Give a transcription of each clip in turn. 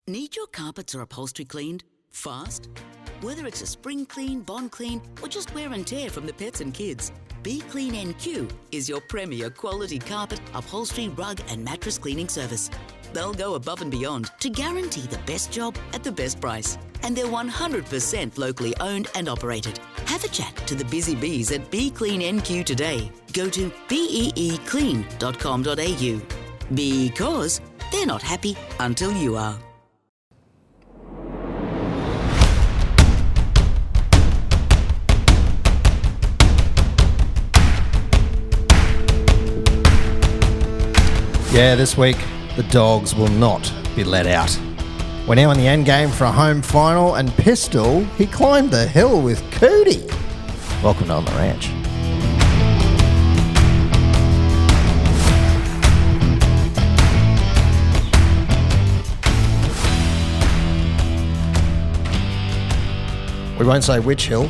Need your carpets or upholstery cleaned fast? Whether it's a spring clean, bond clean, or just wear and tear from the pets and kids, Be Clean NQ is your premier quality carpet, upholstery, rug and mattress cleaning service. They'll go above and beyond to guarantee the best job at the best price. And they're 100% locally owned and operated. Have a chat to the busy bees at Be Clean NQ today. Go to beeclean.com.au because they're not happy until you are. Yeah, this week, the Dogs will not be let out. We're now in the end game for a home final, and Pistol, he climbed the hill with Cootie. Welcome to On the Ranch. We won't say which hill,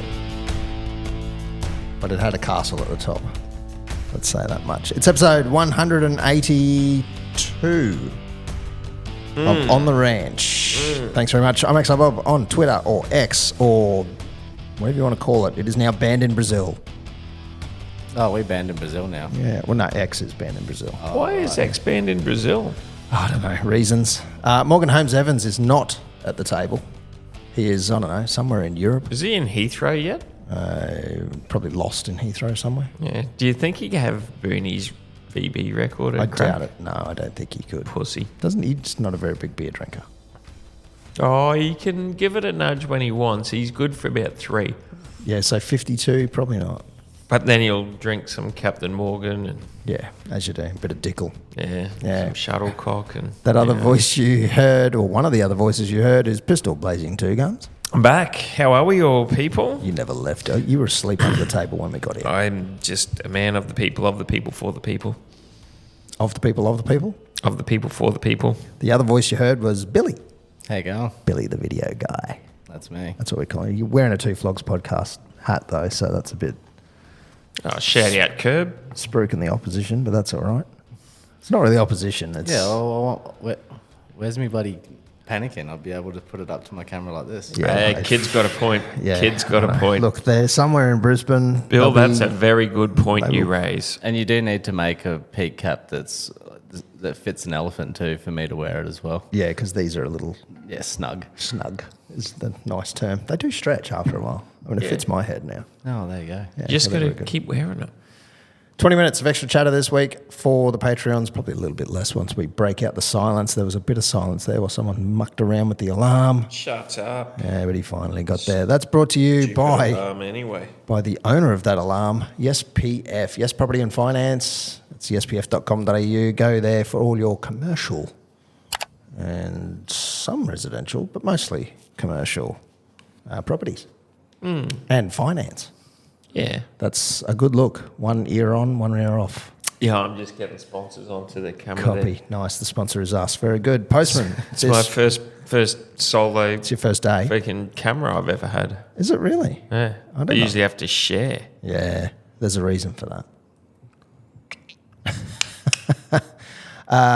but it had a castle at the top. Let's say that much. It's episode 182 of On the Ranch. Thanks very much. I'm XR Bob on Twitter or X or whatever you want to call it. It is now banned in Brazil. Oh, we're banned in Brazil now. Yeah, well, no, X is banned in Brazil. Why is X banned in Brazil? I don't know, reasons. Morgan Holmes Evans is not at the table. He is, I don't know, somewhere in Europe. Is he in Heathrow yet? Probably lost in Heathrow somewhere. Yeah. Do you think he can have Bernie's VB record? I doubt it. No, I don't think he could. Pussy. Doesn't he? Just not a very big beer drinker. Oh, he can give it a nudge when he wants. He's good for about 3. Yeah, so 52, probably not. But then he'll drink some Captain Morgan and Yeah, as you do. A bit of Dickel. yeah. Yeah. Some shuttlecock and That other voice you heard, or one of the other voices you heard, is Pistol blazing 2 guns. I'm back. How are we all, people? You never left. You were asleep under the table when we got here. I'm just a man of the people, for the people. Of the people, of the people. Of the people, for the people. The other voice you heard was Billy. How you going? Billy, the video guy. That's me. That's what we call him. You're wearing a Two Flogs podcast hat, though, so that's a bit Oh, shout out Curb. spruiking the opposition, but that's all right. It's not really opposition. It's Yeah, where's me bloody panicking? I'll be able to put it up to my camera like this. Yeah. Kid's got a point. Yeah, Kid's got a point. Look, they're somewhere in Brisbane. Bill, They'll that's be- a very good point they you will- raise. And you do need to make a peak cap that fits an elephant too for me to wear it as well. Yeah, because these are a little Yeah, snug. snug, is the nice term. They do stretch after a while. I mean, it Yeah. fits my head now. Oh, there you go. Yeah, Just so got they're to very good. keep wearing it. 20 minutes of extra chatter this week for the Patreons, probably a little bit less once we break out the silence. There was a bit of silence there while someone mucked around with the alarm. Shut up. Yeah, but he finally got there. That's brought to you by Anyway. the owner of that alarm, Yes PF, Yes Property and Finance. It's yespf.com.au. Go there for all your commercial and some residential, but mostly commercial properties and finance. Yeah. That's a good look. One ear on, one ear off. Yeah, I'm just getting sponsors onto the camera. Copy. There. Nice. The sponsor is us. Very good. Postman. It's my first solo It's your first day. freaking camera I've ever had. Is it really? Yeah. I don't I know. usually have to share. Yeah. There's a reason for that.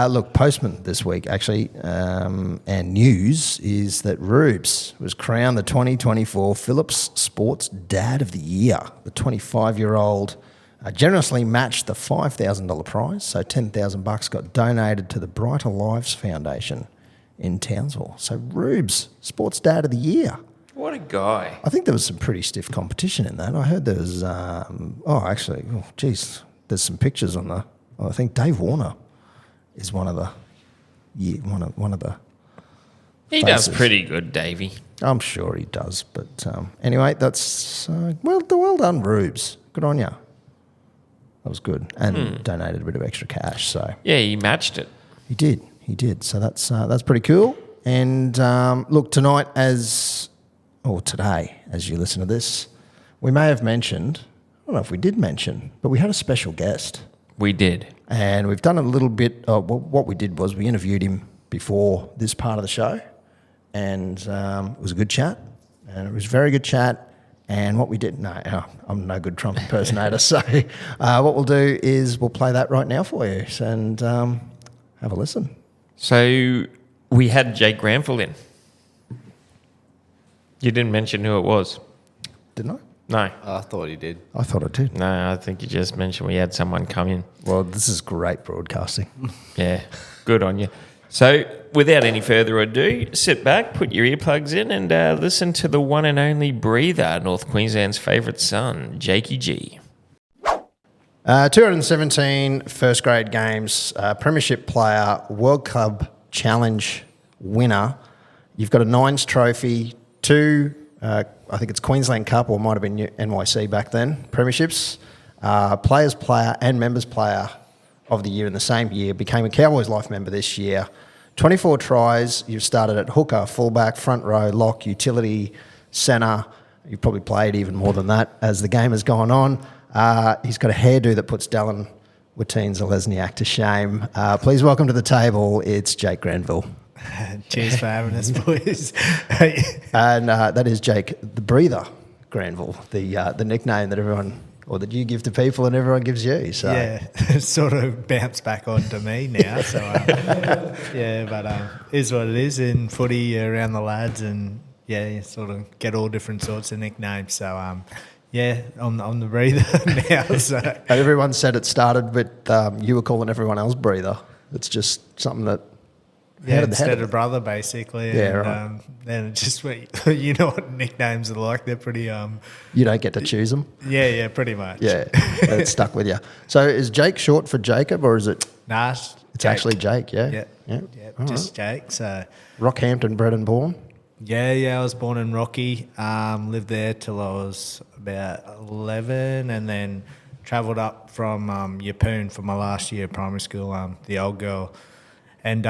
Look, Postman this week, actually, and news is that Rubes was crowned the 2024 Phillips Sports Dad of the Year. The 25-year-old generously matched the $5,000 prize, so $10,000 got donated to the Brighter Lives Foundation in Townsville. So Rubes, Sports Dad of the Year. What a guy. I think there was some pretty stiff competition in that. I heard there was, there's some pictures on the. I think Dave Warner is one of the. He faces. does pretty good, Davey. I'm sure he does, but anyway, that's well done, Rubes. Good on you. That was good, and donated a bit of extra cash. So Yeah, he matched it. he did. So that's pretty cool. And look, today, as you listen to this, we may have mentioned. I don't know if we did mention, but we had a special guest. We did. And we've done a little bit. What we did was we interviewed him before this part of the show, and it was a good chat, and it was a very good chat. And what we did, I'm no good Trump impersonator, so what we'll do is we'll play that right now for you and have a listen. So We had Jake Granville in. You didn't mention who it was. Didn't I? No. I thought he did. I thought I did. No, I think you just mentioned we had someone come in. Well, this is great broadcasting. Yeah, good on you. So, without any further ado, sit back, put your earplugs in, and listen to the one and only breather, North Queensland's favourite son, Jakey G. 217 first grade games, Premiership player, World Club Challenge winner. You've got a Nines trophy, 2, I think it's Queensland Cup or might have been NYC back then, premierships, Players Player and Members Player of the Year in the same year, became a Cowboys Life member this year. 24 tries, you've started at hooker, fullback, front row, lock, utility, centre. You've probably played even more than that as the game has gone on. He's got a hairdo that puts Dallin Watine-Zalesniak to shame. Please welcome to the table, it's Jake Granville. Cheers for having us, boys. And that is Jake the Breather Granville, the nickname that everyone, or that you give to people and everyone gives you. So Yeah, it sort of bounced back onto me now. So, yeah, but is what it is in footy around the lads, and yeah, you sort of get all different sorts of nicknames. So, yeah, I'm the Breather now. So. Everyone said it started with you were calling everyone else Breather. It's just something that... Yeah, instead of brother, basically. Yeah, and, right. Then it just, you know what nicknames are like. They're pretty... You don't get to choose them? Yeah, pretty much. Yeah, it's stuck with you. So is Jake short for Jacob, or is it... Nah, it's actually Jake, yeah? Yeah, All just right. Jake. So... Rockhampton bred and born? Yeah, I was born in Rocky. Lived there till I was about 11, and then travelled up from Yeppoon for my last year of primary school, the old girl. And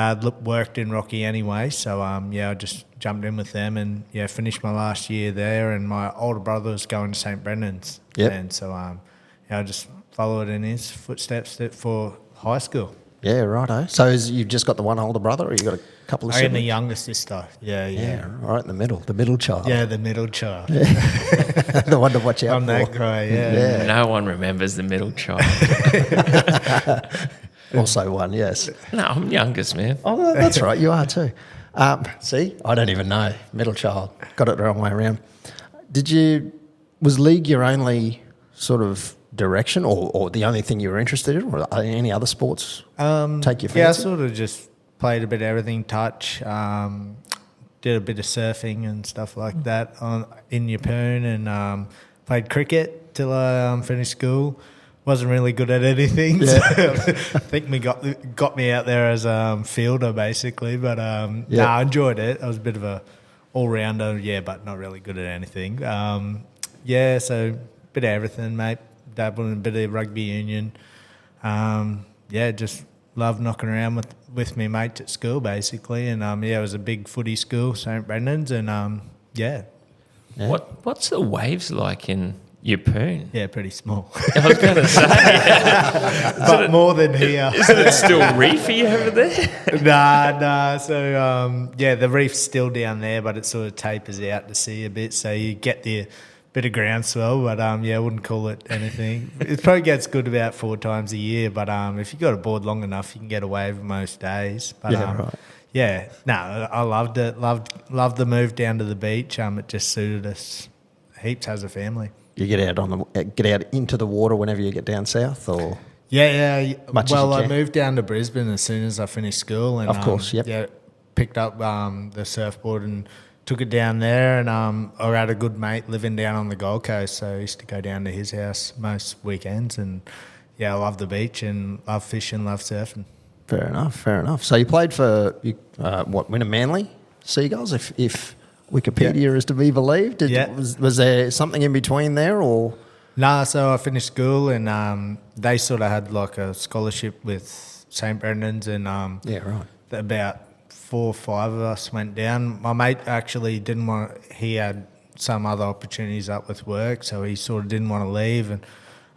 worked in Rocky anyway, so I just jumped in with them and finished my last year there. And my older brother was going to St Brennan's, and so I just followed in his footsteps for high school. Yeah, righto. So you've just got the one older brother, or you got a couple of I am siblings? the younger sister. Yeah. Right in the middle child. Yeah, the middle child. The one to watch out I'm for. that guy. Yeah. No one remembers the middle child. Also one, yes. No, I'm youngest, man. Oh, that's right. You are too. See, I don't even know. Middle child. Got it the wrong way around. Was league your only sort of direction, or the only thing you were interested in, or any other sports take your fancy? Yeah, I sort of just played a bit of everything, touch, did a bit of surfing and stuff like that in Yeppoon, and played cricket till I finished school. Wasn't really good at anything. Yeah. So I think got me out there as a fielder, basically. But I enjoyed it. I was a bit of a all-rounder, but not really good at anything. So a bit of everything, mate. Dabbled in a bit of rugby union. Just loved knocking around with my mates at school, basically. And, it was a big footy school, St Brennan's, and, Yeah. What's the waves like in Yeppoon? Yeah, pretty small. I was going to say. But more than here. Isn't it still reefy over there? Nah. So, the reef's still down there, but it sort of tapers out to sea a bit. So you get the bit of groundswell, but, I wouldn't call it anything. It probably gets good about 4 times a year, but if you got a board long enough, you can get away with most days. But, right. I loved it. Loved the move down to the beach. It just suited us heaps as a family. You get out into the water whenever you get down south, or Well, I moved down to Brisbane as soon as I finished school, and of course, picked up the surfboard and took it down there. And I had a good mate living down on the Gold Coast, so I used to go down to his house most weekends. And I love the beach and love fishing, love surfing. Fair enough. So you played for Winner Manly Seagulls, if Wikipedia is to be believed. Was there something in between there, or? Nah, so I finished school, and they sort of had like a scholarship with St Brendan's, and about 4 or 5 of us went down. My mate actually didn't want. He had some other opportunities up with work, so he sort of didn't want to leave, and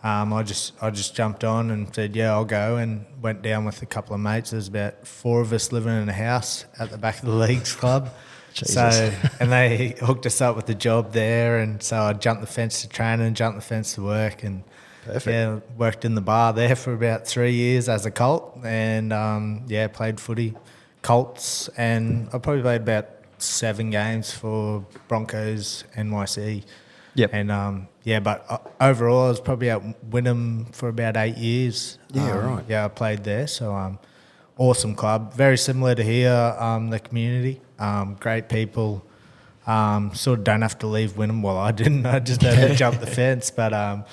I just jumped on and said, I'll go, and went down with a couple of mates. There's about 4 of us living in a house at the back of the leagues club. Jesus. So, and they hooked us up with the job there, and so I jumped the fence to training, jumped the fence to work, and worked in the bar there for about 3 years as a colt, and played footy Colts, and I probably played about 7 games for Broncos NYC. Yep. And but overall I was probably at Wynnum for about 8 years. Yeah, right. Yeah, I played there. So awesome club, very similar to here. The community, great people. Sort of don't have to leave Wynnum. Well, I didn't. I just had to jump the fence. But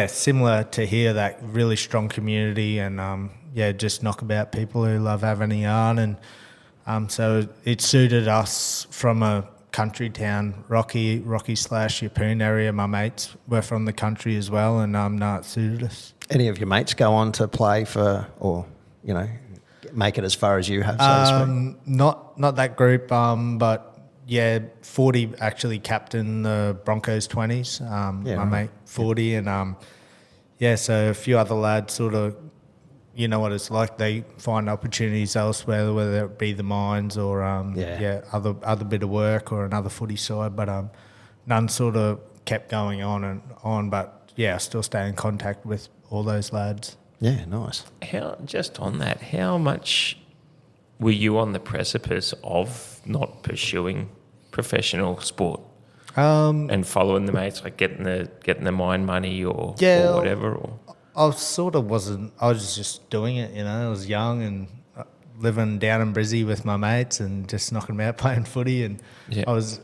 similar to here, that really strong community, and just knockabout people who love having a yarn. And so it suited us from a country town, Rocky / Yeppoon area. My mates were from the country as well, and it suited us. Any of your mates go on to play for, or make it as far as you have, so to speak? Not that group, but. Yeah, 40 actually captained the Broncos 20s, my mate 40. And, so a few other lads sort of, you know what it's like, they find opportunities elsewhere, whether it be the mines or, other bit of work or another footy side. But none sort of kept going on and on. But, I still stay in contact with all those lads. Yeah, nice. Just on that, how much were you on the precipice of not pursuing professional sport and following the mates, like getting the mine money or whatever? Or? I was just doing it, I was young and living down in Brizzy with my mates and just knocking them out playing footy. And I was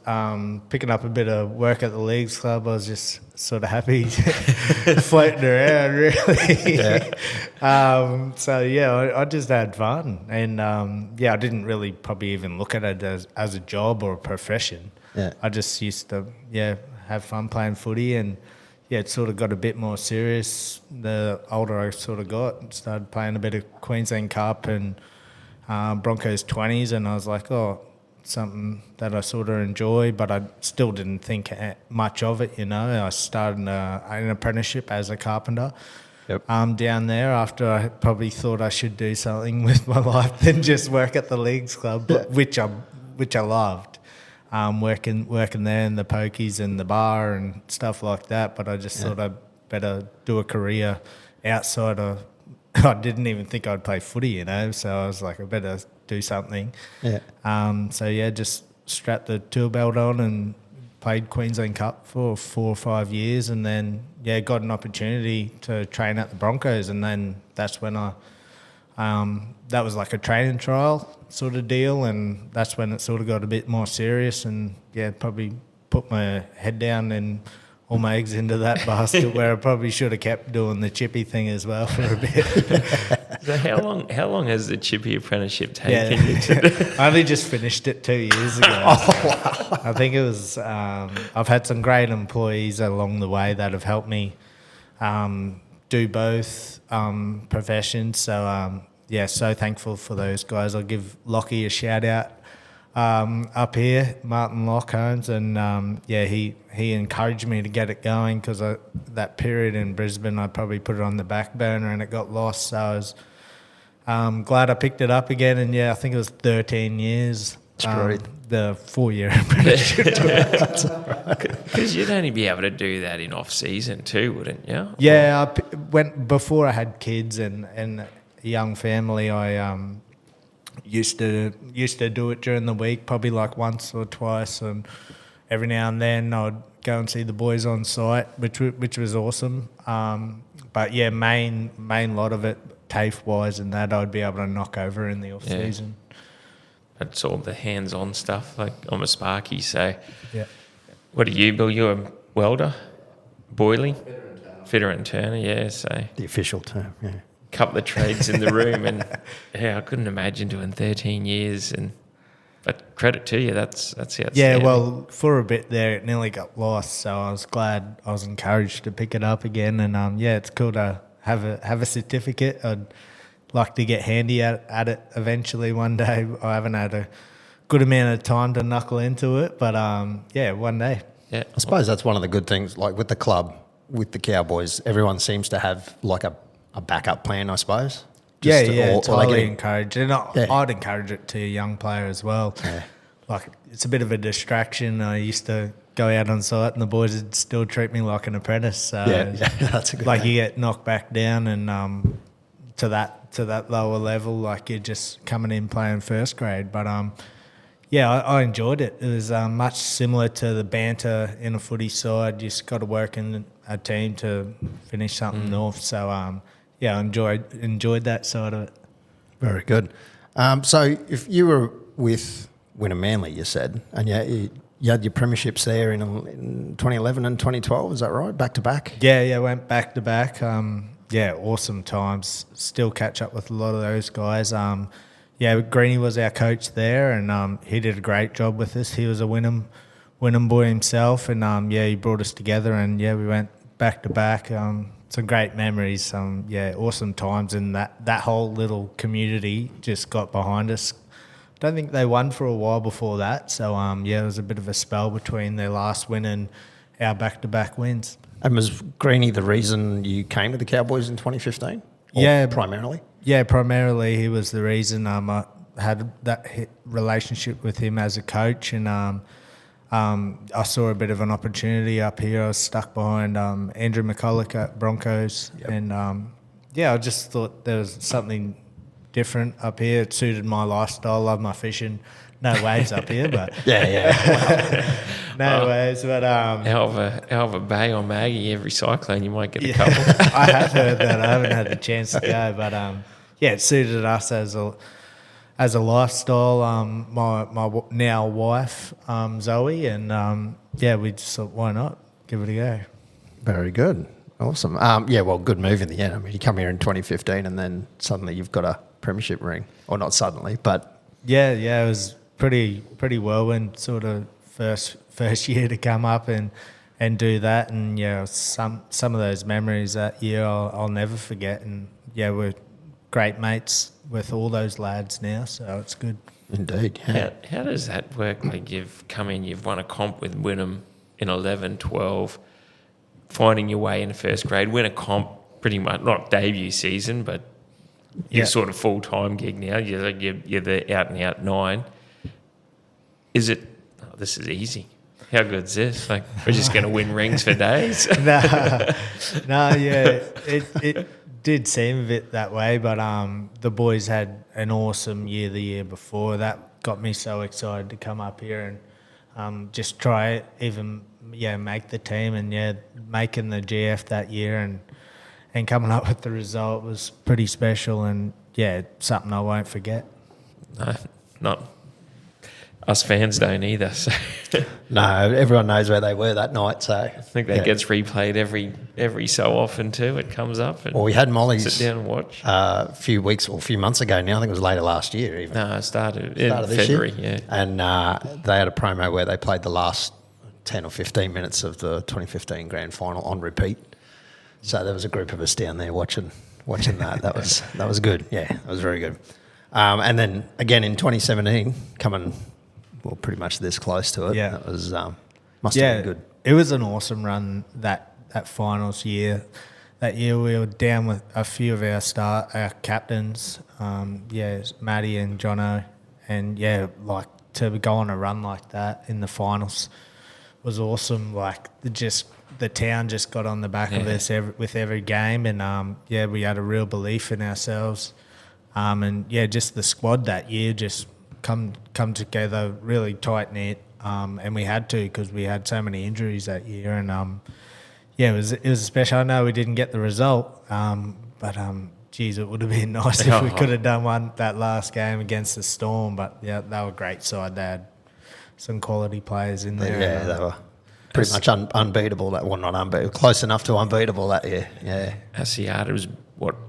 picking up a bit of work at the Leagues Club. I was just sort of happy floating around, really. I just had fun. And, I didn't really probably even look at it as a job or a profession. Yeah. I just used to, have fun playing footy. And, it sort of got a bit more serious the older I sort of got. Started playing a bit of Queensland Cup and Broncos 20s, and I was like, something that I sort of enjoy, but I still didn't think much of it, I started an apprenticeship as a carpenter down there after I probably thought I should do something with my life than just work at the Leagues Club, which I loved. Working there in the pokies and the bar and stuff like that, but I just thought I'd better do a career outside of. I didn't even think I'd play footy, so I was like, I better do something. Yeah. Just strapped the tool belt on and played Queensland Cup for 4 or 5 years, and then got an opportunity to train at the Broncos, and then that's when that was like a training trial sort of deal, and that's when it sort of got a bit more serious, and probably put my head down and all my eggs into that basket where I probably should have kept doing the chippy thing as well for a bit. So how long has the chippy apprenticeship taken you to do? I only just finished it 2 years ago. I think it was, I've had some great employees along the way that have helped me do both professions. So, so thankful for those guys. I'll give Lockie a shout out. Up here, Martin Lockholmes, and he encouraged me to get it going because that period in Brisbane I probably put it on the back burner and it got lost, so I was glad I picked it up again, and I think it was 13 years. The 4-year apprenticeship. Because you'd only be able to do that in off season too, wouldn't you? Yeah, I went before I had kids and a young family. I used to do it during the week, probably like once or twice, and every now and then I'd go and see the boys on site, which was awesome. But main lot of it, TAFE wise, and that I'd be able to knock over in the off season. That's all the hands-on stuff. Like I'm a Sparky, so What are you, Bill? You're a welder, boiling, fitter and turner. So The official term, couple of trades in the room, and I couldn't imagine doing 13 years. But credit to you, that's outstanding. Yeah, well, for a bit there, it nearly got lost, so I was glad I was encouraged to pick it up again. And it's cool to have a certificate. I'd like to get handy at it eventually one day. I haven't had a good amount of time to knuckle into it, but one day. Yeah, I suppose that's one of the good things, like with the club, with the Cowboys, everyone seems to have like a backup plan, I suppose. It's highly encouraged. And I'd encourage it to a young player as well. Yeah. Like, it's a bit of a distraction. I used to go out on site and the boys would still treat me like an apprentice. So that's a good like thing. you get knocked back down and to to that lower level, like you're just coming in playing first grade. But yeah, I enjoyed it. It was much similar to the banter in a footy side. You just got to work in a team to finish something off. So yeah, I enjoyed that side of it. Very good. So if you were with Wynnum Manly, you said, and you had your premierships there in 2011 and 2012, is that right? Back to back? Yeah, went back to back. Yeah, awesome times. Still catch up with a lot of those guys. Yeah, Greeny was our coach there, and he did a great job with us. He was a Wynnum boy himself, and yeah, he brought us together, and yeah, we went back to back. Some great memories. Yeah, awesome times, and that whole little community just got behind us. Don't think they won for a while before that, so yeah, it was a bit of a spell between their last win and our back-to-back wins. And was Greeny the reason you came to the Cowboys in 2015? Yeah, primarily. Yeah, primarily he was the reason. I had that relationship with him as a coach, and I saw a bit of an opportunity up here. I was stuck behind Andrew McCulloch at Broncos, and yeah, I just thought there was something different up here. It suited my lifestyle. Love my fishing. No waves up here, but no waves. But Hell of a bay on Maggie every cyclone. You might get a couple. I have heard that. I haven't had the chance to go, but yeah, it suited us as a lifestyle. My now wife Zoe, and yeah, we just thought, why not give it a go. Very good. Awesome. Yeah, well, good move in the end. I mean, you come here in 2015 and then suddenly you've got a premiership ring. Or not suddenly, but... Yeah, it was pretty whirlwind sort of first year to come up and do that. And, yeah, some of those memories that year I'll never forget. And, yeah, we're great mates with all those lads now, so it's good. Indeed, yeah. How does that work? Like you've come in, you've won a comp with Wynnum in 11, 12... finding your way in first grade, win a comp pretty much, not debut season, but your sort of full-time gig now. You're the out-and-out 9. Is it, this is easy. How good's this? Like, we're just going to win rings for days? No, yeah. It did seem a bit that way, but the boys had an awesome year the year before. That got me so excited to come up here and just try it, even... yeah, make the team, and yeah, making the GF that year and coming up with the result was pretty special, and yeah, something I won't forget. No, not us fans don't either. So. No, everyone knows where they were that night. So I think that gets replayed every so often too. It comes up. And well, we had Molly's sit down and watch a few months ago now. I think it was later last year. Even it started in February. Year. Yeah, and they had a promo where they played the last 10 or 15 minutes of the 2015 grand final on repeat. So there was a group of us down there watching that. That was good. Yeah, that was very good. And then again in 2017, coming pretty much this close to it. Yeah, that was must have been good. It was an awesome run that finals year. That year we were down with a few of our captains. Matty and Jono, and yeah, like to go on a run like that in the finals was awesome. Like the town just got on the back of us with every game, and yeah, we had a real belief in ourselves, and yeah, just the squad that year just come together really tight knit, and we had to because we had so many injuries that year, and yeah, it was special. I know we didn't get the result, but geez, it would have been nice if we could have done that last game against the Storm. But yeah, they were a great side. They had some quality players in there. Yeah, they were pretty much unbeatable. That one, not unbeatable, close enough to unbeatable that year. Yeah, Asiata was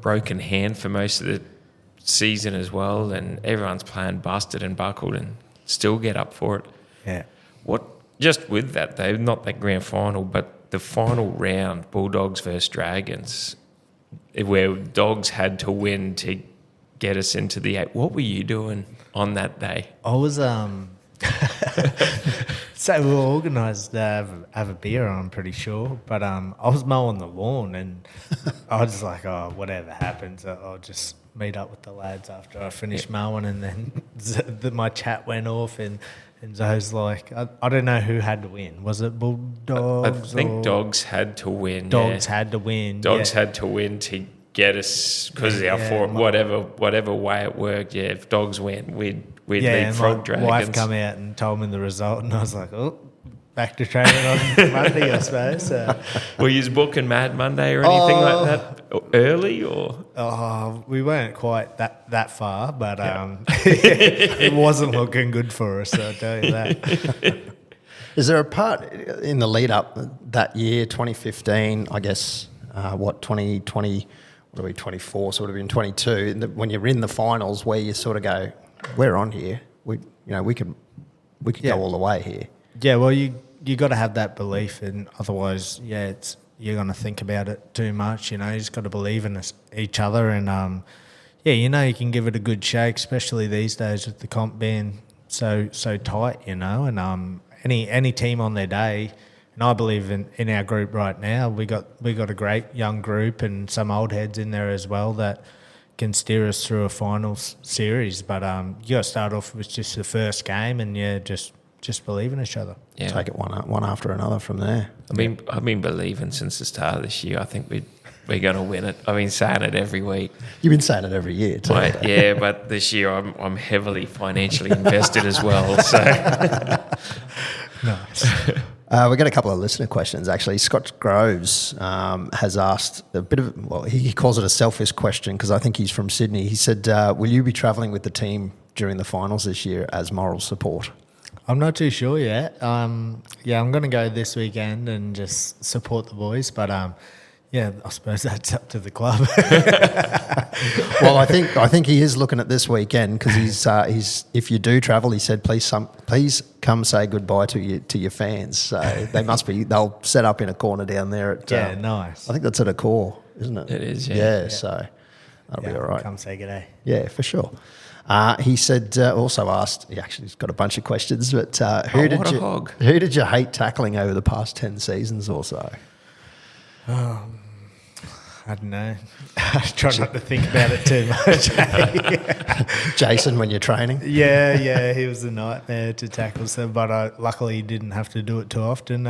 broken hand for most of the season as well, and everyone's playing busted and buckled and still get up for it. Yeah. Just with that though, not that grand final, but the final round, Bulldogs versus Dragons, where Dogs had to win to get us into the 8. What were you doing on that day? I was so we were organised to have a beer, I'm pretty sure. But I was mowing the lawn, and I was like, oh, whatever happens, I'll just meet up with the lads after I finish mowing. And then my chat went off, and Zoe's like, I don't know who had to win. Was it Bulldogs? I think Dogs had to win. Dogs had to win. Dogs had to win to get us because whatever way it worked. Yeah, if dogs went, we'd leapfrog dragons. My wife come out and told me the result, and I was like, oh, back to training on Monday, I suppose. Were you booking Mad Monday or anything like that early or? We weren't quite that far, but it wasn't looking good for us. I'll tell you that. Is there a part in the lead up that year, 2015, I guess, 2020, what are we, 24, sort of in 22, when you're in the finals where you sort of go, we're on here. We could go all the way here. Yeah, well, you got to have that belief, and otherwise, you're going to think about it too much. You just got to believe in each other, and you can give it a good shake, especially these days with the comp being so tight, and any team on their day, and I believe in our group right now, we got a great young group and some old heads in there as well that can steer us through a finals series. But you got to start off with just the first game, and just believe in each other. Yeah. Take it one after another from there. I've been believing since the start of this year. I think we're going to win it. I've been saying it every week. You've been saying it every year too. Yeah, but this year I'm heavily financially invested as well. So nice. We've got a couple of listener questions, actually. Scott Groves has asked a bit of, well, he calls it a selfish question because I think he's from Sydney. He said, will you be travelling with the team during the finals this year as moral support? I'm not too sure yet. I'm going to go this weekend and just support the boys, but I suppose that's up to the club. Well, I think he is looking at this weekend because he's if you do travel, he said please come say goodbye to your fans. So they'll set up in a corner down there at nice. I think that's at a core, isn't it? It is. Yeah. So that'll be all right. Come say good day. Yeah, for sure. He said also asked. He's got a bunch of questions, but who did you hate tackling over the past 10 seasons or so? I don't know. I try not to think about it too much. Jason, when you're training? Yeah, he was a nightmare to tackle. So, but luckily he didn't have to do it too often.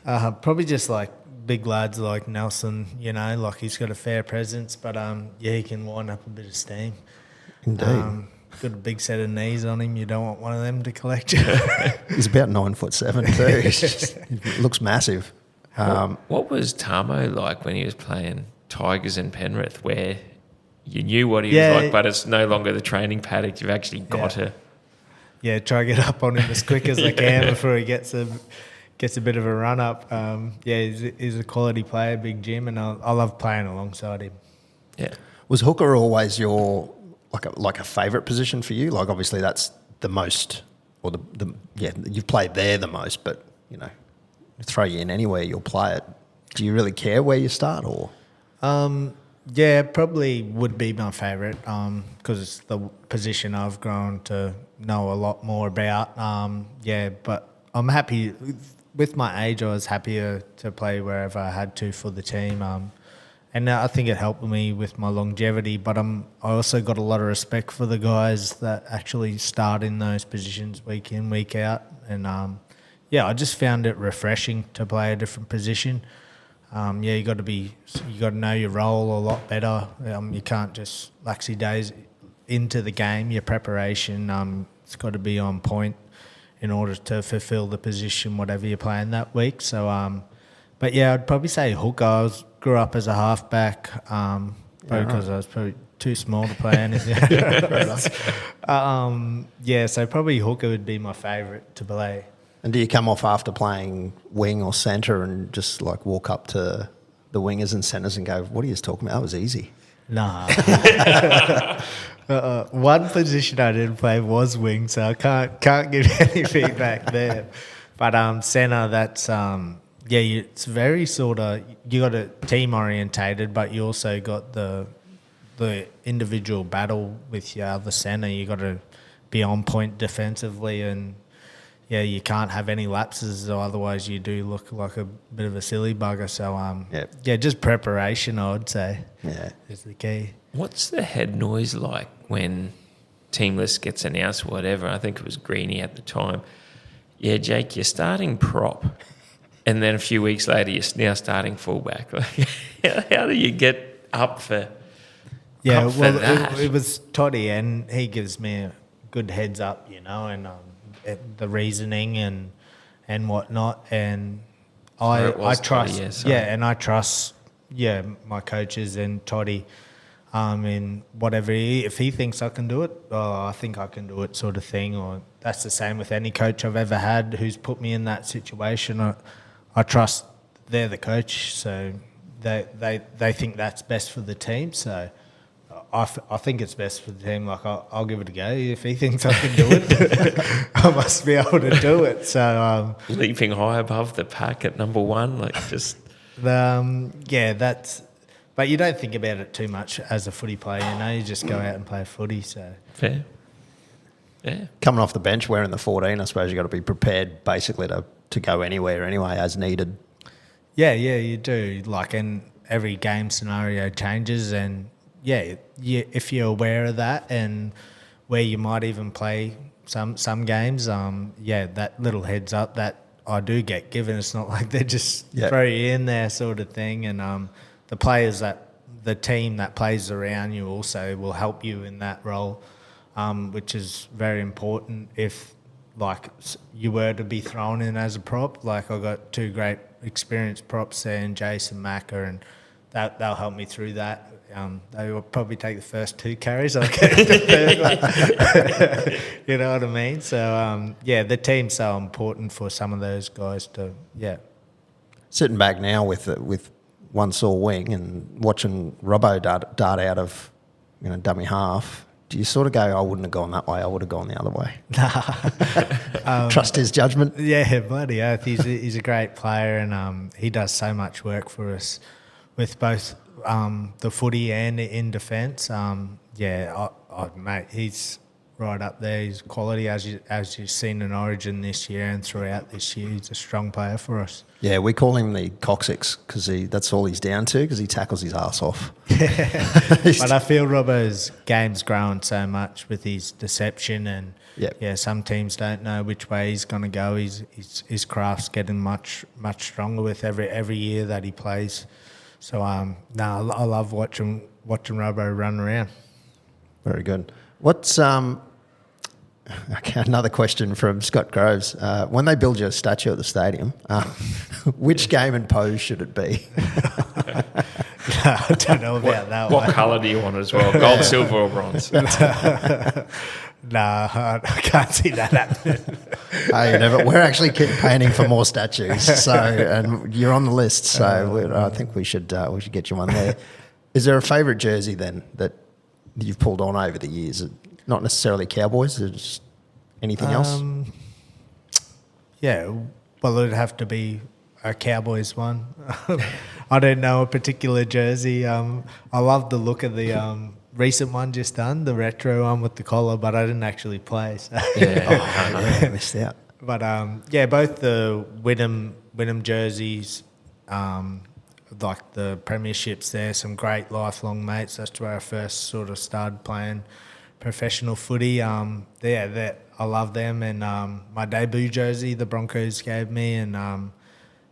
Probably just like big lads like Nelson, like he's got a fair presence, but he can wind up a bit of steam. Indeed. Got a big set of knees on him. You don't want one of them to collect you. He's about 9'7" too. He looks massive. What was Tamo like when he was playing Tigers in Penrith, where you knew what he was like, but it's no longer the training paddock? You've actually got to... Yeah, try to get up on him as quick as I can before he gets a bit of a run up. He's a quality player, big Jim, and I love playing alongside him. Yeah. Was hooker always your like a favourite position for you? Like obviously that's the most, or you've played there the most, but throw you in anywhere, you'll play it. Do you really care where you start, or? Probably would be my favourite because it's the position I've grown to know a lot more about. But I'm happy with my age. I was happier to play wherever I had to for the team, and I think it helped me with my longevity. But I also got a lot of respect for the guys that actually start in those positions week in, week out, and I just found it refreshing to play a different position. You got to know your role a lot better. You can't just laxy days into the game. Your preparation, it's got to be on point in order to fulfil the position, whatever you're playing that week. So, I'd probably say hooker. I grew up as a halfback, because I was probably too small to play anything. So probably hooker would be my favourite to play. And do you come off after playing wing or centre and just like walk up to the wingers and centres and go, what are you talking about? That was easy. Nah. One position I didn't play was wing, so I can't give any feedback there. But centre, that's it's very sort of, you got a team orientated, but you also got the individual battle with your other centre. You got to be on point defensively, and you can't have any lapses, or otherwise you do look like a bit of a silly bugger. So, just preparation, I would say, is the key. What's the head noise like when team list gets announced or whatever? I think it was Greeny at the time. Yeah, Jake, you're starting prop. And then a few weeks later, you're now starting fullback. Like, how do you get up for Yeah, up for well, that. it was Toddy, and he gives me a good heads up, and the reasoning and whatnot, and Sorry, it I was Toddy, trust, yeah, sorry. and I trust, my coaches and Toddy, in whatever if he thinks I can do it, I think I can do it, sort of thing. Or that's the same with any coach I've ever had who's put me in that situation. I trust they're the coach, so they think that's best for the team. So I think it's best for the team. Like I'll give it a go. If he thinks I can do it, I must be able to do it. So Leaping high above the pack at number one, like just that's. But you don't think about it too much as a footy player. You just go out and play footy. So fair. Yeah. Coming off the bench wearing the 14, I suppose you've got to be prepared basically to go anywhere anyway as needed. Yeah, you do. Like, and every game scenario changes, and if you're aware of that and where you might even play some games, that little heads up that I do get given. It's not like they just throw you in there, sort of thing. And the team that plays around you also will help you in that role, which is very important. If like you were to be thrown in as a prop, like I've got two great experienced props there, and Jason Macker, and they'll help me through that. They will probably take the first two carries. I'll get the third one. You know what I mean? So the team's so important for some of those guys to Sitting back now with one sore wing and watching Robbo dart out of dummy half, do you sort of go, I wouldn't have gone that way, I would have gone the other way? Trust his judgment? Yeah, bloody oath. He's a great player, and he does so much work for us with both the footy and in defence. Mate, he's right up there. He's quality, as you've seen in Origin this year and throughout this year. He's a strong player for us. Yeah, we call him the coccyx because that's all he's down to, because he tackles his ass off. But I feel Robbo's game's growing so much with his deception, and some teams don't know which way he's going to go. His craft's getting much stronger with every year that he plays. So I love watching Robbo run around. Very good. What's another question from Scott Groves. When they build you a statue at the stadium, which game and pose should it be? I don't know about that one. What colour do you want as well? Gold, silver, or bronze? No, I can't see that happening. We're actually campaigning for more statues, and you're on the list. So I think we should get you one there. Is there a favourite jersey then that you've pulled on over the years? Not necessarily Cowboys, just anything else? Well, it'd have to be a Cowboys one. I don't know a particular jersey. I love the look of the recent one just done, the retro one with the collar, but I didn't actually play. So. Missed out. But both the Wynnum jerseys, like the premierships there, some great lifelong mates. That's where I first sort of started playing professional footy. I love them. And my debut jersey, the Broncos gave me, and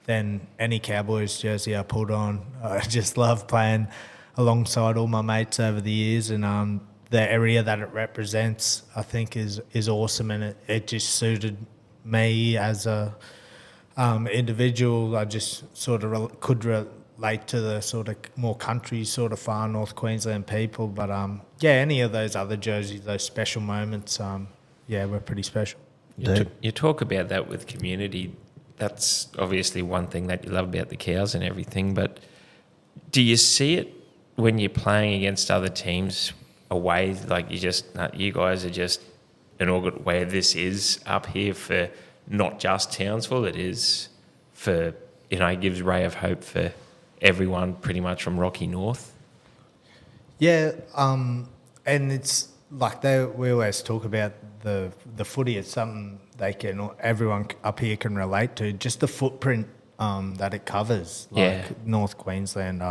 then any Cowboys jersey I pulled on. I just love playing alongside all my mates over the years, and the area that it represents, I think, is awesome, and it just suited me as a individual. I just sort of could relate to the sort of more country, sort of far North Queensland people. But any of those other jerseys, those special moments, were pretty special. You talk about that with community. That's obviously one thing that you love about the Cows and everything. But do you see it when you're playing against other teams away? Like you guys are just an organ where this is up here for not just Townsville. It is for it gives ray of hope for everyone pretty much from Rocky North. Yeah, and it's like we always talk about the footy. It's something everyone up here can relate to. Just the footprint that it covers, North Queensland.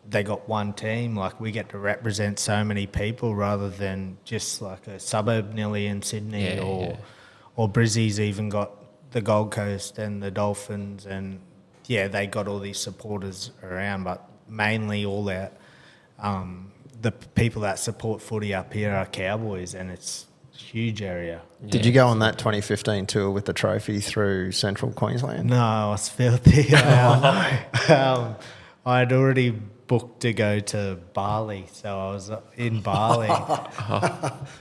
They got one team. Like, we get to represent so many people rather than just like a suburb nearly in Sydney, or Brizzy's even got the Gold Coast and the Dolphins, and they got all these supporters around. But mainly all our the people that support footy up here are Cowboys, and it's a huge area. Did you go on that 2015 tour with the trophy through central Queensland? No, I was filthy. I'd already booked to go to Bali, so I was in Bali.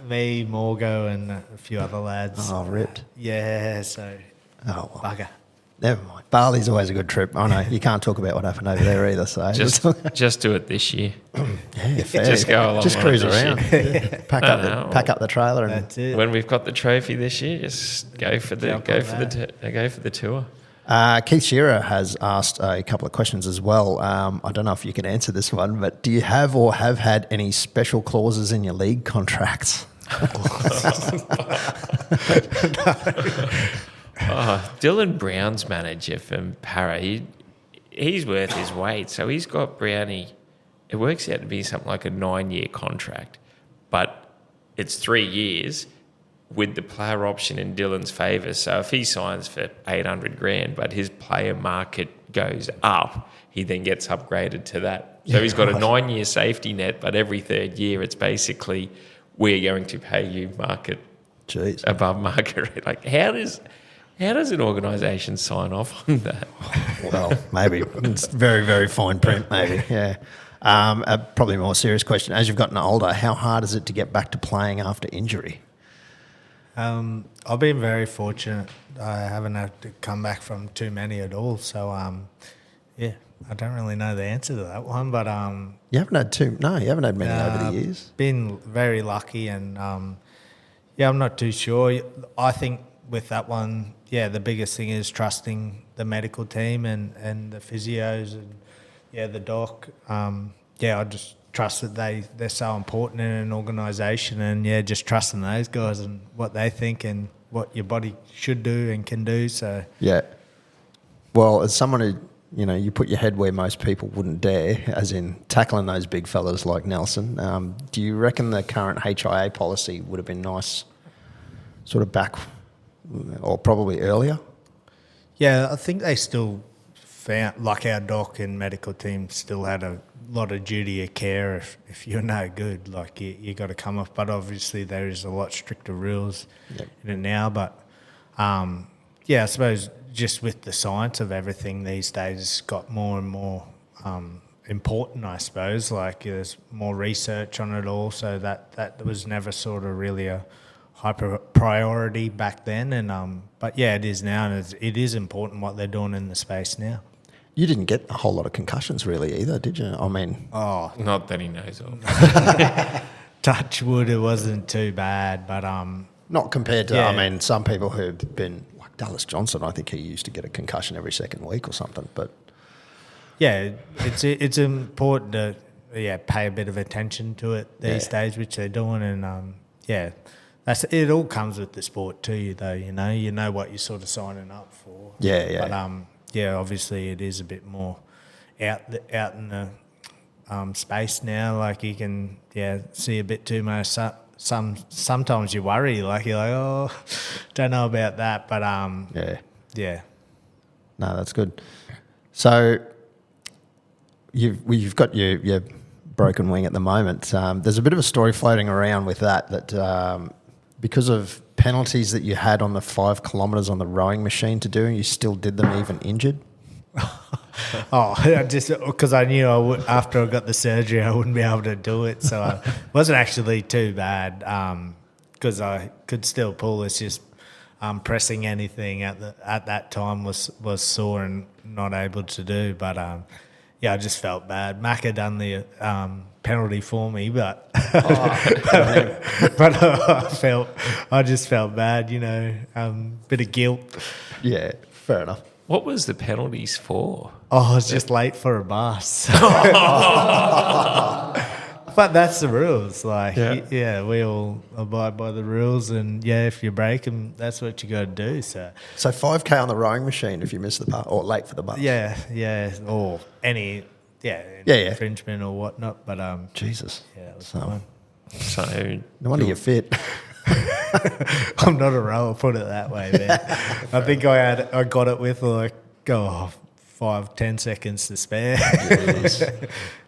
Me, Morgo, and a few other lads. Oh, ripped. Yeah, so Oh, well. bugger. Never mind. Bali's always a good trip. I know you can't talk about what happened over there either. So Just do it this year. yeah, fair. Just go along Just on cruise it this around. Yeah. Pack up the trailer and That's it. When we've got the trophy this year, just go for the Jump go on for go for the tour. Keith Shearer has asked a couple of questions as well. I don't know if you can answer this one, but do you have or have had any special clauses in your league contracts? Dylan Brown's manager from Para, he's worth his weight. So he's got Brownie. It works out to be something like a 9-year contract, but it's 3 years with the player option in Dylan's favour. So if he signs for 800 grand, but his player market goes up, he then gets upgraded to that. So he's got a 9-year safety net, but every third year it's basically we're going to pay you above market rate. Like how does an organisation sign off on that? Well, maybe it's very, very fine print. Maybe, yeah. Probably a more serious question. As you've gotten older, how hard is it to get back to playing after injury? I've been very fortunate. I haven't had to come back from too many at all. So, yeah, I don't really know the answer to that one. But You haven't had two. No, you haven't had many over the years. Been very lucky, and yeah, I'm not too sure. I think with that one, yeah, the biggest thing is trusting the medical team and the physios and the doc. I just trust that they're so important in an organisation, and just trusting those guys and what they think and what your body should do and can do. So yeah. Well, as someone who you put your head where most people wouldn't dare, as in tackling those big fellas like Nelson. Do you reckon the current HIA policy would have been nice, sort of back, or probably earlier? Yeah, I think they still found, like our doc and medical team still had a lot of duty of care if you're no good, like you got to come off. But obviously there is a lot stricter rules in it now. But I suppose just with the science of everything these days, it's got more and more important, I suppose. Like there's more research on it all, so that was never sort of really a hyper priority back then. And but yeah, it is now, and it is important what they're doing in the space now. You didn't get a whole lot of concussions really either, did you? I mean... Oh. Not that he knows of. Touch wood, it wasn't too bad, but... Not compared to, some people who've been... Like Dallas Johnson, I think he used to get a concussion every second week or something, but... Yeah, it's important to pay a bit of attention to it these days, which they're doing, and it all comes with the sport too, though. You know what you're sort of signing up for. Yeah. But obviously it is a bit more out in the space now. Like you can see a bit too much. Sometimes you worry, like you're like, oh, don't know about that. But yeah. No, that's good. So you've got your broken wing at the moment. There's a bit of a story floating around with that because of penalties that you had on the 5 kilometres on the rowing machine to do, and you still did them even injured? Just because I knew after I got the surgery I wouldn't be able to do it, so it wasn't actually too bad because I could still pull. It's just pressing anything at that time was sore and not able to do. But I just felt bad. Mac had done the penalty for me, but I just felt bad, bit of guilt. Yeah, fair enough. What was the penalties for? I was just late for a bus. But that's the rules. Like, we all abide by the rules, and if you break them, that's what you got to do. So 5K on the rowing machine if you miss the bus or late for the bus. Yeah, or any infringement or whatnot. But Jesus, it was fun. So no wonder you're fit. I'm not a rower, put it that way, man. I think I got it with 5-10 seconds to spare.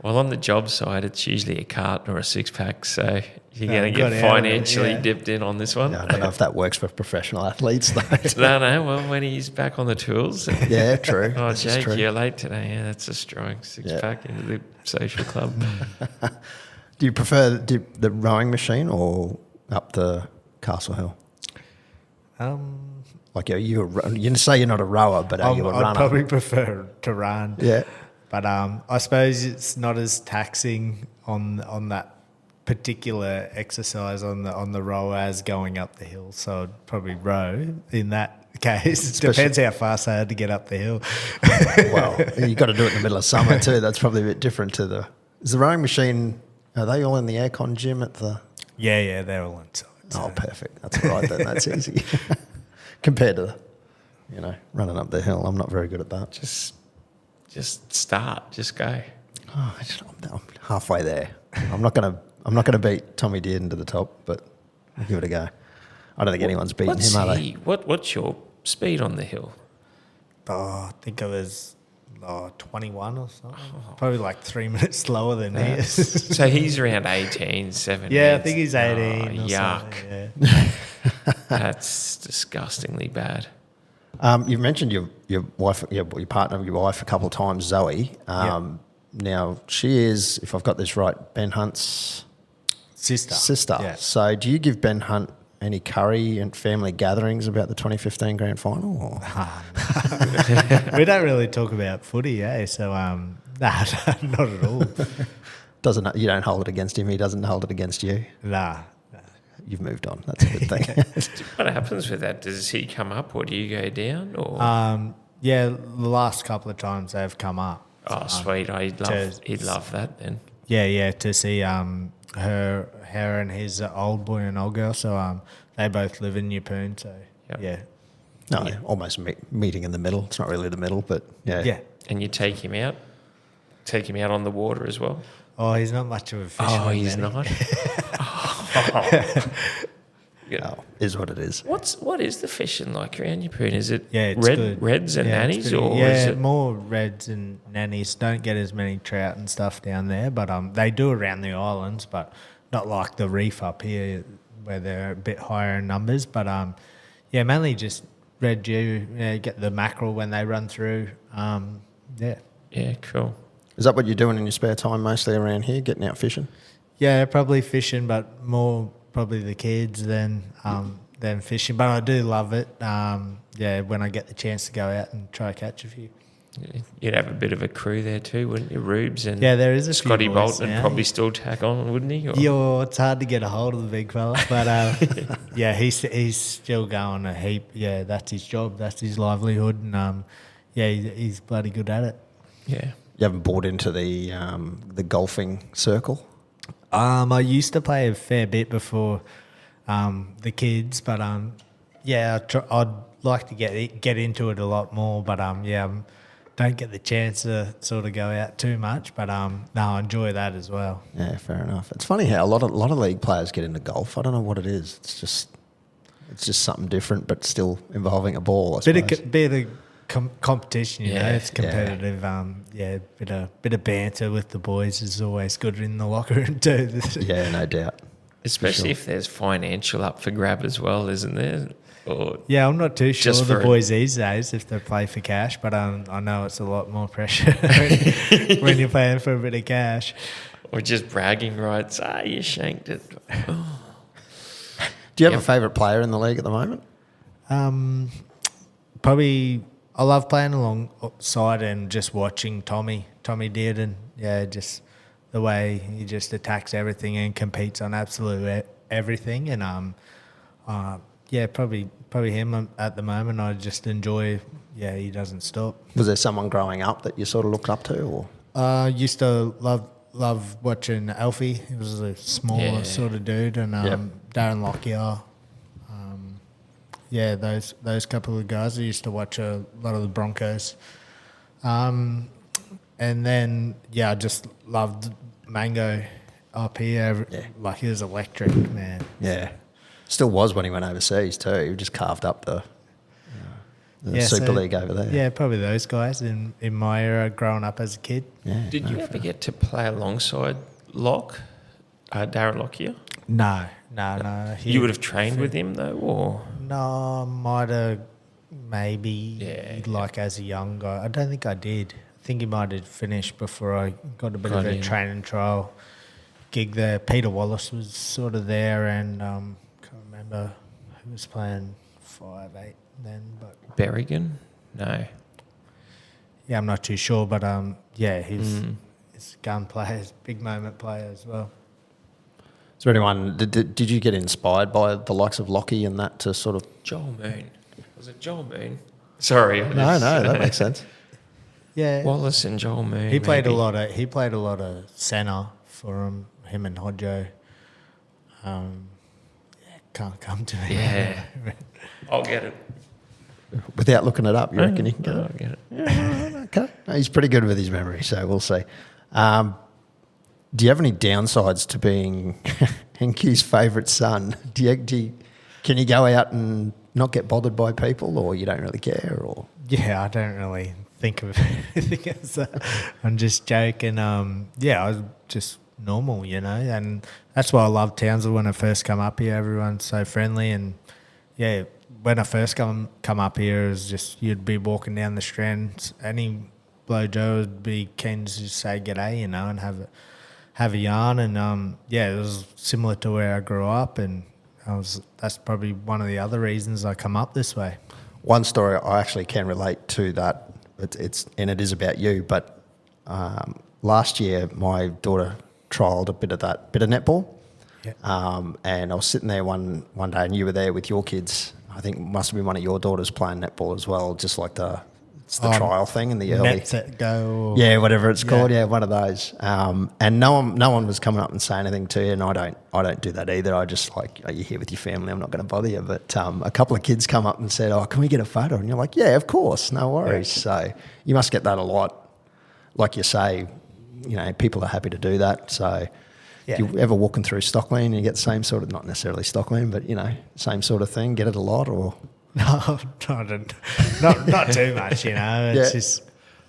Well, on the job side, it's usually a carton or a 6-pack, so you're going to got get out of it, financially yeah. dipped in on this one. I don't know if that works for professional athletes, though. No, well, when he's back on the tools. Yeah, true. Oh, This is Jake, true. you're late today. Yeah, that's a strong 6-pack into the social club. Do you prefer the rowing machine or up the Castle Hill? Like you say you're not a rower, but are you a runner? I'd probably prefer to run. Yeah. But I suppose it's not as taxing on that particular exercise on the row as going up the hill. So I'd probably row in that case. It depends how fast I had to get up the hill. Well, you got to do it in the middle of summer too. That's probably a bit different to the. Is the rowing machine? Are they all in the aircon gym at the? Yeah, they're all inside. Oh, perfect. That's all right then. That's easy. Compared to, running up the hill, I'm not very good at that. Just start, just go. Oh, I'm halfway there. I'm not gonna beat Tommy Dearden to the top, but I'll give it a go. I don't think anyone's beaten him, are they? What's your speed on the hill? I think it was 21 or something. Probably like 3 minutes slower than he is. So he's around 18, 17. Yeah, I think he's 18 or yuck. something. Yeah. That's disgustingly bad. You've mentioned your wife, your partner, your wife a couple of times, Zoe. Now she is, if I've got this right, Ben Hunt's sister. Yeah. So do you give Ben Hunt any curry and family gatherings about the 2015 grand final? Or? We don't really talk about footy, So, nah, not at all. You don't hold it against him. He doesn't hold it against you. Nah. You've moved on. That's a good thing. What happens with that? Does he come up or do you go down? Or Yeah, the last couple of times they've come up. oh, sweet! He'd love that then. Yeah, to see her and his old boy and old girl. So they both live in Yeppoon. So Yep. yeah, No, almost meeting in the middle. It's not really the middle, but yeah. yeah. And you take him out on the water as well. Oh, he's not much of a fisherman. Oh, he's man. not. Oh, is what it is. What is the fishing like around Yeppoon? Is it It's good. reds and Yeah, it's nannies, pretty- or is it more reds and nannies? Don't get as many trout and stuff down there, but they do around the islands, but not like the reef up here where they're a bit higher in numbers. But mainly just red dew. Get the mackerel when they run through. Yeah, cool. Is that what you're doing in your spare time mostly around here, getting out fishing? Yeah, probably fishing, but more probably the kids than fishing. But I do love it. When I get the chance to go out and try to catch a few. You'd have a bit of a crew there too, wouldn't you? Rubes and there is a few Scotty boys Bolton now. probably still tack on, wouldn't he? Or- Yeah, it's hard to get a hold of the big fella, but he's still going a heap. Yeah, that's his job, that's his livelihood, and he's bloody good at it. Yeah. You haven't bought into the golfing circle? I used to play a fair bit before the kids, but I'd like to get into it a lot more, but don't get the chance to sort of go out too much, but I enjoy that as well. Yeah, fair enough. It's funny how a lot of league players get into golf. I don't know what it is. It's just something different, but still involving a ball. I suppose. Bit of competition, you know. Yeah, It's competitive. Bit of banter with the boys is always good in the locker room too. Yeah, no doubt. Especially if there's financial up for grab as well, isn't there? Or Yeah, I'm not too sure Just the for- boys these days if they play for cash, but I know it's a lot more pressure when you're playing for a bit of cash. or just bragging rights. You shanked it. Do you have a favourite player in the league at the moment? Probably I love playing alongside and just watching Tommy Dearden. Yeah, just the way he just attacks everything and competes on absolute everything. And probably him at the moment. I just enjoy. Yeah, he doesn't stop. Was there someone growing up that you sort of looked up to, or? Used to love watching Alfie. He was a smaller sort of dude, and Darren Lockyer. Those couple of guys. I used to watch a lot of the Broncos. And then I just loved Mango up here. Like he was electric, man. Yeah. Still was when he went overseas too. He just carved up the. the Super League over there. Yeah, probably those guys in my era growing up as a kid. Yeah. Did you ever get to play alongside Locke, Darren Lockyer? No. You would have trained with him though, or No, might have maybe like as a young guy. I don't think I did. I think he might have finished before I got a bit of a training trial gig there. Peter Wallace was sort of there, and can't remember who was playing 5'8" then, but Berrigan? No. yeah, I'm not too sure, but he's gun players, big moment player as well. Is there anyone, did you get inspired by the likes of Lockie and that to sort of... Joel Moon. Was it Joel Moon? Sorry. No, that makes sense. Yeah, Wallace and Joel Moon. he played maybe. a lot of centre for him and Hodjo. Can't come to me. Yeah. I'll get it. Without looking it up, you reckon you can get I'll it? get it. Yeah, okay. No, he's pretty good with his memory, so we'll see. Do you have any downsides to being Henke's favourite son? Can you go out and not get bothered by people, or you don't really care? Or Yeah, I don't really think of anything as that. I'm just joking. I was just normal, and that's why I love Townsville when I first come up here. Everyone's so friendly, and yeah, when I first come up here, it was just you'd be walking down the Strand, any blow Joe would be keen to just say g'day, and have a yarn, and it was similar to where I grew up, and that's probably one of the other reasons I come up this way. one story I actually can relate to that. It is about you, but last year my daughter trialled a bit of netball. Yeah. And I was sitting there one day, and you were there with your kids. I think it must have been one of your daughters playing netball as well, just like the trial thing in the early. Net Set Go. Yeah, whatever it's called. Yeah, one of those. And no one was coming up and saying anything to you, and I don't do that either. I just like, are you here with your family? I'm not going to bother you. But a couple of kids come up and said, "Oh, can we get a photo?" And you're like, "Yeah, of course, no worries." Yeah. So you must get that a lot. Like you say, people are happy to do that. So. Yeah. If you're ever walking through Stockland and you get the same sort of, not necessarily Stockland, but, same sort of thing, get it a lot, or? No, not too much, It's just,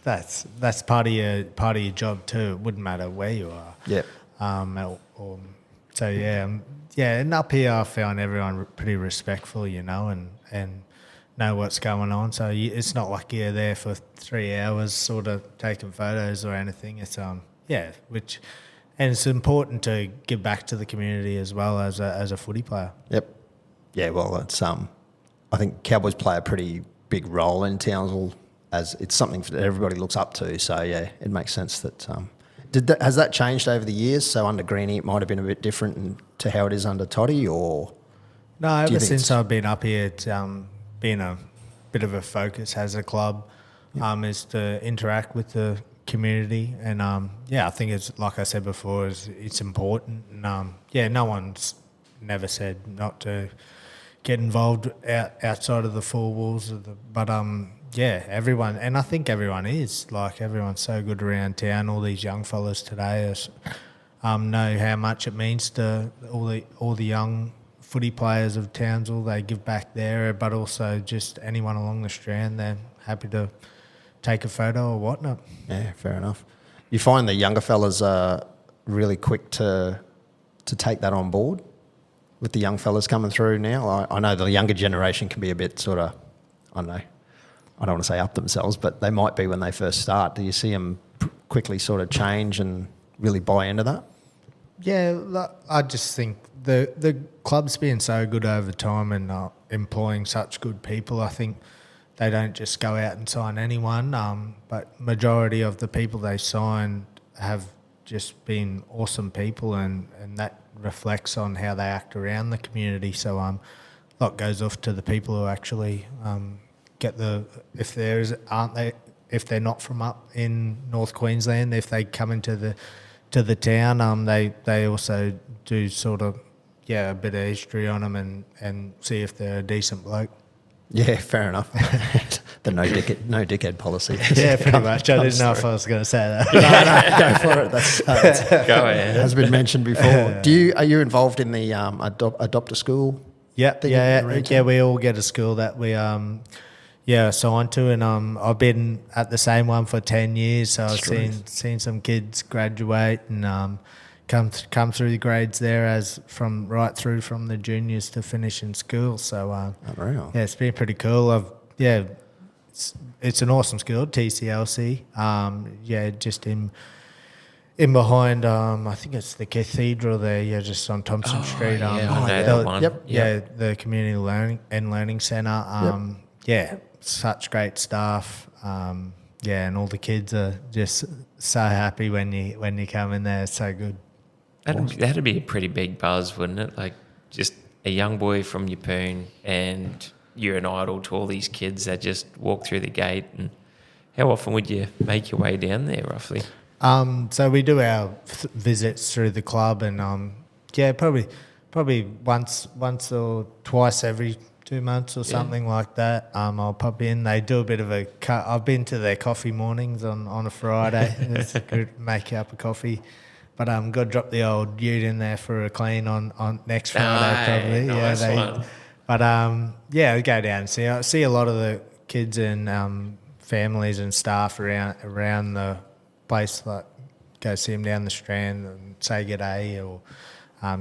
that's part of your job too. It wouldn't matter where you are. Yeah. And up here I found everyone pretty respectful, and know what's going on. So it's not like you're there for 3 hours sort of taking photos or anything. It's, and it's important to give back to the community as well as a footy player. Yep. Yeah, well, it's I think Cowboys play a pretty big role in Townsville, as it's something that everybody looks up to. So yeah, it makes sense that. Has that changed over the years? So under Greenie, it might have been a bit different to how it is under Toddy, or? No, ever since I've been up here, it's been a bit of a focus as a club, is to interact with the community, and I think it's like I said before, it's important, and no one's never said not to get involved outside of the four walls of everyone, and I think everyone is, like, everyone's so good around town. All these young fellas today know how much it means to all the young footy players of Townsville. They give back there, but also just anyone along the Strand, they're happy to take a photo or whatnot. Yeah, fair enough. You find the younger fellas are really quick to take that on board with the young fellas coming through now? I know the younger generation can be a bit sort of, I don't know, I don't want to say up themselves, but they might be when they first start. Do you see them quickly sort of change and really buy into that? Yeah, I just think the club's been so good over time and employing such good people. I think they don't just go out and sign anyone, but majority of the people they sign have just been awesome people, and that reflects on how they act around the community. So a lot goes off to the people who actually if they're not from up in North Queensland, if they come into the town, they also do sort of a bit of history on them and see if they're a decent bloke. Yeah, fair enough. The no dickhead policy. Yeah, pretty much. I didn't know if I was going to say that. No, go for it. That's Go ahead. Has been mentioned before. Are you involved in the adopt a school? Yeah. We all get a school that we signed to, and I've been at the same one for 10 years, so I've Straight. seen some kids graduate and come through the grades there right through from the juniors to finish in school. So Unreal. it's been pretty cool. It's an awesome school, TCLC. Just in behind, I think it's the cathedral there, just on Thompson Street. I know that one. Yep. The Community Learning Centre. Such great staff. And all the kids are just so happy when you come in there. It's so good. That'd be a pretty big buzz, wouldn't it? Like just a young boy from Yeppoon and you're an idol to all these kids that just walk through the gate. And how often would you make your way down there, roughly? So we do our visits through the club, and probably once or twice every 2 months or something like that. I'll pop in. They do a bit of I've been to their coffee mornings on a Friday. It's good, make up a coffee. But got to drop the old ute in there for a clean on next Friday probably. Nice one. But I go down and see a lot of the kids and families and staff around the place. Like go see them down the Strand and say g'day, or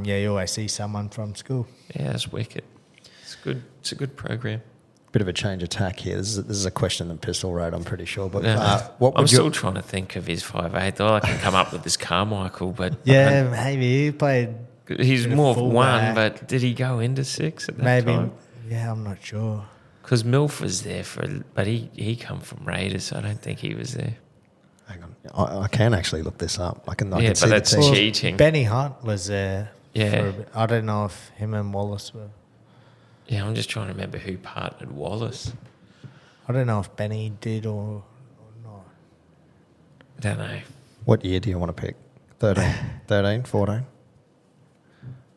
you always see someone from school. Yeah, that's wicked. It's good. It's a good program. Bit of a change of tack here. This is a question that Pistol wrote, I'm pretty sure. But I'm still trying to think of his 5'8". I can come up with this Carmichael, but Maybe he played. he's more of one. fullback. But did he go into 6 at that Maybe. time? Yeah, I'm not sure. Because Milf was there but he come from Raiders, so I don't think he was there. Hang on. I can actually look this up. I can Yeah, see but the that's team. cheating. Benny Hunt was there. Yeah. For a bit. I don't know if him and Wallace were. Yeah, I'm just trying to remember who partnered Wallace. I don't know if Benny did or not. I don't know. What year do you want to pick? 13, 14?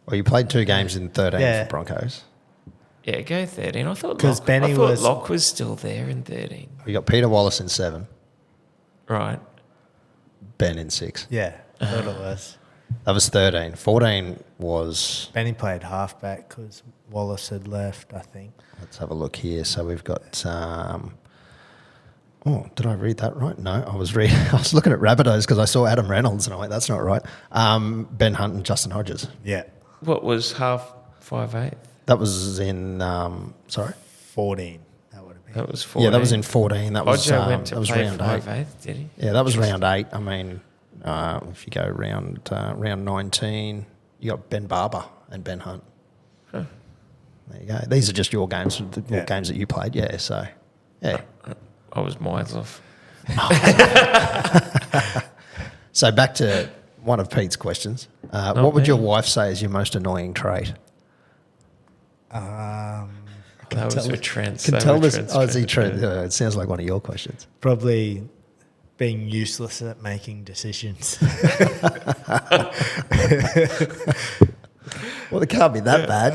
Well, you played 2 games in 13 Yeah. for Broncos. Yeah, go 13. I thought 'Cause Benny was- Locke was still there in 13. You got Peter Wallace in 7, Right. Ben in 6. Yeah, I thought it was. That was 13. 14 was... Benny played halfback because Wallace had left, I think. Let's have a look here. So we've got... did I read that right? No, I was looking at Rabbitohs because I saw Adam Reynolds and I went, that's not right. Ben Hunt and Justin Hodges. Yeah. What was half 5'8"? That was in... 14, that would have been. That was 14. Yeah, that was in 14. That was, Hodjo went to that was play round 5'8", 8. did he? Yeah, that was round 8. I mean, if you go round 19, you got Ben Barber and Ben Hunt. Huh. There you go. These are just your games, the games that you played. Yeah, so yeah. I was miles off. So back to one of Pete's questions. What would your wife say is your most annoying trait? That was a trend. Can tell this Aussie trait. It sounds like one of your questions. Probably being useless at making decisions. Well, it can't be that bad.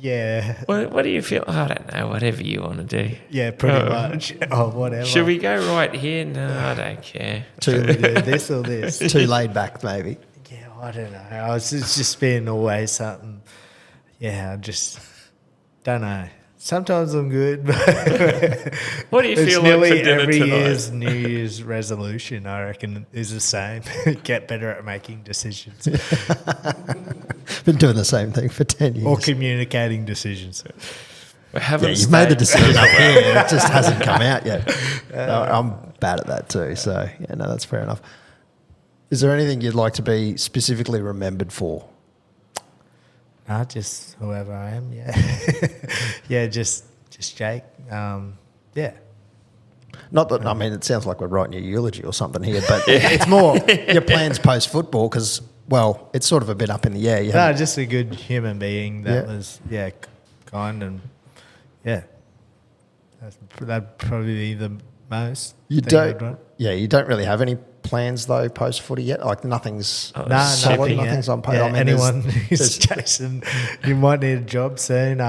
Yeah. What do you feel? I don't know. Whatever you want to do. Yeah, pretty much. Oh, whatever. Should we go right here? No, I don't care. Do this or this? Too laid back, maybe. Yeah, I don't know. It's just being always something. Yeah, I just don't know. Sometimes I'm good, but What do you it's feel like for nearly dinner every tonight? year's New Year's resolution, I reckon, is the same. Get better at making decisions Been doing the same thing for 10 years. or communicating decisions. We haven't Yeah, you've made the stayed- decision up here. It just hasn't come out yet. No, I'm bad at that too. So, yeah, no, that's fair enough. Is there anything you'd like to be specifically remembered for? No, just whoever I am. Yeah, yeah, just Jake. Yeah. Not that, I mean, it sounds like we're writing your eulogy or something here, but it's more your plans post-football because, well, it's sort of a bit up in the air. You No, haven't- just a good human being that Yeah. was kind and that'd probably be the most. You thing I'd don't, want. yeah, you don't really have any plans though post-footy yet? Like nothing's... Oh, No, solid, shipping nothing's on paper. Yeah, I mean, anyone there's- who's chasing, you might need a job soon.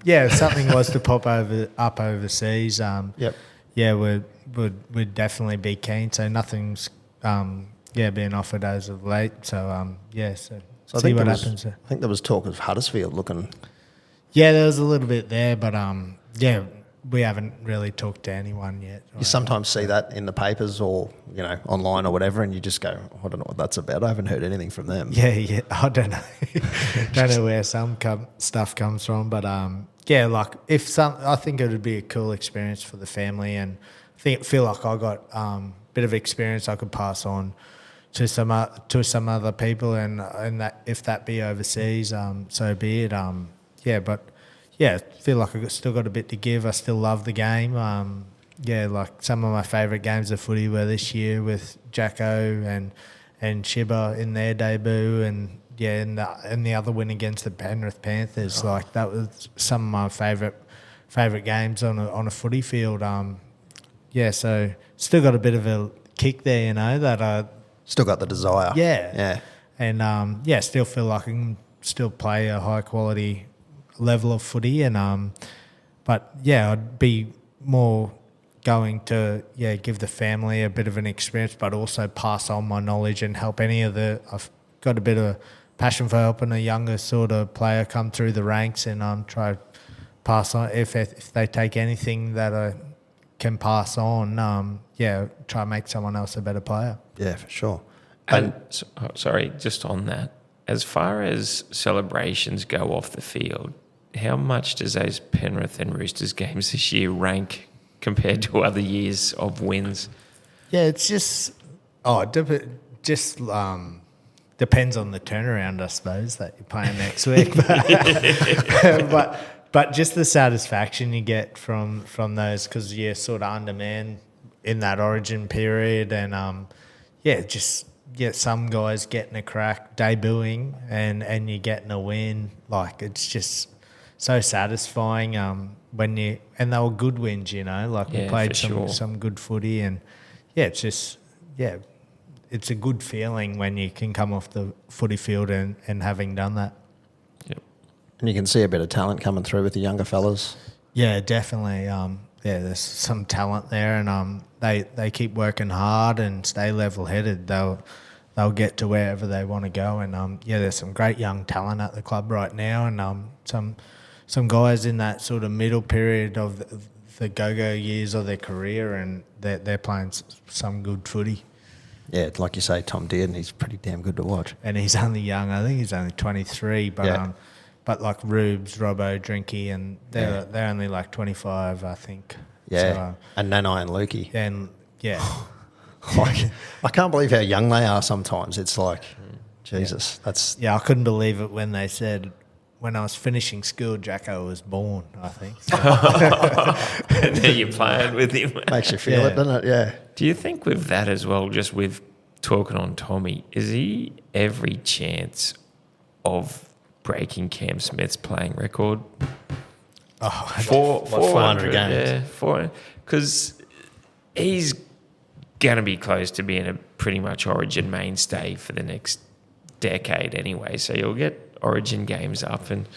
If something was to pop up overseas, Yep. yeah, we'd definitely be keen. So nothing's being offered as of late. So so So I see think what there was, happens. I think there was talk of Huddersfield looking... Yeah, there was a little bit there, but we haven't really talked to anyone yet. You sometimes see that in the papers or, online or whatever, and you just go, I don't know what that's about. I haven't heard anything from them. Yeah, I don't know. Don't know where some stuff comes from, but like I think it would be a cool experience for the family, and feel like I got a bit of experience I could pass on to some other people, and that if that be overseas, so be it. Feel like I've still got a bit to give. I still love the game. Like some of my favourite games of footy were this year with Jacko and Shibba in their debut, and the other win against the Penrith Panthers. Like that was some of my favourite games on a footy field. So still got a bit of a kick there, that I Still got the desire. Yeah. And still feel like I can still play a high quality level of footy, and I'd be more going to give the family a bit of an experience, but also pass on my knowledge and help I've got a bit of passion for helping a younger sort of player come through the ranks, and try to pass on if they take anything that I can pass on. Try to make someone else a better player. Yeah, for sure. And sorry, just on that, as far as celebrations go off the field, how much does those Penrith and Roosters games this year rank compared to other years of wins? Yeah, it's just depends on the turnaround, I suppose, that you're playing next week. But just the satisfaction you get from those, because you're sort of undermanned in that origin period, and some guys getting a crack, debuting, and you're getting a win. Like, it's just so satisfying and they were good wins, we played some good footy, and it's a good feeling when you can come off the footy field and having done that. Yep. And you can see a bit of talent coming through with the younger fellas. Yeah, definitely. There's some talent there, and they keep working hard and stay level-headed. They'll get to wherever they want to go, and there's some great young talent at the club right now, and some guys in that sort of middle period of the go-go years of their career, and they're playing some good footy. Yeah, like you say, Tom Dearden, he's pretty damn good to watch. And he's only young. I think he's only 23, but like Rubes, Robbo, Drinky, and they're only like 25, I think. Yeah, so, and Nanai and Lukey. And Like, I can't believe how young they are sometimes. It's like, Jesus, that's... Yeah, I couldn't believe it when they said, when I was finishing school, Jacko was born, I think. So. And then you're playing with him. Makes you feel it, doesn't it? Yeah. Do you think with that as well, just with talking on Tommy, is he every chance of breaking Cam Smith's playing record? Oh, 400 games. Yeah, 400. Because he's going to be close to being a pretty much Origin mainstay for the next decade anyway. So you'll get Origin games up and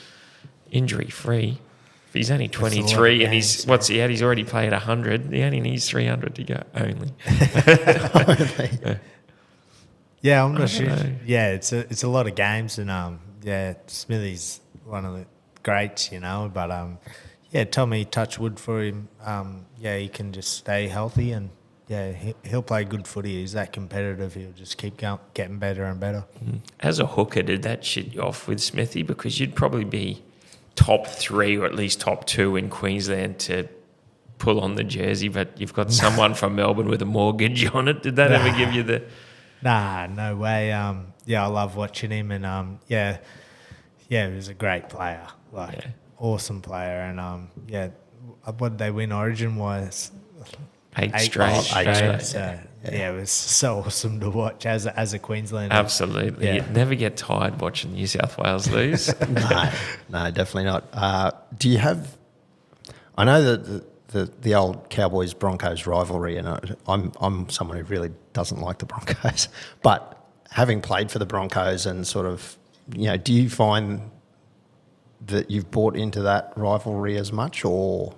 injury-free. If he's only 23 and what's he had? He's already played 100. He only needs 300 to go, only. Yeah, I'm not sure. Yeah, it's a lot of games, and Smithy's one of the greats, but Tommy, touch wood for him. He can just stay healthy, and he'll play good footy. He's that competitive. He'll just keep getting better and better. As a hooker, did that shit you off with Smithy? Because you'd probably be top 3 or at least top 2 in Queensland to pull on the jersey, but you've got someone from Melbourne with a mortgage on it. Did that ever give you the... Nah, no way. I love watching him, and he was a great player, awesome player, and what did they win Origin-wise? 8 straight. So, it was so awesome to watch as a Queenslander. Absolutely. Yeah. You'd never get tired watching New South Wales lose. No, definitely not. Do you have... I know that the old Cowboys-Broncos rivalry, and I'm someone who really doesn't like the Broncos, but having played for the Broncos and sort of, do you find that you've bought into that rivalry as much, or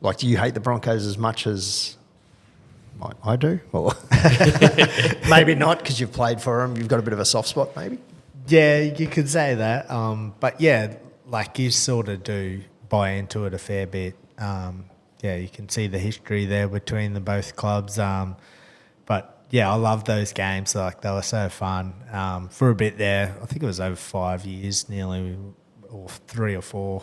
like, do you hate the Broncos as much as I do? Or maybe not, because you've played for them. You've got a bit of a soft spot, maybe. Yeah, you could say that. But like you sort of do buy into it a fair bit. you can see the history there between the both clubs. But yeah, I love those games. Like they were so fun. For a bit there, I think it was over 5 years, nearly, or 3 or 4.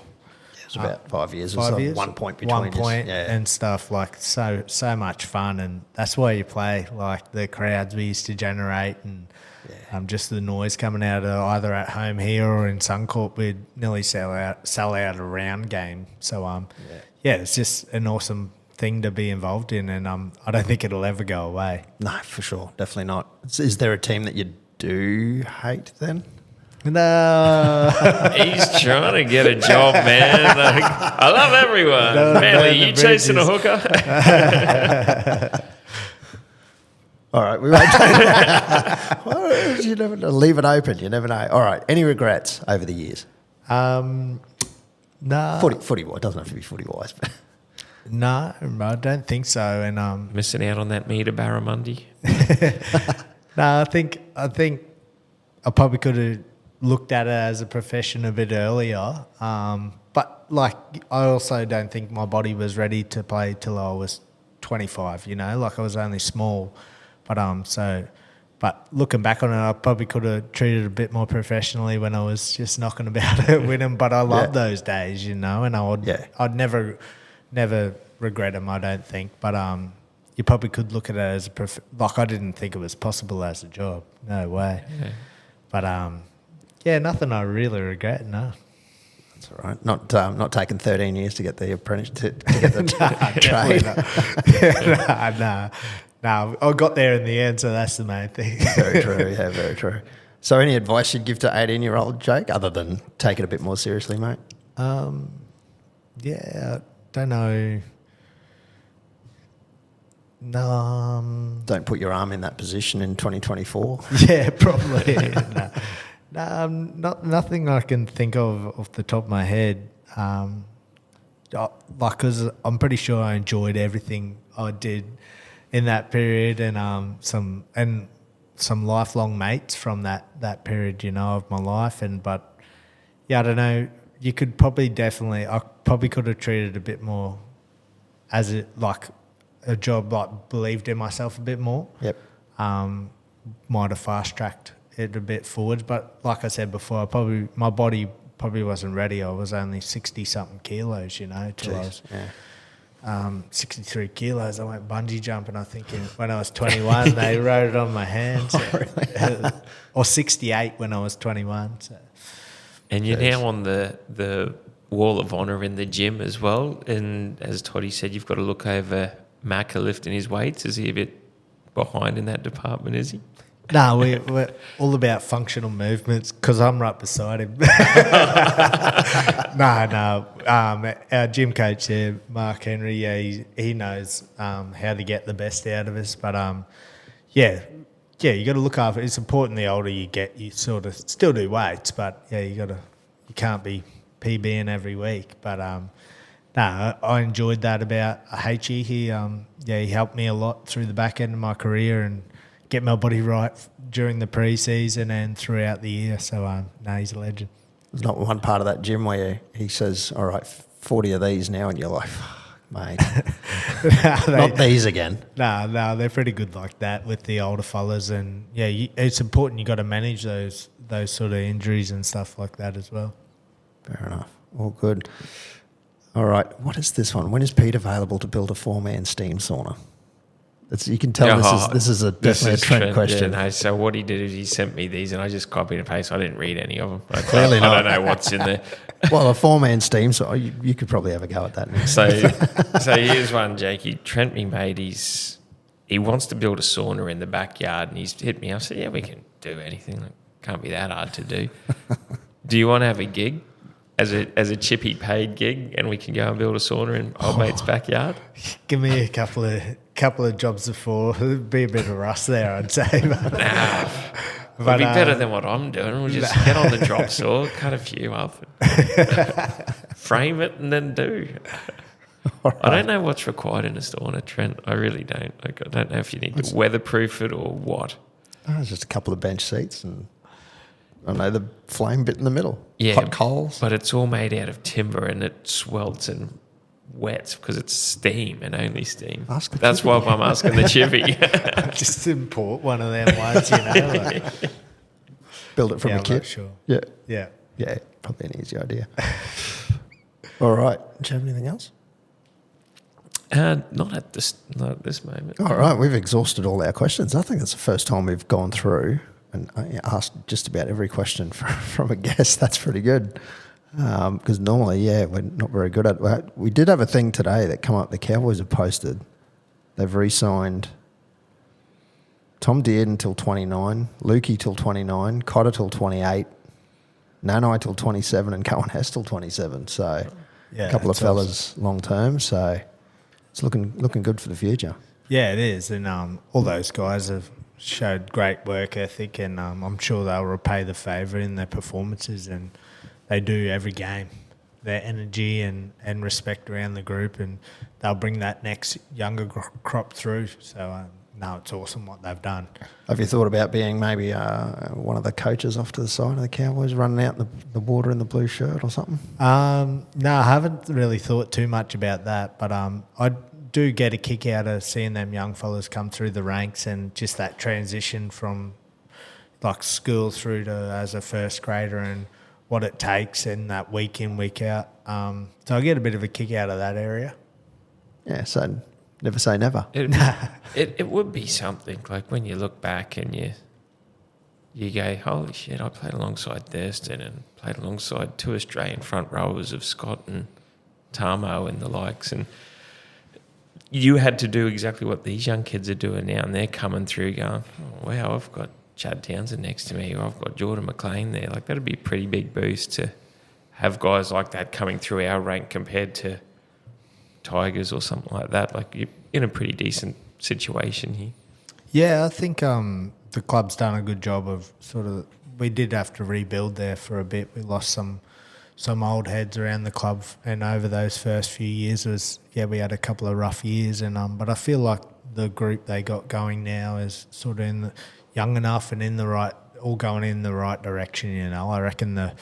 It was about 5 years. 5 years, 1 point between 1 point us. and stuff. Like so much fun, and that's why you play. Like the crowds we used to generate, and just the noise coming out of either at home here or in Suncorp, we'd nearly sell out a round game. So it's just an awesome thing to be involved in, and I don't think it'll ever go away. No, for sure, definitely not. Is there a team that you do hate then? No. He's trying to get a job, man. Like, I love everyone. Man, are you chasing a hooker? All right, we won't well, you never know. Leave it open. You never know. All right, any regrets over the years? No. Footy wise, doesn't have to be footy wise. But No, I don't think so. And Missing out on that meter Barramundi. no, I think I probably could have looked at it as a profession a bit earlier. But like, I also don't think my body was ready to play till I was 25. You know, like I was only small, but looking back on it, I probably could have treated it a bit more professionally when I was just knocking about it with them. But I love those days, you know, and I'd never regret them, I don't think. But you probably could look at it as like I didn't think it was possible as a job. No way. Yeah. But nothing I really regret. No. that's all right. Not taking 13 years to get the apprentice to get the trade. No, I got there in the end, so that's the main thing. Very true. Yeah, very true. So, any advice you'd give to 18-year-old Jake, other than take it a bit more seriously, mate? I don't know. No. Don't put your arm in that position in 2024. Yeah, probably. Nothing I can think of off the top of my head. Because I'm pretty sure I enjoyed everything I did in that period, and some lifelong mates from that period, you know, of my life. But I don't know. You could probably I probably could have treated it a bit more as a job, like believed in myself a bit more. Yep. Might have fast tracked it a bit forwards, but like I said before, my body probably wasn't ready. I was only 60 something kilos, you know, till I was 63 kilos. I went bungee jumping, I think, when I was 21. They wrote it on my hands. Or 68 when I was 21. So. And you're now on the wall of honour in the gym as well. And as Toddy said, you've got to look over Macca lifting his weights. Is he a bit behind in that department, is he? No, we're all about functional movements because I'm right beside him. No. Our gym coach there, Mark Henry, he knows how to get the best out of us. But you got to look after it. It's important the older you get, you sort of still do weights, but you can't be PBing every week. But I enjoyed that about H.E. He helped me a lot through the back end of my career and get my body right during the pre-season and throughout the year. So, he's a legend. There's not one part of that gym where he says, all right, 40 of these now, and you're like, mate, not these again. No, they're pretty good like that with the older fellas. And, it's important. You got to manage those sort of injuries and stuff like that as well. Fair enough. All good. All right, what is this one? When is Pete available to build a 4-man steam sauna? You can tell this is definitely a Trent question. Yeah, no, so what he did is he sent me these and I just copied and pasted. I didn't read any of them. Clearly not. I don't know what's in there. Well, a 4-man steam, so you could probably have a go at that next. So here's one, Jakey. Trent, me mate, he wants to build a sauna in the backyard and he's hit me up. I said, we can do anything. Like, can't be that hard to do. Do you want to have a gig? As a chippy paid gig, and we can go and build a sauna in old mate's backyard. Give me a couple of jobs before. There'd be a bit of rust there, I'd say. Nah, it'd be better than what I'm doing. We'll just get on the drop saw, cut a few up, frame it, and then do. Right. I don't know what's required in a sauna, Trent. I really don't. I don't know if you need to weatherproof it or what. Just a couple of bench seats and I know the flame bit in the middle. Yeah, hot coals. But it's all made out of timber and it swelts and wet because it's steam and only steam. Ask the That's why I'm asking the chivvy. Just import one of them ones, you know. Like, Build it from yeah, a I'm kit. not sure. Yeah. Yeah. Yeah, probably an easy idea. All right. Do you have anything else? Not at this moment. All right. We've exhausted all our questions. I think it's the first time we've gone through and asked just about every question from a guest. That's pretty good. Because normally, we're not very good at it. We did have a thing today that come up. The Cowboys have posted. They've re-signed Tom Dearden until 29, Lukey till 29, Cotter till 28, Nanai till 27, and Cohen Hess till 27. So a couple of fellas long term. So it's looking good for the future. Yeah, it is. And all those guys have showed great work ethic, and I'm sure they'll repay the favour in their performances, and they do every game. Their energy and respect around the group, and they'll bring that next younger crop through. So, no, it's awesome what they've done. Have you thought about being maybe one of the coaches off to the side of the Cowboys, running out the water in the blue shirt or something? No, I haven't really thought too much about that, but I do get a kick out of seeing them young fellas come through the ranks and just that transition from like school through to as a first grader and what it takes and that week in, week out. So I get a bit of a kick out of that area. Yeah, so never say never. It would be something like when you look back and you go, holy shit, I played alongside Thurston and played alongside two Australian front rowers of Scott and Tamo and the likes, and you had to do exactly what these young kids are doing now, and they're coming through going, oh, wow, I've got Chad Townsend next to me, or I've got Jordan McLean there. Like, that'd be a pretty big boost to have guys like that coming through our rank compared to Tigers or something like that. Like, you're in a pretty decent situation here. Yeah, I think the club's done a good job of we did have to rebuild there for a bit. We lost some old heads around the club, and over those first few years we had a couple of rough years, and but I feel like the group they got going now is sort of young enough and all going in the right direction. You know, I reckon the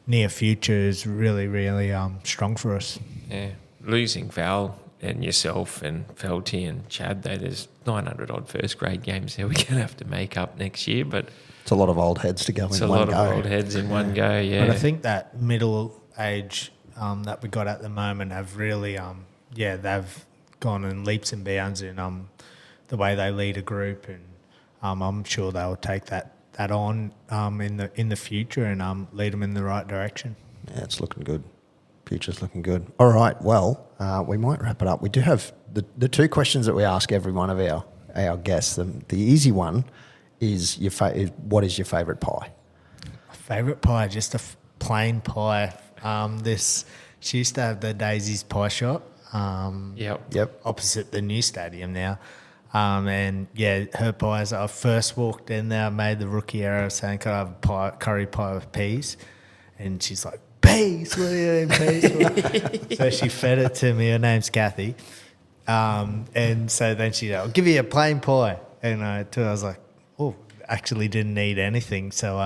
near future is really, really strong for us. Yeah, losing Val and yourself and Felty and Chad, though, there's 900 odd first grade games there we're going to have to make up next year, but it's a lot of old heads to go in one go. It's a lot of old heads in one go, yeah. But I think that middle age that we got at the moment have really, they've gone in leaps and bounds in the way they lead a group, and I'm sure they'll take that on in the future and lead them in the right direction. Yeah, it's looking good. Future's looking good. All right, well, we might wrap it up. We do have the two questions that we ask every one of our guests. The easy one is what is your favourite pie? My favourite pie, just a plain pie. She used to have the Daisy's Pie Shop. Yep. Opposite the new stadium now. And yeah, her pies. I first walked in there, I made the rookie error of saying, "Could I have a curry pie with peas?" And she's like, "Peas? What are you eating peas for?" So she fed it to me. Her name's Kathy. And so then she said, "I'll give you a plain pie." And I was like, "Oh, actually didn't need anything." So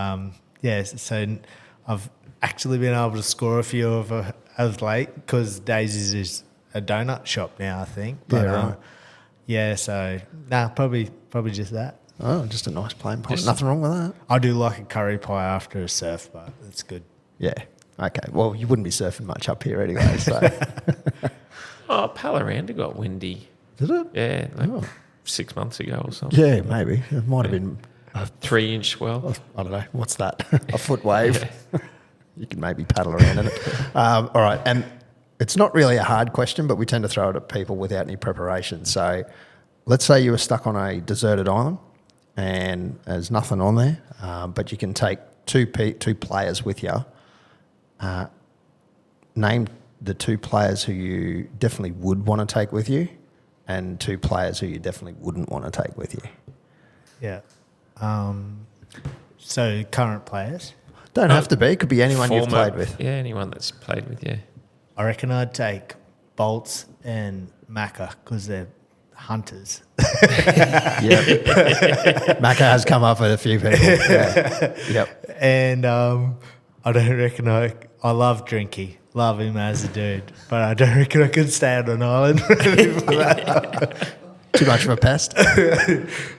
so I've actually been able to score a few of late because Daisy's is a donut shop now, I think. But, probably just that. Oh, just a nice plain pie. Nothing wrong with that. I do like a curry pie after a surf, but it's good. Yeah. Okay. Well, you wouldn't be surfing much up here anyway, so. Palaranda got windy. Did it? Yeah, 6 months ago or something. Yeah, maybe. It might have been a 3-inch swell. I don't know. What's that? A foot wave? Yeah. You can maybe paddle around in it. All right. And it's not really a hard question, but we tend to throw it at people without any preparation. So let's say you were stuck on a deserted island and there's nothing on there, but you can take two players with you. Name the two players who you definitely would want to take with you and two players who you definitely wouldn't want to take with you. Yeah. So current players? Don't have to be. Could be anyone you've played with. Yeah, anyone that's played with you. I reckon I'd take Bolts and Macca because they're hunters. Yep. Macca has come up with a few people. Yeah. Yep. And I don't reckon I love Drinky. love him as a dude, but I don't reckon I could stay on an island for that. Too much of a pest.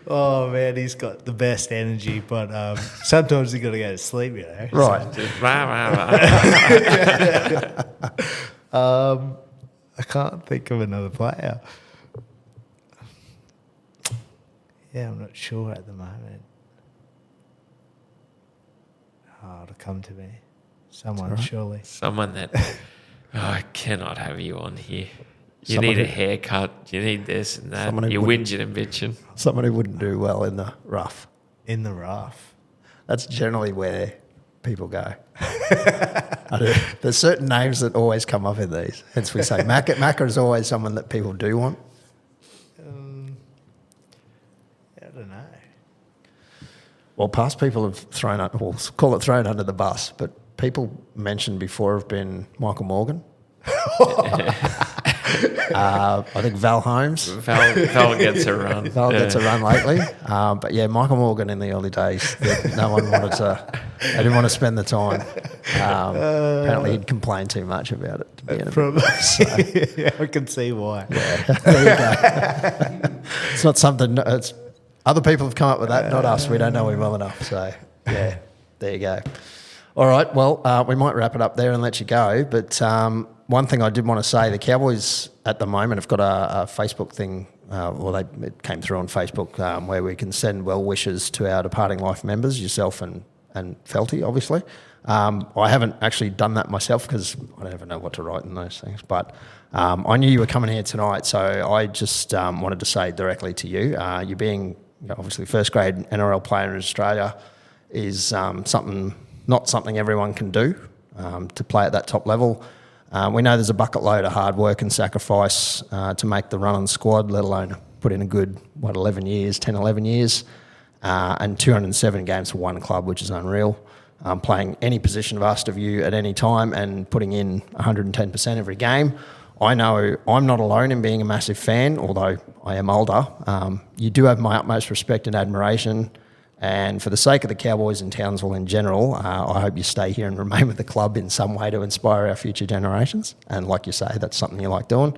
Oh man, he's got the best energy, but sometimes you got to go to sleep, you know. Right. Just rah, rah, rah. I can't think of another player. Yeah, I'm not sure at the moment. Oh, it'll come to me. Someone, surely. Someone that I cannot have you on here. You Someone need a who- haircut. You need this and that. Someone who You're wouldn't- whinging and bitching. Someone who wouldn't do well in the rough. In the rough. That's generally where people go. There's certain names that always come up in these. Hence we say Macca is always someone that people do want. I don't know. Well, past people have thrown up, we'll call it thrown under the bus, but people mentioned before have been Michael Morgan. I think Val Holmes. Val gets a run. Val gets a run lately. But yeah, Michael Morgan in the early days, no one wanted to, they didn't want to spend the time. Apparently he'd complained too much about it. To be honest. Probably. Yeah, I can see why. There you go. It's not something, it's, other people have come up with that, not us. We don't know him well enough. So yeah, there you go. All right, well, we might wrap it up there and let you go. But one thing I did want to say, the Cowboys at the moment have got a Facebook thing, it came through on Facebook, where we can send well wishes to our departing life members, yourself and Felty, obviously. I haven't actually done that myself because I never know what to write in those things. But I knew you were coming here tonight, so I just wanted to say directly to you, you being obviously first grade NRL player in Australia is not something everyone can do to play at that top level. We know there's a bucket load of hard work and sacrifice to make the run on squad, let alone put in a good, 11 years, and 207 games for one club, which is unreal. Playing any position of asked of you at any time and putting in 110% every game. I know I'm not alone in being a massive fan, although I am older. You do have my utmost respect and admiration. And for the sake of the Cowboys and Townsville in general, I hope you stay here and remain with the club in some way to inspire our future generations. And like you say, that's something you like doing.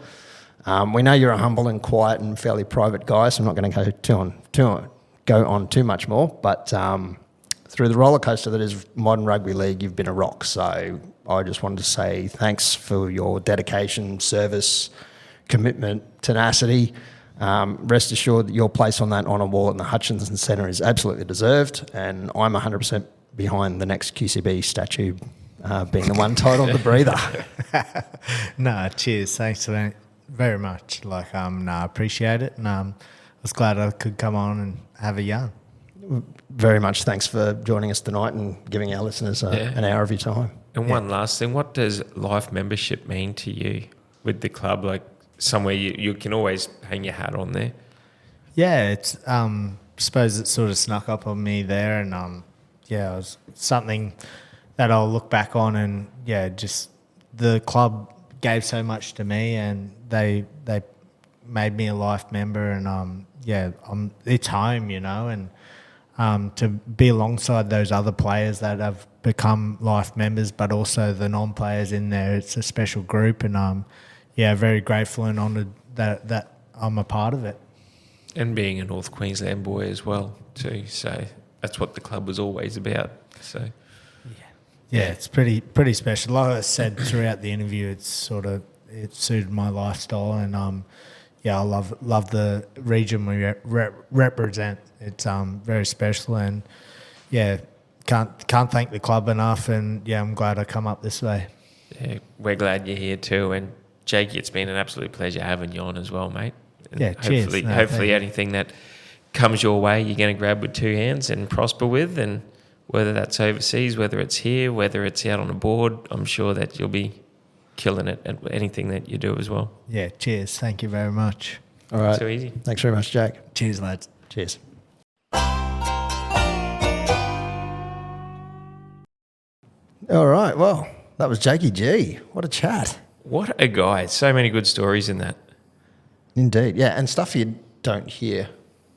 We know you're a humble and quiet and fairly private guy, so I'm not going to go on too much more. But through the roller coaster that is modern rugby league, you've been a rock. So I just wanted to say thanks for your dedication, service, commitment, tenacity. Rest assured that your place on that honour wall in the Hutchinson Centre is absolutely deserved, and I'm 100% behind the next QCB statue being the one titled The Breather. No, cheers. Thanks very much. I appreciate it, and I was glad I could come on and have a yarn. Very much thanks for joining us tonight and giving our listeners an hour of your time. And one last thing, what does life membership mean to you with the club? Like somewhere you can always hang your hat on there. Yeah, it's suppose it sort of snuck up on me there, and it was something that I'll look back on, and just the club gave so much to me, and they made me a life member, and it's home, and to be alongside those other players that have become life members, but also the non-players in there, it's a special group, and very grateful and honoured that I'm a part of it. And being a North Queensland boy as well too, so that's what the club was always about. So it's pretty special. Like I said throughout the interview, it suited my lifestyle, and I love the region we represent. It's very special, and can't thank the club enough. And I'm glad I come up this way. Yeah, we're glad you're here too, and Jakey, it's been an absolute pleasure having you on as well, mate. And cheers. Hopefully anything that comes your way, you're going to grab with two hands and prosper with, and whether that's overseas, whether it's here, whether it's out on a board, I'm sure that you'll be killing it at anything that you do as well. Yeah, cheers. Thank you very much. All right. So easy. Thanks very much, Jack. Cheers, lads. Cheers. All right. Well, that was Jakey G. What a chat. What a guy. So many good stories in that. Indeed. Yeah. And stuff you don't hear.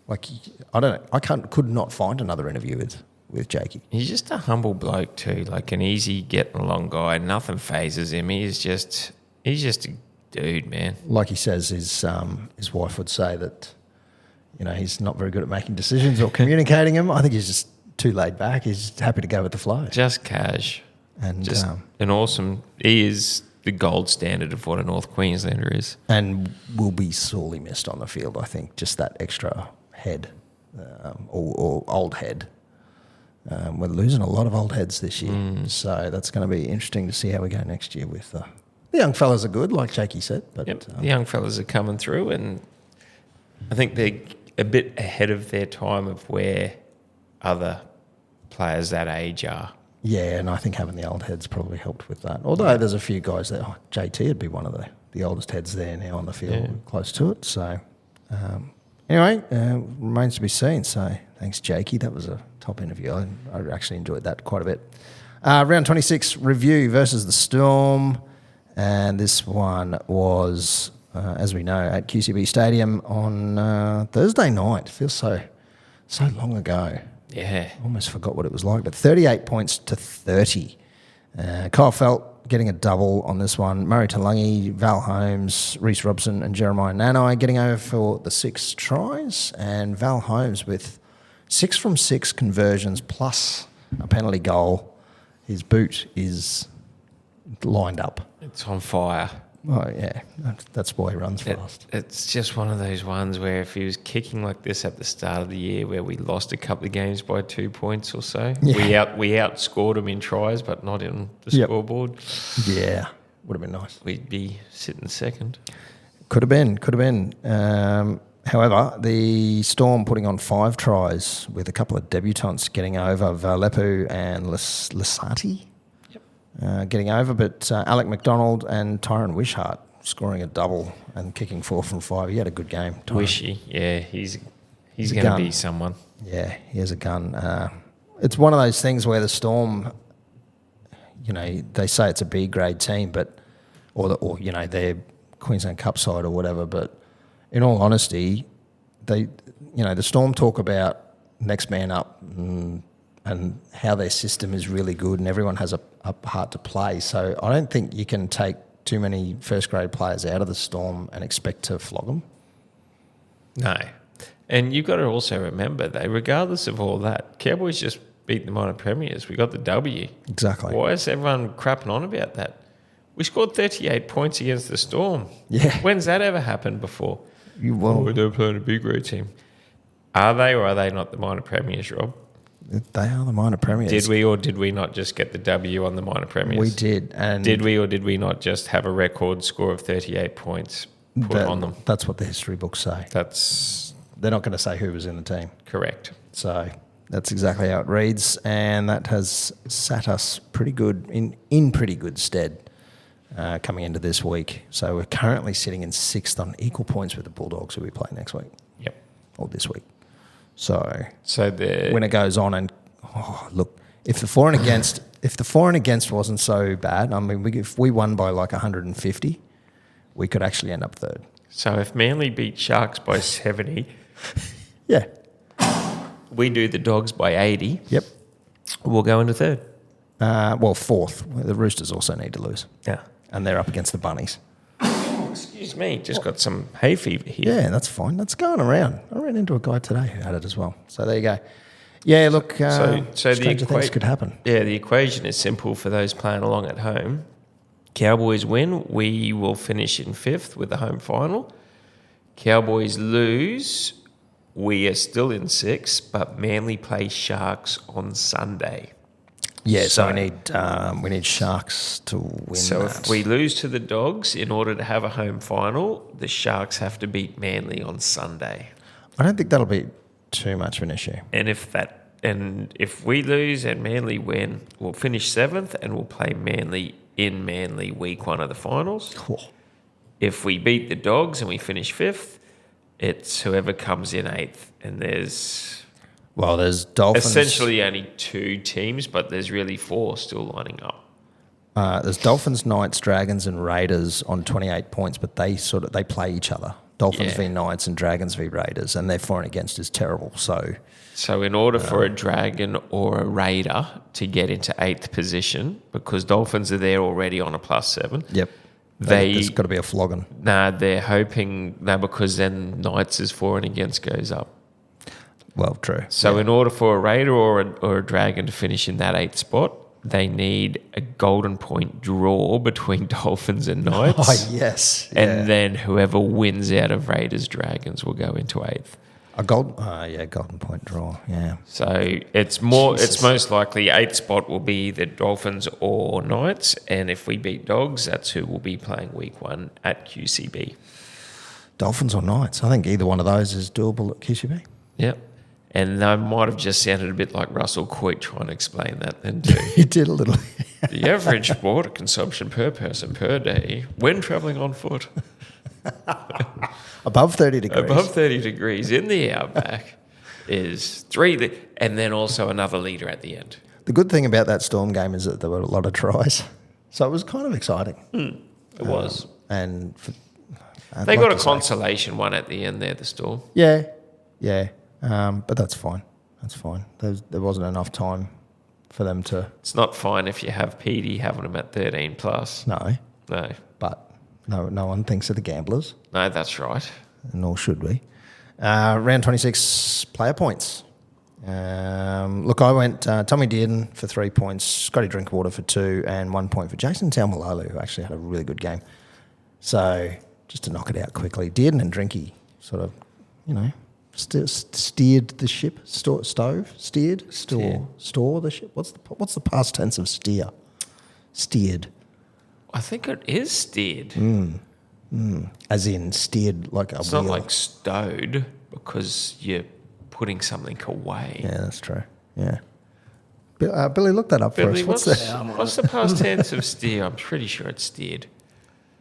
Like, I don't know. Could not find another interview with with Jakey. He's just a humble bloke too, like an easy getting along guy. Nothing phases him. He's just a dude, man. Like he says, his wife would say that, he's not very good at making decisions or communicating them. I think he's just too laid back. He's just happy to go with the flow. Just cash. And just an awesome. He is the gold standard of what a North Queenslander is, and will be sorely missed on the field. I think just that extra head or old head. We're losing a lot of old heads this year, so that's going to be interesting to see how we go next year. With the young fellas are good, like Jakey said, but the young fellas are coming through, and I think they're a bit ahead of their time of where other players that age are. Yeah, and I think having the old heads probably helped with that. Although there's a few guys there. JT would be one of the oldest heads there now on the field, close to it. So, anyway, remains to be seen. So, thanks, Jakey. That was a top interview. I actually enjoyed that quite a bit. Round 26, Review versus the Storm. And this one was, as we know, at QCB Stadium on Thursday night. Feels so long ago. Yeah. Almost forgot what it was like, but 38 points to 30. Kyle Felt getting a double on this one. Murray Talangi, Val Holmes, Reece Robson and Jeremiah Nanai getting over for the 6 tries. And Val Holmes with 6 from 6 conversions plus a penalty goal. His boot is lined up. It's on fire. Oh, yeah. That's why he runs fast. It's just one of those ones where if he was kicking like this at the start of the year where we lost a couple of games by 2 points or so, we outscored him in tries but not in the scoreboard. Yeah, would have been nice. We'd be sitting second. Could have been. However, the Storm putting on 5 tries with a couple of debutants getting over, Valepu and Lasati. Getting over, but Alec McDonald and Tyron Wishart scoring a double and kicking 4 from 5. He had a good game. Wishy, yeah, he's going to be someone. Yeah, he has a gun. It's one of those things where the Storm, they say it's a B grade team, but or they're Queensland Cup side or whatever. But in all honesty, the Storm talk about next man up and how their system is really good and everyone has a part to play. So I don't think you can take too many first-grade players out of the Storm and expect to flog them. No. And you've got to also remember, though, regardless of all that, Cowboys just beat the minor premiers. We got the W. Exactly. Why is everyone crapping on about that? We scored 38 points against the Storm. Yeah. When's that ever happened before? They were playing a big grade team. Are they or are they not the minor premiers, Rob? They are the minor premiers. Did we or did we not just get the W on the minor premiers? We did. And did we or did we not just have a record score of 38 points put on them? That's what the history books say. They're not going to say who was in the team. Correct. So that's exactly how it reads, and that has sat us pretty good in pretty good stead coming into this week. So we're currently sitting in 6th on equal points with the Bulldogs, who we play next week. Yep. Or this week. So the when it goes on and look, if the for and against wasn't so bad, I mean, if we won by like 150, we could actually end up 3rd. So if Manly beat Sharks by 70, yeah, we do the Dogs by 80. Yep, we'll go into 3rd. 4th. The Roosters also need to lose. Yeah, and they're up against the Bunnies. Excuse me, just got some hay fever here. Yeah, that's fine. That's going around. I ran into a guy today who had it as well. So there you go. Yeah, look, so stranger things could happen. Yeah, the equation is simple for those playing along at home. Cowboys win, we will finish in 5th with the home final. Cowboys lose, we are still in 6th, but Manly play Sharks on Sunday. Yeah, so we need Sharks to win. So that. if we lose to the Dogs, in order to have a home final, the Sharks have to beat Manly on Sunday. I don't think that'll be too much of an issue. And if we lose and Manly win, we'll finish 7th and we'll play Manly in Manly week 1 of the finals. Cool. If we beat the Dogs and we finish 5th, it's whoever comes in 8th, and there's Dolphins. Essentially only 2 teams, but there's really 4 still lining up. There's Dolphins, Knights, Dragons, and Raiders on 28 points, but they play each other. Dolphins v Knights and Dragons v Raiders, and their for and against is terrible. So in order for a Dragon or a Raider to get into 8th position, because Dolphins are there already on a +7. Yep. There's got to be a flogging. They're hoping because then Knights' for and against goes up. Well, true. So in order for a Raider or a Dragon to finish in that 8th spot, they need a golden point draw between Dolphins and Knights. Oh, yes. And then whoever wins out of Raiders Dragons will go into 8th. A golden point draw. Yeah. So it's most likely 8th spot will be the Dolphins or Knights, and if we beat Dogs, that's who will be playing week 1 at QCB. Dolphins or Knights. I think either one of those is doable at QCB. Yep. And I might have just sounded a bit like Russell Coit trying to explain that then too. You did a little. The average water consumption per person per day when travelling on foot. Above 30 degrees. Above 30 degrees in the outback is 3, and then also another litre at the end. The good thing about that Storm game is that there were a lot of tries. So it was kind of exciting. It was. And They got a consolation one at the end there, the Storm. Yeah. But that's fine. That's fine. There wasn't enough time for them to... It's not fine if you have PD having them at 13 plus. No. No. But no one thinks of the gamblers. No, that's right. Nor should we. Round 26, player points. Look, I went Tommy Dearden for 3 points, Scotty Drinkwater for 2, and 1 point for Jason Taumaloa, who actually had a really good game. So just to knock it out quickly, Dearden and Drinky sort of, steered the ship. Store the ship. What's the past tense of steer? Steered. I think it is steered. As in steered like a It's wheel. not like stowed because you're putting something away. Yeah, that's true. Yeah. Billy, look that up for Billy, us. what's the past tense of steer? I'm pretty sure it's steered.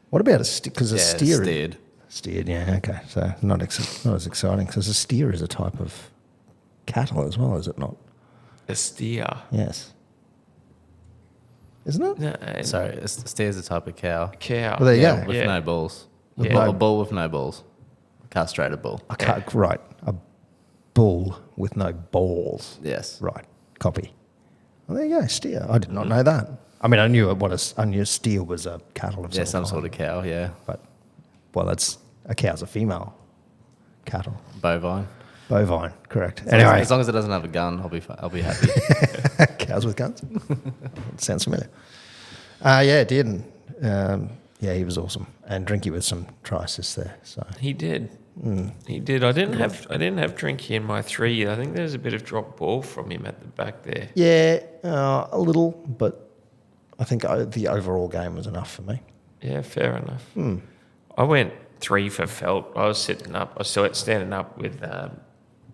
What about a steer? Because a steer... steered. Steered, yeah, okay. So not as exciting because a steer is a type of cattle as well, is it not? A steer. Yes. Isn't it? No, Sorry, a steer is a type of cow. cow. Well, there you go. With no balls. Yeah. A bull with no balls. A castrated bull. Right. A bull with no balls. Yes. Right. Copy. Well, there you go. Steer. I did not know that. I mean, I knew a steer was a cattle of Some sort of cow, yeah. But, well, that's a cow's a female cattle. Bovine. Bovine, correct. Anyway. As long as it doesn't have a gun, I'll be happy. Cows with guns. Sounds familiar. Yeah, Dearden. Yeah, he was awesome, and Drinky with some try assists there. So He did. He did. I didn't have Drinky in my 3. I think there's a bit of drop ball from him at the back there. yeah, a little, but I think the overall game was enough for me. Yeah, fair enough. I went 3 for Felt. I was standing up with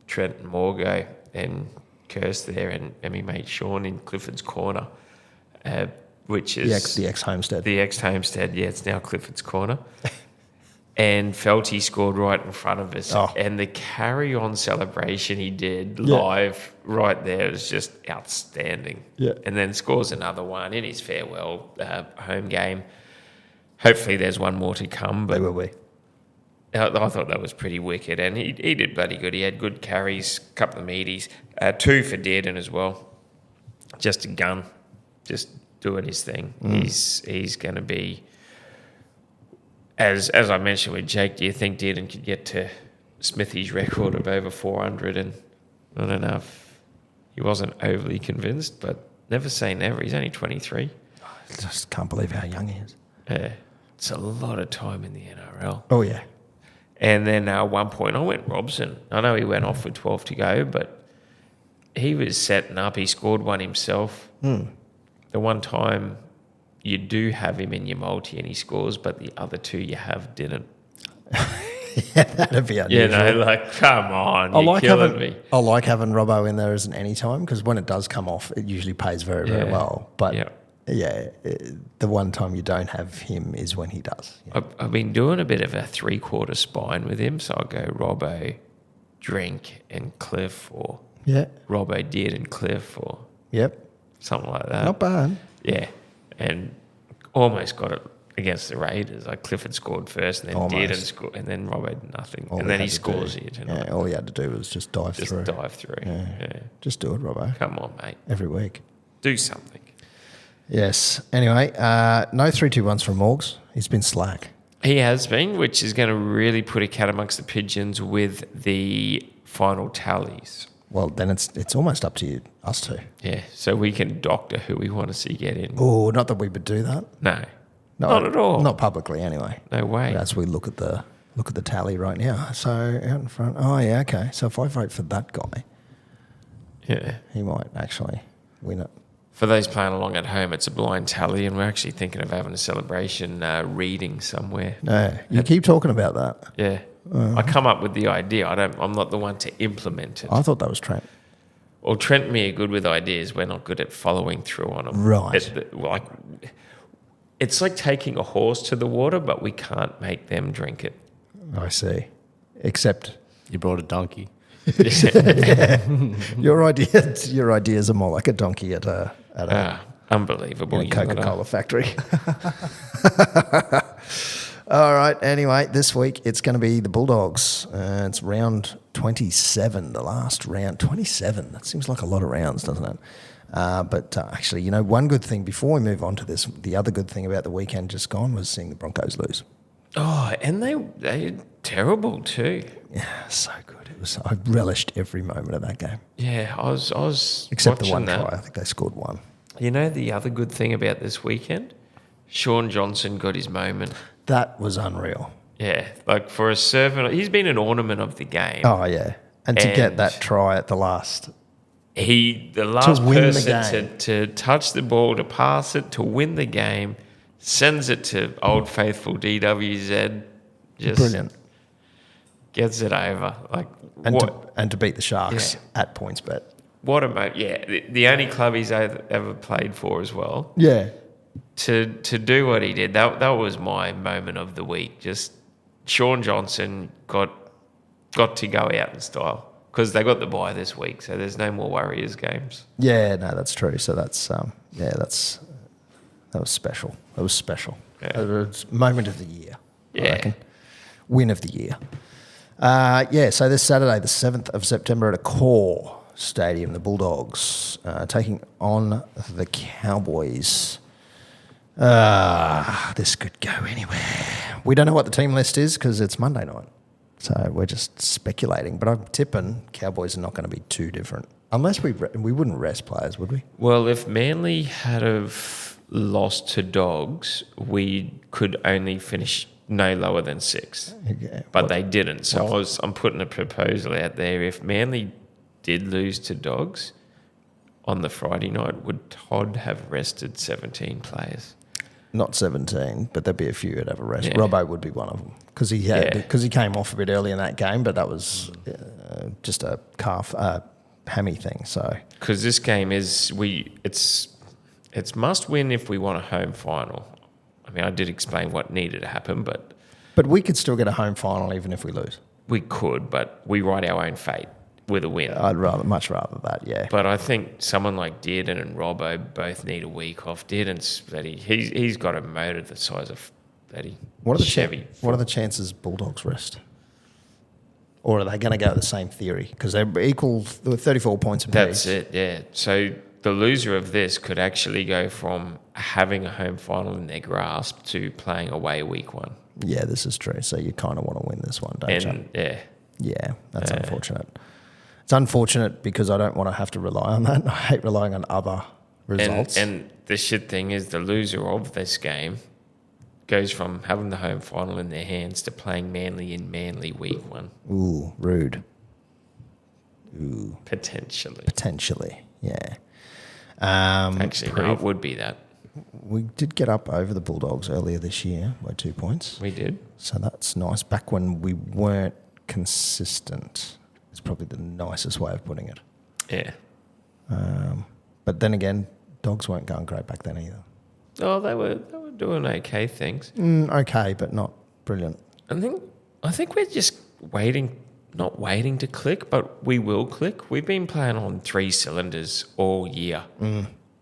Trent and Morgo and Kirst there, and my mate Sean in Clifford's Corner, which is The ex-Homestead. The ex-Homestead, yeah, it's now Clifford's Corner. And Felty scored right in front of us. Oh. And the carry-on celebration he did live right there was just outstanding. Yeah. And then scores another one in his farewell home game. Hopefully there's one more to come. But They will be. I thought that was pretty wicked. And he did bloody good. He had good carries, couple of meaties. 2 for Dearden as well. Just a gun. Just doing his thing. He's going to be... As I mentioned with Jake, do you think Dearden could get to Smithy's record of over 400? And I don't know if he wasn't overly convinced, but never say never. He's only 23. I just can't believe how young he is. It's a lot of time in the NRL. Oh, yeah. And then at one point I went Robson. I know he went off with 12 to go, but he was setting up. He scored one himself. The one time... You do have him in your multi and he scores, but the other 2 you have didn't. Yeah, that'd be unusual. Come on, you're killing me. I like having Robbo in there as an anytime because when it does come off, it usually pays very, very well. But the one time you don't have him is when he does. Yeah. I've been doing a bit of a 3/4 spine with him, so I'll go Robbo, Drink, and Cliff, or Robbo did and Cliff, or something like that. Not bad. Yeah, and almost got it against the Raiders. Like Clifford scored first, and then Almost. did, and scored, and then Robbo did nothing, All and then he had to scores do- here tonight. Yeah, all he had to do was just dive Just through. dive through. Yeah. Just do it, Robbo. Come on, mate. Every week. Do something. Yes. Anyway, no 3-2-1s from Morgs. He's been slack. He has been, which is going to really put a cat amongst the pigeons with the final tallies. Well, then it's almost up to you, us two. Yeah, so we can doctor who we want to see get in. Oh, not that we would do that. No, not at all. Not publicly, anyway. No way. As we look at the tally right now. So out in front. Oh yeah, okay. So if I vote for that guy, Yeah. he might actually win it. For those playing along at home, it's a blind tally, and we're actually thinking of having a celebration reading somewhere. No, you keep talking about that. Yeah. I come up with the idea. I'm not the one to implement it. I thought that was Trent. Well, Trent and me are good with ideas. We're not good at following through on them. Right. It's like taking a horse to the water, but we can't make them drink it. I see. Except You brought a donkey. your ideas are more like a donkey at a Unbelievable. in a You gotta- Coca-Cola factory. All right. Anyway, this week it's going to be the Bulldogs. It's round 27, the last round. 27. That seems like a lot of rounds, doesn't it? But actually, one good thing before we move on to this, the other good thing about the weekend just gone was seeing the Broncos lose. Oh, and they're terrible too. Yeah, so good. I relished every moment of that game. Yeah, I was Except the watching one that. try. I think they scored one. You know the other good thing about this weekend? Sean Johnson got his moment. That was unreal. Yeah, like for a servant, he's been an ornament of the game. Oh, yeah. And to get And- that try at the last. The last win the person game. to touch the ball, to pass it, to win the game, sends it to Old Faithful DWZ. Just Brilliant. gets it over. Like And what? to beat the Sharks Yeah. at PointsBet. What a yeah! The only club he's ever played for as well. Yeah. To do what he did, that was my moment of the week. Just Sean Johnson got to go out in style because they got the bye this week, so there's no more Warriors games. Yeah, no, that's true. So that's that was special. That was special. Yeah. That was moment of the year. I Yeah. reckon. Win of the year. So this Saturday, the 7th of September at Accor Stadium, the Bulldogs taking on the Cowboys. This could go anywhere. We don't know what the team list is because it's Monday night. So we're just speculating. But I'm tipping Cowboys are not going to be too different. Unless we wouldn't rest players, would we? Well, if Manly had have lost to Dogs, we could only finish no lower than 6. Yeah. But they didn't. So I'm putting a proposal out there. If Manly did lose to Dogs on the Friday night, would Todd have rested 17 players? Not 17, but there'd be a few who'd have a rest. Yeah. Robbo would be one of them because he came off a bit early in that game, but that was just a calf hammy thing. So Because this game it's must win if we want a home final. I mean, I did explain what needed to happen, but we could still get a home final even if we lose. we could, but we write our own fate with a win. I'd much rather that. Yeah. But I think someone like Dearden and Robbo both need a week off. Dearden's he's got a motor the size of What are the Chevy. What are the chances Bulldogs rest? Or are they going to go with the same theory? Because they're equal, 34 points apiece. That's it, yeah. So the loser of this could actually go from having a home final in their grasp to playing away week 1. Yeah, this is true. So you kind of want to win this one, don't you? And yeah, Yeah, that's unfortunate. It's unfortunate because I don't want to have to rely on that. I hate relying on other results. and the shit thing is the loser of this game goes from having the home final in their hands to playing Manly in Manly week 1. Ooh, rude. Ooh, Potentially. yeah. Actually, no, it would be that. We did get up over the Bulldogs earlier this year by 2 points. We did. So that's nice. Back when we weren't consistent is probably the nicest way of putting it. Yeah. But then again, Dogs weren't going great back then either. Oh, they were doing okay things. Okay, but not brilliant. I think we're just not waiting to click, but we will click. We've been playing on 3 cylinders all year.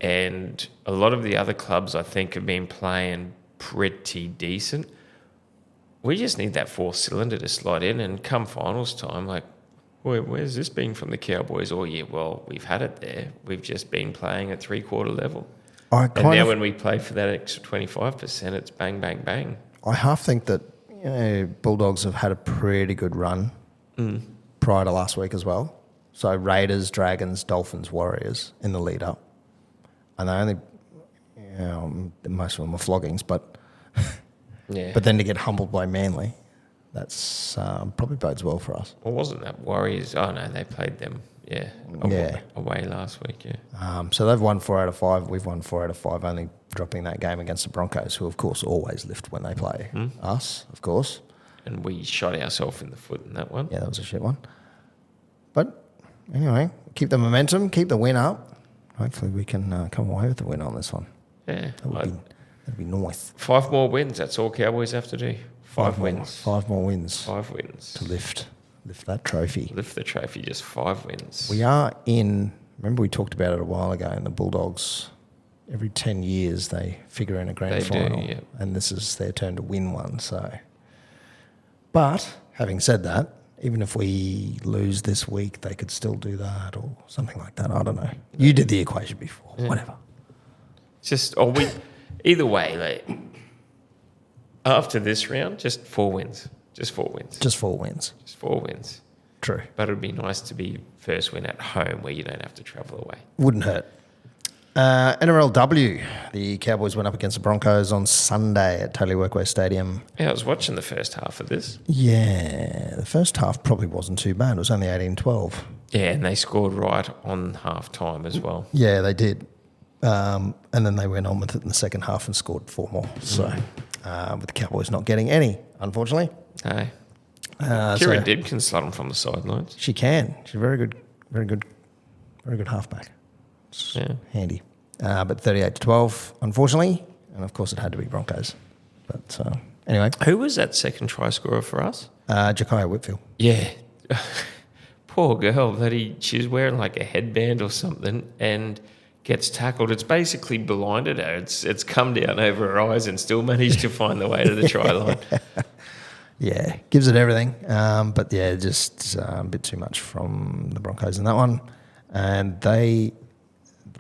And a lot of the other clubs, I think, have been playing pretty decent. We just need that fourth cylinder to slide in, and come finals time, like, where's this been from the Cowboys all year? Well, we've had it there. We've just been playing at 3/4 level. And now when we play for that extra 25%, it's bang, bang, bang. I half think that Bulldogs have had a pretty good run prior to last week as well. So Raiders, Dragons, Dolphins, Warriors in the lead up. And they only, most of them are floggings, but but then to get humbled by Manly, that's probably bodes well for us. Well, wasn't that Warriors? Oh, no, they played them, away last week, So they've won 4 out of 5. We've won 4 out of 5, only dropping that game against the Broncos, who, of course, always lift when they play us, of course. And we shot ourselves in the foot in that one. Yeah, that was a shit one. But anyway, keep the momentum, keep the win up. Hopefully we can come away with the win on this one. Yeah. That'd be nice. 5 more wins. That's all Cowboys have to do. 5 wins. 5 more wins. 5 wins. To lift that trophy. Lift the trophy, just 5 wins. We are in, remember we talked about it a while ago, in the Bulldogs, every 10 years they figure in a grand final. Do, yeah. And this is their turn to win one. So, but having said that, even if we lose this week, they could still do that or something like that. I don't know. You did the equation before. Yeah. Whatever. Just, either way, like, after this round, just 4 wins. Just 4 wins. Just 4 wins. Just 4 wins. True. But it would be nice to be first win at home where you don't have to travel away. Wouldn't hurt. NRLW, the Cowboys went up against the Broncos on Sunday at Totally Workwear Stadium. Yeah, I was watching the first half of this. Yeah, the first half probably wasn't too bad. It was only 18-12. Yeah, and they scored right on half-time as well. Yeah, they did. And then they went on with it in the second half and scored 4 more. So, with the Cowboys not getting any, unfortunately. No. Kira Dibb can slot them from the sidelines. She can. She's a very good halfback. It's handy. But 38-12, unfortunately. And, of course, it had to be Broncos. But anyway. Who was that second try scorer for us? Ja'Kiah Whitfield. Yeah. Poor girl. She's wearing like a headband or something and gets tackled. It's basically blinded her. It's come down over her eyes and still managed to find the way to the try line. Yeah, gives it everything. But, yeah, just a bit too much from the Broncos in that one. And they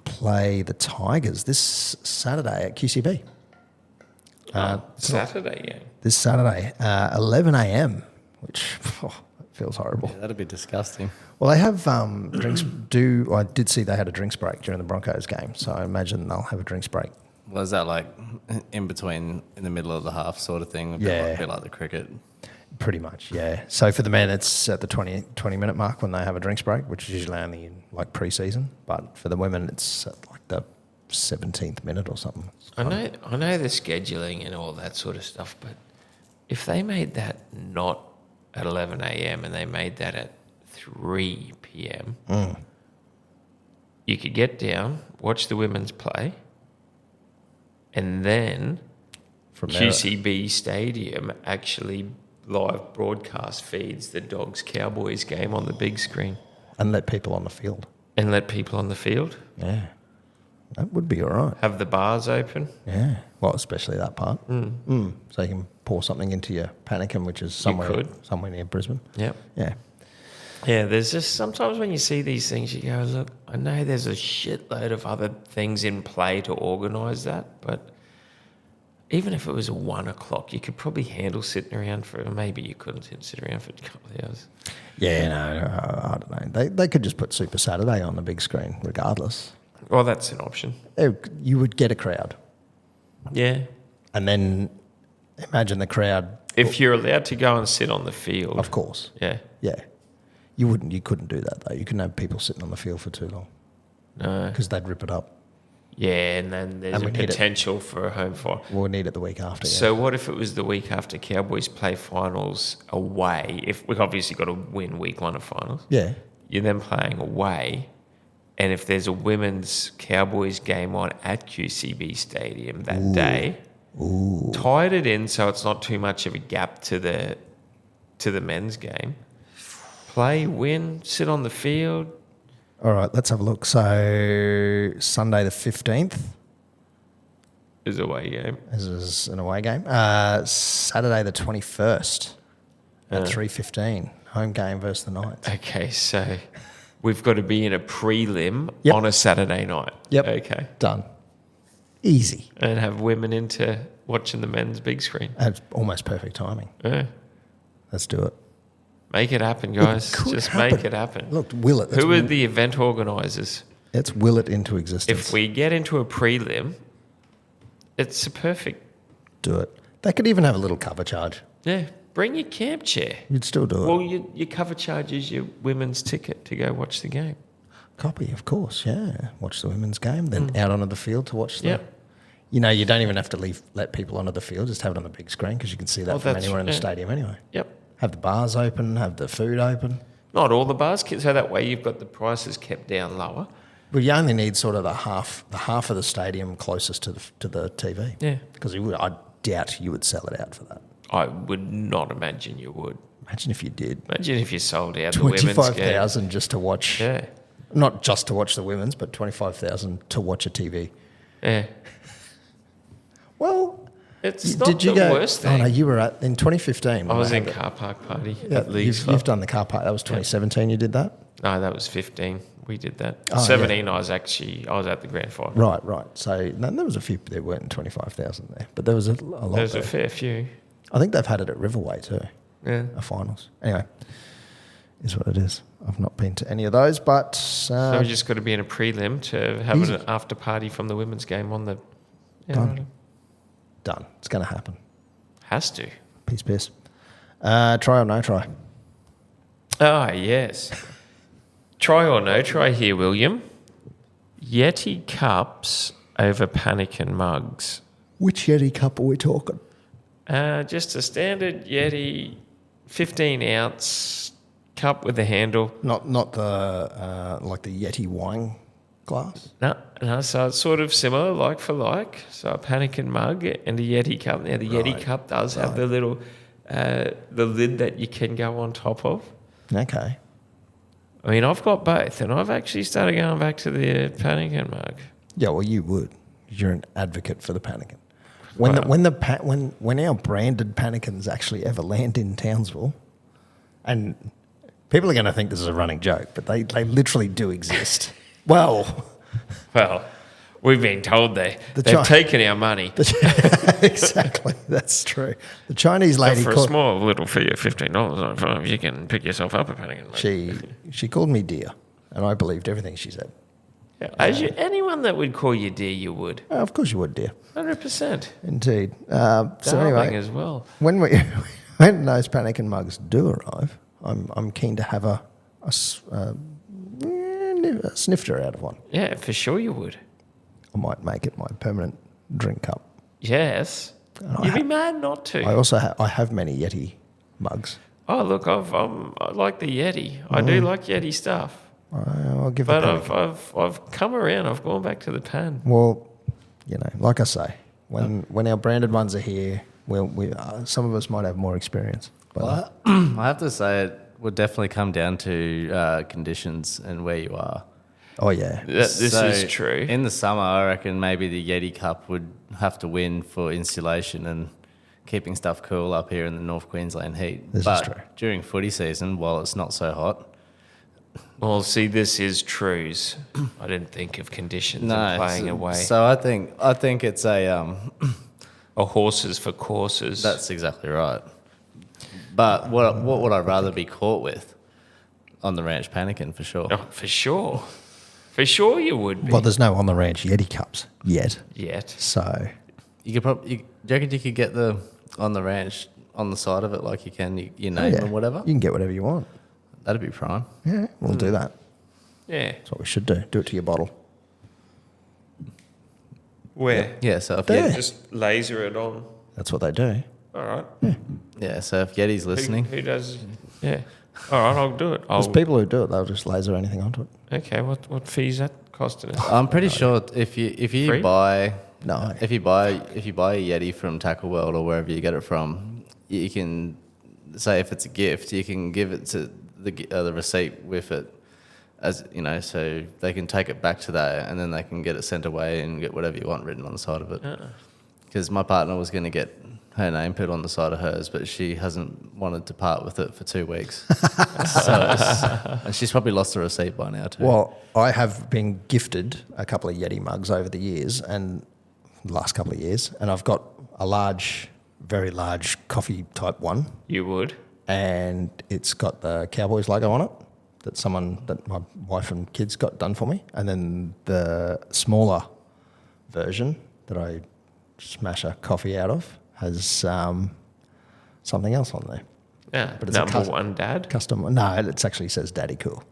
play the Tigers this Saturday at QCB. Saturday, yeah. This Saturday, 11 a.m., which feels horrible. Yeah, that'd be disgusting. Well, they have drinks. I did see they had a drinks break during the Broncos game, so I imagine they'll have a drinks break. Well, is that like in between, in the middle of the half sort of thing? A bit like the cricket. Pretty much, yeah. So for the men, it's at the 20-minute mark when they have a drinks break, which is usually only in like pre-season. But for the women, it's at like the 17th minute or something. I know the scheduling and all that sort of stuff, but if they made that not at 11 a.m. and they made that at 3 p.m., you could get down, watch the women's play, and then from QCB Stadium actually live broadcast feeds the Dogs-Cowboys game on the big screen. And let people on the field. Yeah. That would be all right. Have the bars open. Yeah. Well, especially that part. So you can pour something into your pannikin, which is somewhere near Brisbane. Yep. Yeah. Yeah, there's just sometimes when you see these things, you go, look, I know there's a shitload of other things in play to organise that, but even if it was 1 o'clock, you could probably handle sitting around maybe you couldn't sit around for a couple of hours. Yeah, no, I don't know. They could just put Super Saturday on the big screen regardless. Well, that's an option. You would get a crowd. Yeah. And then imagine the crowd. If you're allowed to go and sit on the field. Of course. Yeah. Yeah. You couldn't do that though. You couldn't have people sitting on the field for too long. No. Because they'd rip it up. Yeah, and then there's a potential for a home final. We'll need it the week after. Yeah. So what if it was the week after Cowboys play finals away? If we've obviously got to win week 1 of finals. Yeah. You're then playing away. And if there's a women's Cowboys game on at QCB Stadium that day, tied it in so it's not too much of a gap to the men's game. Play, win, sit on the field. All right, let's have a look. So Sunday the 15th, Is away game. This is an away game. Saturday the 21st at 3:15. Home game versus the Knights. Okay, so we've got to be in a prelim Yep. on a Saturday night. Yep. Okay. Done. Easy. And have women into watching the men's big screen. That's almost perfect timing. Yeah. Let's do it. Make it happen, guys. could Just happen. make it happen. Look, will it. Who are the event organisers? Let's will it into existence. If we get into a prelim, it's a perfect. do it. They could even have a little cover charge. Yeah. Bring your camp chair. You'd still do it. Well, your cover charge is your women's ticket to go watch the game. Copy, of course, yeah. Watch the women's game, then out onto the field to watch the... Yep. You know, you don't even have to let people onto the field, just have it on the big screen because you can see that Oh, from that's- anywhere in the yeah. stadium anyway. Yep. Have the bars open, have the food open. Not all the bars, so that way you've got the prices kept down lower. But you only need sort of the half of the stadium closest to the TV. Yeah. Because I doubt you would sell it out for that. I would not imagine you would. Imagine if you did. Imagine if you sold out the women's game. 25,000 just to watch... Yeah. Not just to watch the women's, but 25,000 to watch a TV. Yeah. Well... It's Did not you the go? worst Oh thing. no, you were in 2015. I was when in they had car park party Yeah, at Leagues you've done the car park. That was 2017. You did that, No, that was 15. We did that. Oh, 17, I was at the grand final. right? So no, there was a few. There weren't 25,000 there, but there was a lot. There was there. a fair few. I think they've had it at Riverway too. Yeah. A finals. Anyway, is what it is. I've not been to any of those, but So we just got to be in a prelim to have Easy. an after party from the women's game on the. Yeah, Done. right. done. It's going to happen. Has to. Piss. Try or no try? Ah, yes. Try or no try here, William. Yeti cups over Panikin mugs. Which Yeti cup are we talking? Just a standard Yeti 15-ounce cup with a handle. Not the like the Yeti wine glass. No, so it's sort of similar, like for like. So a Panikin mug and a Yeti cup. Now, the Yeti cup does have the little, the lid that you can go on top of. Okay. I mean, I've got both, and I've actually started going back to the Panikin mug. Yeah, well, you would. You're an advocate for the Panikin. When our branded Panikins actually ever land in Townsville, and people are going to think this is a running joke, but they literally do exist. Well, we've been told they've taken our money. exactly, that's true. The Chinese lady For a called, small little fee of $15, you can pick yourself up a Panikin mug. she called me dear, and I believed everything she said. Anyone that would call you dear, you would. Of course you would, dear. 100%. Indeed. So Darling anyway, as well. when those Panikin mugs do arrive, I'm keen to have a snifter out of one. Yeah, for sure you would. I might make it my permanent drink cup. Yes. You'd be mad not to. I also I have many Yeti mugs. Oh, look, I like the Yeti. I do like Yeti stuff. I'll give But the Panikin. I've come around. I've gone back to the pan. Well, like I say, when our branded ones are here, we some of us might have more experience. But Well, I have to say it would definitely come down to conditions and where you are. oh yeah, This So, is true. In the summer, I reckon maybe the Yeti Cup would have to win for insulation and keeping stuff cool up here in the North Queensland heat. This is but true. during footy season, while it's not so hot, Well, see, this is trues. I didn't think of conditions and playing away. So I think it's a Or horses for courses. that's exactly right. But what would I rather be caught with on the ranch panicking for sure? Oh, for sure. For sure you would be. well, there's no on the ranch Yeti cups yet. Yet. So You could probably. Do you reckon you could get the on the ranch on the side of it like you can your name yeah, or whatever? you can get whatever you want. That'd be prime. Yeah, we'll do that. Yeah. That's what we should do. Do it to your bottle. Where? Yeah. So if There. Just laser it on. That's what they do. All right. yeah, so if Yeti's listening, Who does? Yeah. All right, I'll do it. There's people who do it. They'll just laser anything onto it. Okay. What fee's that costing us? I'm pretty sure if you Free? buy No. if you buy a Yeti from Tackle World or wherever you get it from, you can say if it's a gift, you can give it to the receipt with it, as you know, so they can take it back to that and then they can get it sent away and get whatever you want written on the side of it. because my partner was going to get her name put on the side of hers, but she hasn't wanted to part with it for 2 weeks. And she's probably lost the receipt by now too. Well, I have been gifted a couple of Yeti mugs over the years and the last couple of years, and I've got a large, very large coffee type one, You would. and it's got the Cowboys logo on it that my wife and kids got done for me, and then the smaller version that I smash a coffee out of has something else on there. Yeah, But it's number one dad. Custom. No, it actually says Daddy Cool,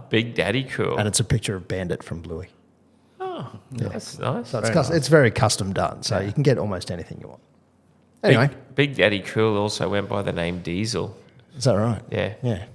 Big Daddy Cool. and it's a picture of Bandit from Bluey. Oh, that's nice. So it's very custom done, so you can get almost anything you want. Anyway, Big Daddy Cool also went by the name Diesel. is that right? Yeah. Yeah.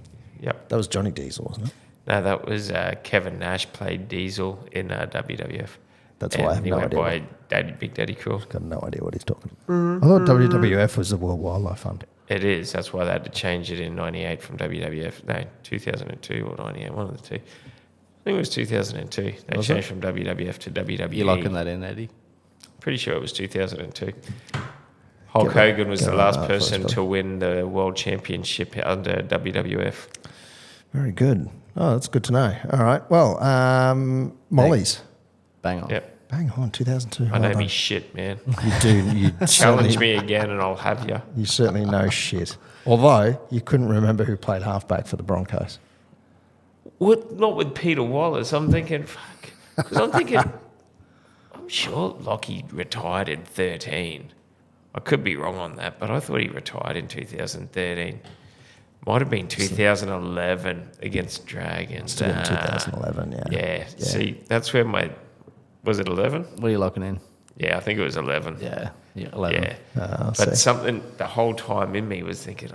Yep. That was Johnny Diesel, wasn't it? No, that was Kevin Nash played Diesel in WWF. That's why I have he no went idea. by Big Daddy Cool. Got no idea what he's talking about. I thought WWF was the World Wildlife Fund. It is. That's why they had to change it in 98 from WWF. No, 2002 or 98, one of the two. I think it was 2002. They Was changed from WWF to WWE. You're locking that in, Eddie? Pretty sure it was 2002. Hulk Hogan was the last person first to win the World Championship under WWF. Very good. Oh, that's good to know. All right. Well, Molly's. Bang on. Yep. Bang on, 2002. I Well know done. me shit, man. You do. You Challenge certainly, me again and I'll have you. You certainly know shit. Although you couldn't remember who played halfback for the Broncos. Not with Peter Wallace. I'm thinking, fuck. Because I'm sure Lockie retired in 13. I could be wrong on that, but I thought he retired in 2013. Might have been 2011 against Dragons. Still in 2011, yeah. Yeah. See, that's where was it 11? What are you locking in? Yeah, I think it was 11. Yeah, 11. Yeah. But But something the whole time in me was thinking,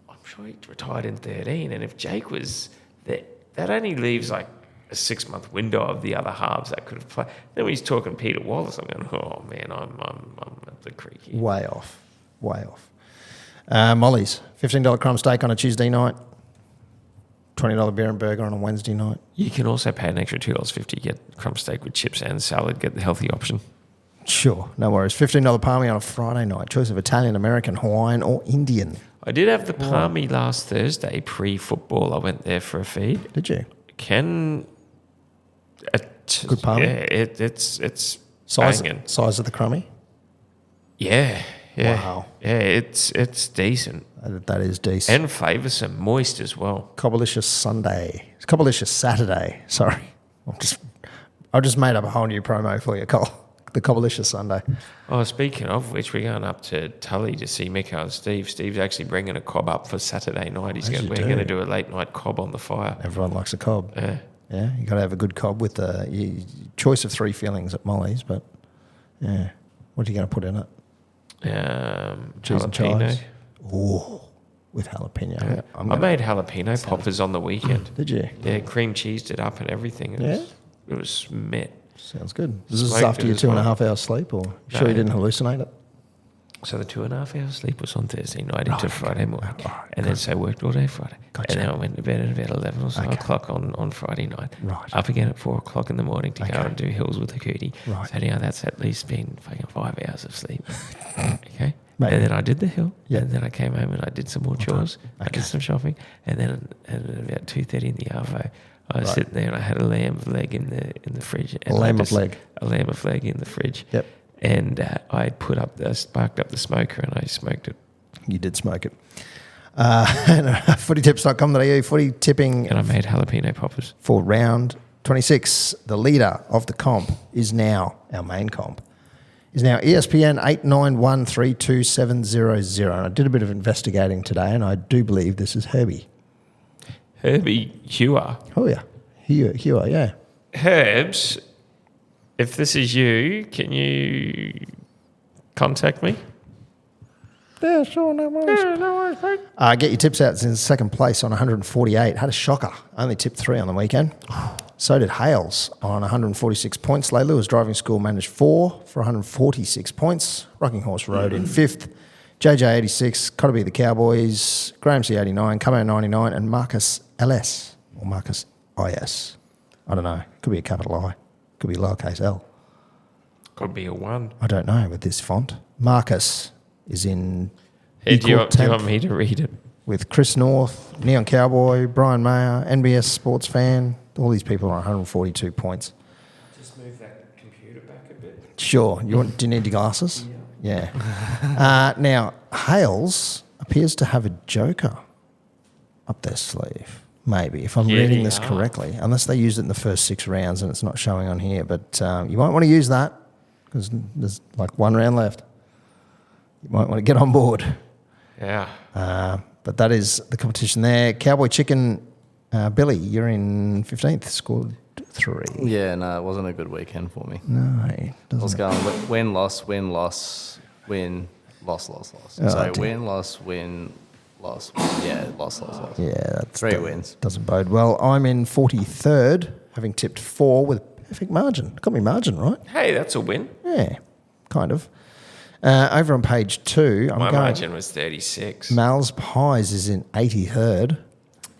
I'm sure he retired in 13. And if Jake was there, that only leaves like a 6-month window of the other halves that could have played. Then when he's talking Peter Wallace, I'm going, oh man, I'm at the creek here. Way off. Molly's, $15 crumb steak on a Tuesday night, $20 beer and burger on a Wednesday night. You can also pay an extra $2.50, get crumb steak with chips and salad, get the healthy option. Sure, no worries. $15 palmy on a Friday night. Choice of Italian, American, Hawaiian or Indian. I did have the palmy last Thursday pre-football. I went there for a feed. Did you? Good palmy? Yeah, it's Size banging. of the crummy? Yeah. Wow. Yeah, it's decent. That is decent. And flavoursome, moist as well. Cobblicious Sunday. It's Cobblicious Saturday. Sorry. I just made up a whole new promo for you, Cole. The Cobblicious Sunday. Oh, speaking of which, we're going up to Tully to see Miko and Steve. Steve's actually bringing a cob up for Saturday night. We're going to do a late night cob on the fire. Everyone likes a cob. Yeah. Yeah, you got to have a good cob with the choice of 3 fillings at Molly's, but yeah. What are you going to put in it? Cheese and jalapeno. chives. Oh, with jalapeno. Yeah. I made jalapeno poppers on the weekend. Did you? Yeah, cream cheesed it up and everything. It was met. Sounds good. Is this Smoked after it your as 2.5 well. hours sleep, or sure No. you didn't hallucinate it? So the 2.5 hours sleep was on Thursday night into Friday morning. Right, And then so I worked all day Friday. Gotcha. And then I went to bed at about 11 or so Okay. o'clock on Friday night. Right. Up again at 4 o'clock in the morning to go Okay. and do hills with the Cootie. Right. So now that's at least been fucking 5 hours of sleep. Okay. Maybe. And then I did the hill. Yeah. And then I came home and I did some more chores. I Okay. did some shopping. And then at about 2:30 in the arvo, I was Right. sitting there and I had a lamb of leg in the fridge. And Lamb I of leg. A lamb of leg in the fridge. Yep. And I sparked up the smoker and I smoked it. You did smoke it. Footytips.com.au, footy tipping And I made jalapeno poppers. for round 26. The leader of the comp is now, our main comp, is now ESPN 8913270. And I did a bit of investigating today, and I do believe this is Herbie. Herbie Hewer. Oh, yeah. Hewer, yeah. Herbs, if this is you, can you contact me? Yeah, sure, no worries. Get your tips out. It's in second place on 148. Had a shocker. Only tipped 3 on the weekend. So did Hales on 146 points. Leigh Lewis Driving School managed 4 for 146 points. Rocking Horse Road in 5th. JJ 86, Cootie the Cowboys, Graham C 89, Camo 99, and Marcus LS or Marcus IS. I don't know. Could be a capital I. Could be lowercase L. Could be a 1. I don't know with this font. Marcus is in Hey, do you equal want 10th me to read it? with Chris North, Neon Cowboy, Brian Mayer, NBS Sports Fan. All these people are on 142 points. Just move that computer back a bit. Sure. Do you need your glasses? Yeah. Now, Hales appears to have a joker up their sleeve. Maybe, if I'm reading this correctly. Unless they used it in the first 6 rounds and it's not showing on here. But you might want to use that because there's like 1 round left. You might want to get on board. Yeah. But that is the competition there. Cowboy Chicken, Billy, you're in 15th, scored 3. Yeah, no, it wasn't a good weekend for me. No, I was going win, loss, win, loss, win, loss. So dear. win, loss, win, loss. Yeah, loss. Yeah, that's 3 wins. Doesn't bode well. I'm in 43rd, having tipped 4 with a perfect margin. Got me margin, right? Hey, that's a win. Yeah, kind of. Over on page 2, My margin was 36. Mal's Pies is in 83rd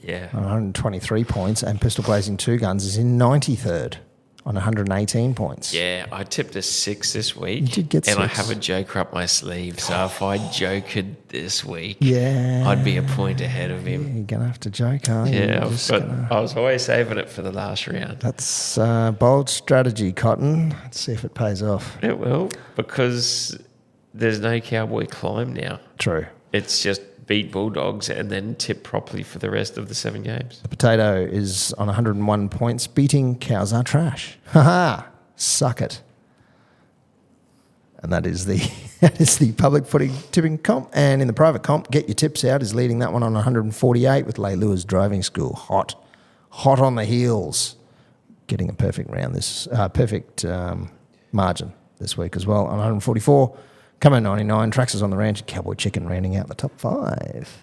Yeah. on 123 points, and Pistol Blazing 2 Guns is in 93rd on 118 points. Yeah, I tipped a 6 this week. You did get and I 6. have a joker up my sleeve. So if I jokered this week, Yeah. I'd be a point ahead of him. You're going to have to joke, aren't you? Yeah, You're just but gonna- I was always saving it for the last round. That's bold strategy, Cotton. Let's see if it pays off. It will, because there's no cowboy climb now. True. It's just beat Bulldogs and then tip properly for the rest of the 7 games. The Potato is on 101 points, beating Cows Are Trash. Ha-ha! Suck it. And that is the public footy tipping comp. And in the private comp, Get Your Tips Out is leading that one on 148 with Leilua's Driving School. Hot on the heels. Getting a perfect round margin this week as well on 144. Come on 99, Traxxas on the Ranch, and Cowboy Chicken rounding out the top 5.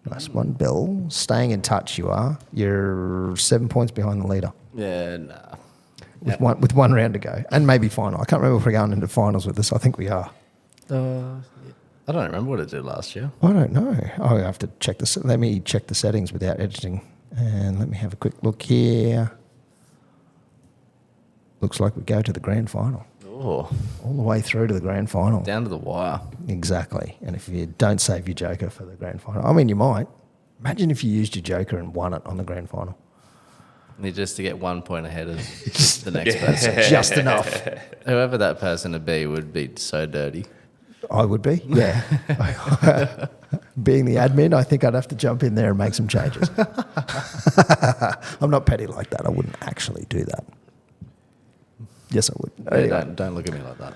Nice one, Bill. Staying in touch, you are. You're 7 points behind the leader Yeah, nah. with 1 round to go, and maybe final. I can't remember if we're going into finals with this. I think we are. I don't remember what it did last year. I don't know. I have to check this. Let me check the settings without editing, and let me have a quick look here. Looks like we go to the grand final. Oh, All the way through to the grand final. down to the wire. Exactly. And if you don't save your joker for the grand final, I mean, you might. Imagine if you used your joker and won it on the grand final. Need just to get 1 point ahead of the next person. Just enough. Whoever that person would be so dirty. I would be, yeah. Being the admin, I think I'd have to jump in there and make some changes. I'm not petty like that. I wouldn't actually do that. Yes, I would. Yeah, don't look at me like that.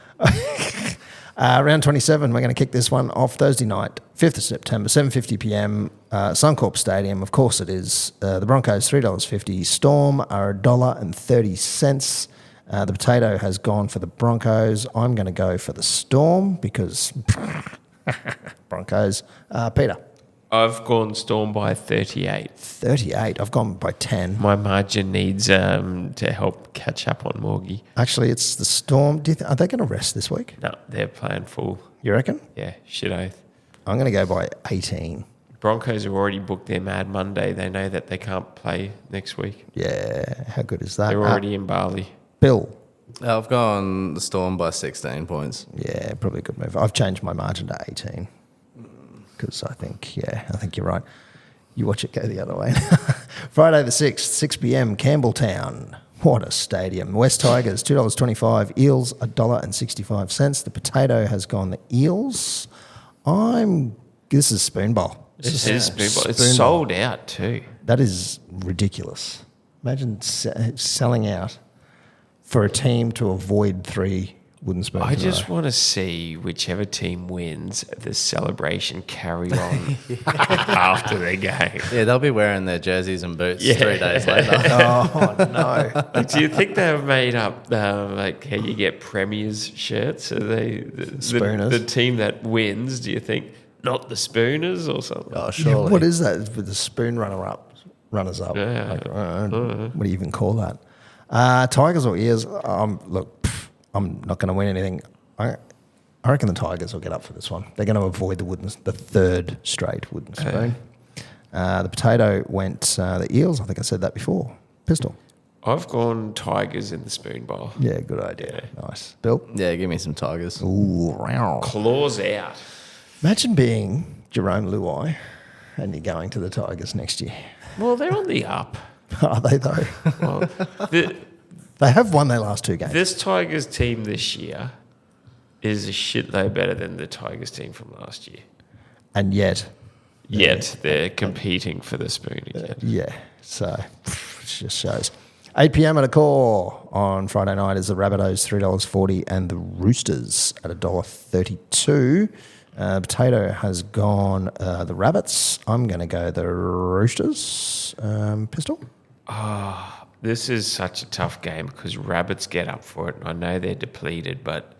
Round 27, we're going to kick this one off Thursday night, 5th of September, 7:50 p.m, Suncorp Stadium. Of course it is. The Broncos, $3.50. Storm are $1.30. The Potato has gone for the Broncos. I'm going to go for the Storm because Broncos. Peter. I've gone Storm by 38. 38. I've gone by 10. My margin needs to help catch up on Morgie. Actually, it's the Storm. Are they going to rest this week? No, they're playing full. You reckon? Yeah, shit oath. I'm going to go by 18. Broncos have already booked their Mad Monday. They know that they can't play next week. Yeah, how good is that? They're already in Bali. Bill. I've gone the Storm by 16 points. Yeah, probably a good move. I've changed my margin to 18 because I think you're right. You watch it go the other way. Friday the 6th, 6 p.m, Campbelltown. What a stadium. West Tigers, $2.25. Eels, $1.65. The Potato has gone the Eels. This is Spoon Bowl. This is Spoon Bowl. It's Spoon Bowl. sold out too. That is ridiculous. Imagine selling out for a team to avoid 3 wooden spoons. I in a just row. want to see whichever team wins the celebration carry on after their game. Yeah, they'll be wearing their jerseys and boots Yeah. 3 days later. Oh, no. Like, do you think they've made up like how you get premiers shirts? Are they the Spooners. team that wins? Do you think not the Spooners or something? Oh, Yeah, surely. what is that with the spoon runners up? Yeah. Like, what do you even call that? Tigers or Ears? Look, I'm not going to win anything. I reckon the Tigers will get up for this one. They're going to avoid the 3rd straight wooden spoon. The Potato went the Eels. I think I said that before. Pistol. I've gone Tigers in the Spoon Bowl. Yeah, good idea. Nice. Bill? Yeah, give me some Tigers. Ooh, wow. Claws out. Imagine being Jerome Luai and you're going to the Tigers next year. Well, they're on the up. Are they, though? Well, They have won their last 2 games. this Tigers team this year is a shitload better than the Tigers team from last year. And yet, They're competing for the spoon again. yeah, so it just shows. 8 p.m. at a core on Friday night is the Rabbitohs, $3.40, and the Roosters at $1.32. Potato has gone the Rabbits. I'm going to go the Roosters. Pistol? This is such a tough game because Rabbits get up for it. And I know they're depleted, but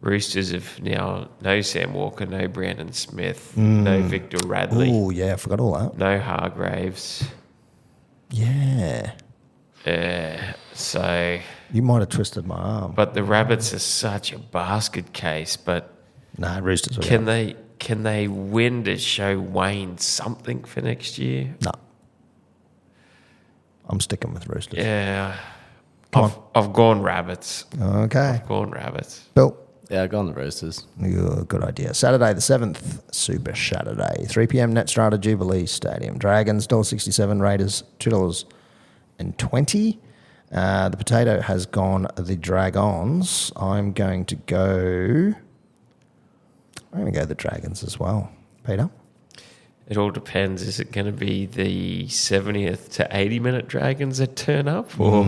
Roosters have now no Sam Walker, no Brandon Smith, no Victor Radley, Oh, yeah, I forgot all that. no Hargraves. Yeah. So, You might have twisted my arm. but the Rabbits are such a basket case. But No, Roosters will can go. they win to show Wayne something for next year? No. I'm sticking with Roosters. Yeah, Come I've gone Rabbits. Okay. Gone Rabbits. Bill? Yeah, I go on the Roosters. Good idea. Saturday the 7th, Super Saturday, 3 p.m. Netstrata Jubilee Stadium. Dragons, $1.67. Raiders, $2.20. The Potato has gone the Dragons. I'm going to go the Dragons as well. Peter? It all depends. Is it going to be the 70th to 80-minute Dragons that turn up? Or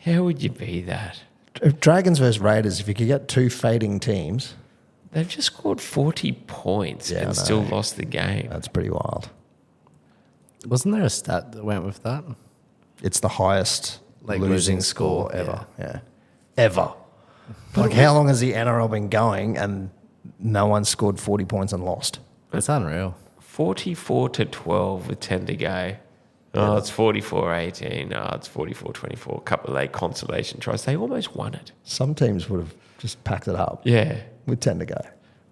how would you be that? Dragons versus Raiders, if you could get 2 fading teams, They've just scored 40 points Yeah, I know. and still lost the game. that's pretty wild. Wasn't there a stat that went with that? It's the highest Like losing losing score score, ever. Yeah. Ever. Like, how long has the NRL been going and no one scored 40 points and lost? It's unreal. 44 to 12 with 10 to go. Oh, it's 44-18. Oh, it's 44-24. A couple of late consolation tries. They almost won it. Some teams would have just packed it up Yeah. with 10 to go.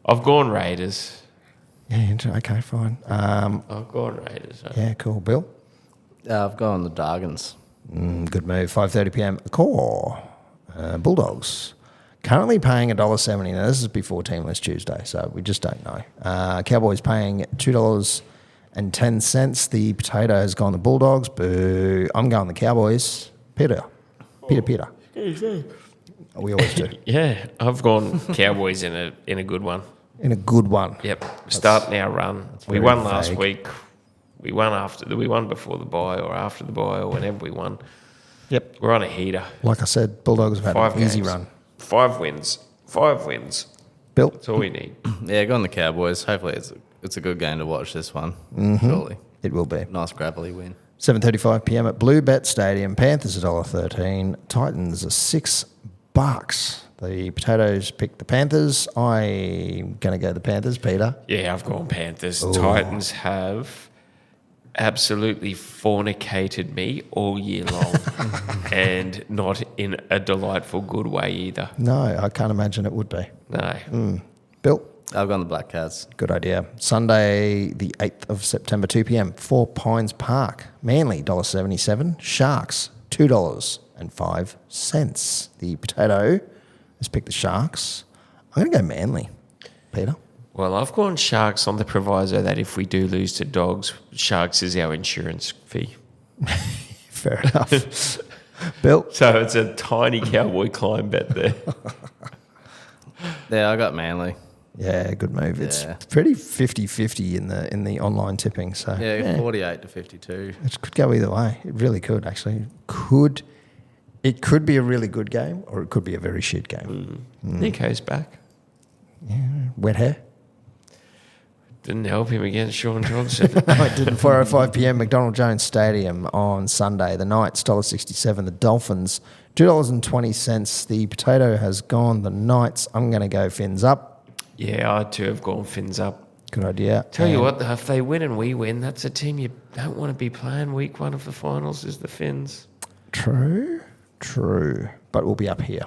I've gone Raiders. Yeah, okay, fine. I've gone Raiders. Yeah, cool. Bill? I've gone the Dragons. Good move. 5:30 p.m. Core. Bulldogs. Currently paying $1.70. Now, this is before Teamless Tuesday, so we just don't know. Cowboys paying $2.10. The Potato has gone the Bulldogs. Boo. I'm going the Cowboys. Peter. We always do. Yeah, I've gone Cowboys in a good one. In a good one. Yep, starting our run. We very won last vague. week. We won before the bye or after the bye or whenever we won. Yep. We're on a heater. Like I said, Bulldogs have had 5 an easy games. run. 5 wins. 5 wins. Bill? That's all we need. Yeah, go on the Cowboys. Hopefully it's a good game to watch this one. Surely. It will be. Nice gravelly win. 7:35 p.m. at Blue Bet Stadium. Panthers $1.13. Titans are $6. The Potatoes pick the Panthers. I'm going to go the Panthers. Peter? Yeah, I've gone Panthers. Titans have absolutely fornicated me all year long and not in a delightful good way either. No, I can't imagine it would be. No. Bill? I've gone the Black Cats. Good idea. Sunday, the 8th of September, 2 p.m. 4 Pines Park. Manly, $1.77. Sharks, $2.05. The Potato has picked the Sharks. I'm going to go Manly. Peter? Well, I've gone Sharks on the proviso that if we do lose to Dogs, Sharks is our insurance fee. Fair enough. Bill? So it's a tiny cowboy climb bet there. Yeah, I got Manly. Yeah, good move. It's Yeah. pretty 50-50 in the online tipping. So Yeah, 48 to 52. it could go either way. It really could, actually. It could be a really good game or it could be a very shit game. Nico's back. Wet hair? Didn't help him against Sean Johnson. No, it didn't. 4:05 p.m. McDonald Jones Stadium on Sunday. The Knights $1.67. The Dolphins $2.20. The Potato has gone the Knights. I'm going to go Fins up. Yeah, I too have gone Fins up. Good idea. Tell you And what, though, if they win and we win, that's a team you don't want to be playing week 1 of the finals is the Fins. True. But we'll be up here.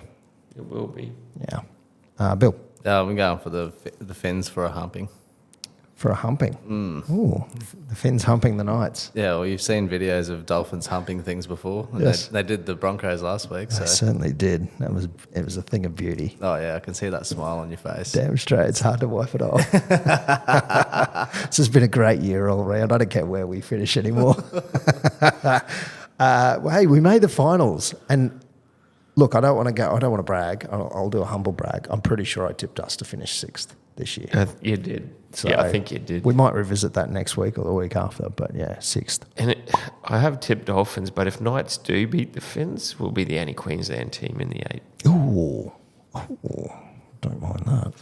It will be. Yeah. Bill. I'm going for the Finns for a humping. for a humping. Ooh, the Finns humping the Knights. Yeah, well, you've seen videos of dolphins humping things before. And Yes. they did the Broncos last week. They So. certainly did. It was a thing of beauty. Oh, yeah, I can see that smile on your face. Damn straight, it's hard to wipe it off. This has been a great year all round. I don't care where we finish anymore. Well, hey, we made the finals, and look, I don't want to brag. I'll do a humble brag. I'm pretty sure I tipped us to finish 6th this year. You did. So I think you did. We might revisit that next week or the week after, but yeah, 6th. And I have tipped Dolphins, but if Knights do beat the Finns, we'll be the only Queensland team in the 8. Ooh, don't mind that.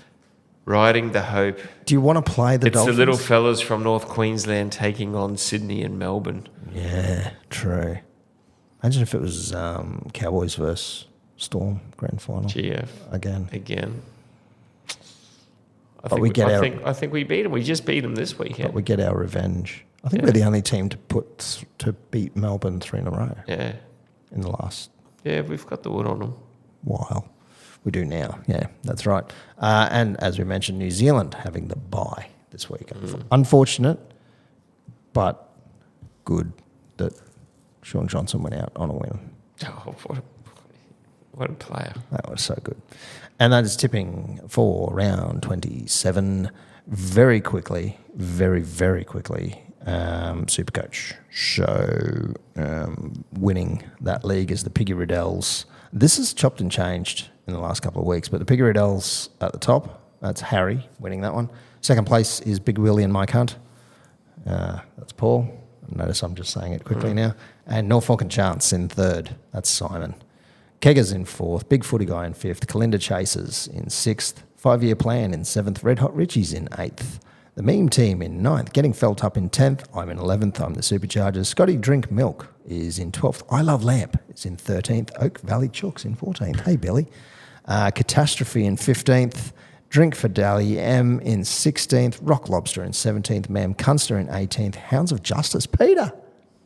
Riding the hope. Do you want to play the It's Dolphins? the little fellas from North Queensland taking on Sydney and Melbourne. Yeah, true. Imagine if it was Cowboys versus Storm grand final. GF. Again. I think we beat them. We just beat them this weekend. But we get our revenge. I think we're the only team to beat Melbourne 3 in a row Yeah. in the last Yeah, we've got the wood on them. while. We do now. Yeah, that's right. And as we mentioned, New Zealand having the bye this week. Unfortunate, but good that Sean Johnson went out on a win. Oh, what a player. That was so good. And that is tipping for round 27 very quickly, very, very quickly. Supercoach show winning that league is the Piggy Riddells. This is chopped and changed in the last couple of weeks, but the Piggy Riddells at the top, that's Harry winning that one. Second place is Big Willie and Mike Hunt. That's Paul. Notice I'm just saying it quickly now. And Norfolk and Chance in third. That's Simon. Keggers in fourth. Big Footy Guy in fifth. Kalinda Chasers in sixth. 5-Year Plan in seventh. Red Hot Richies in eighth. The Meme Team in ninth. Getting Felt Up in 10th. I'm in 11th. I'm the Superchargers. Scotty Drink Milk is in 12th. I Love Lamp is in 13th. Oak Valley Chooks in 14th. Hey, Billy. Catastrophe in 15th. Drink for Dally M in 16th. Rock Lobster in 17th. Mam Kunster in 18th. Hounds of Justice. Peter,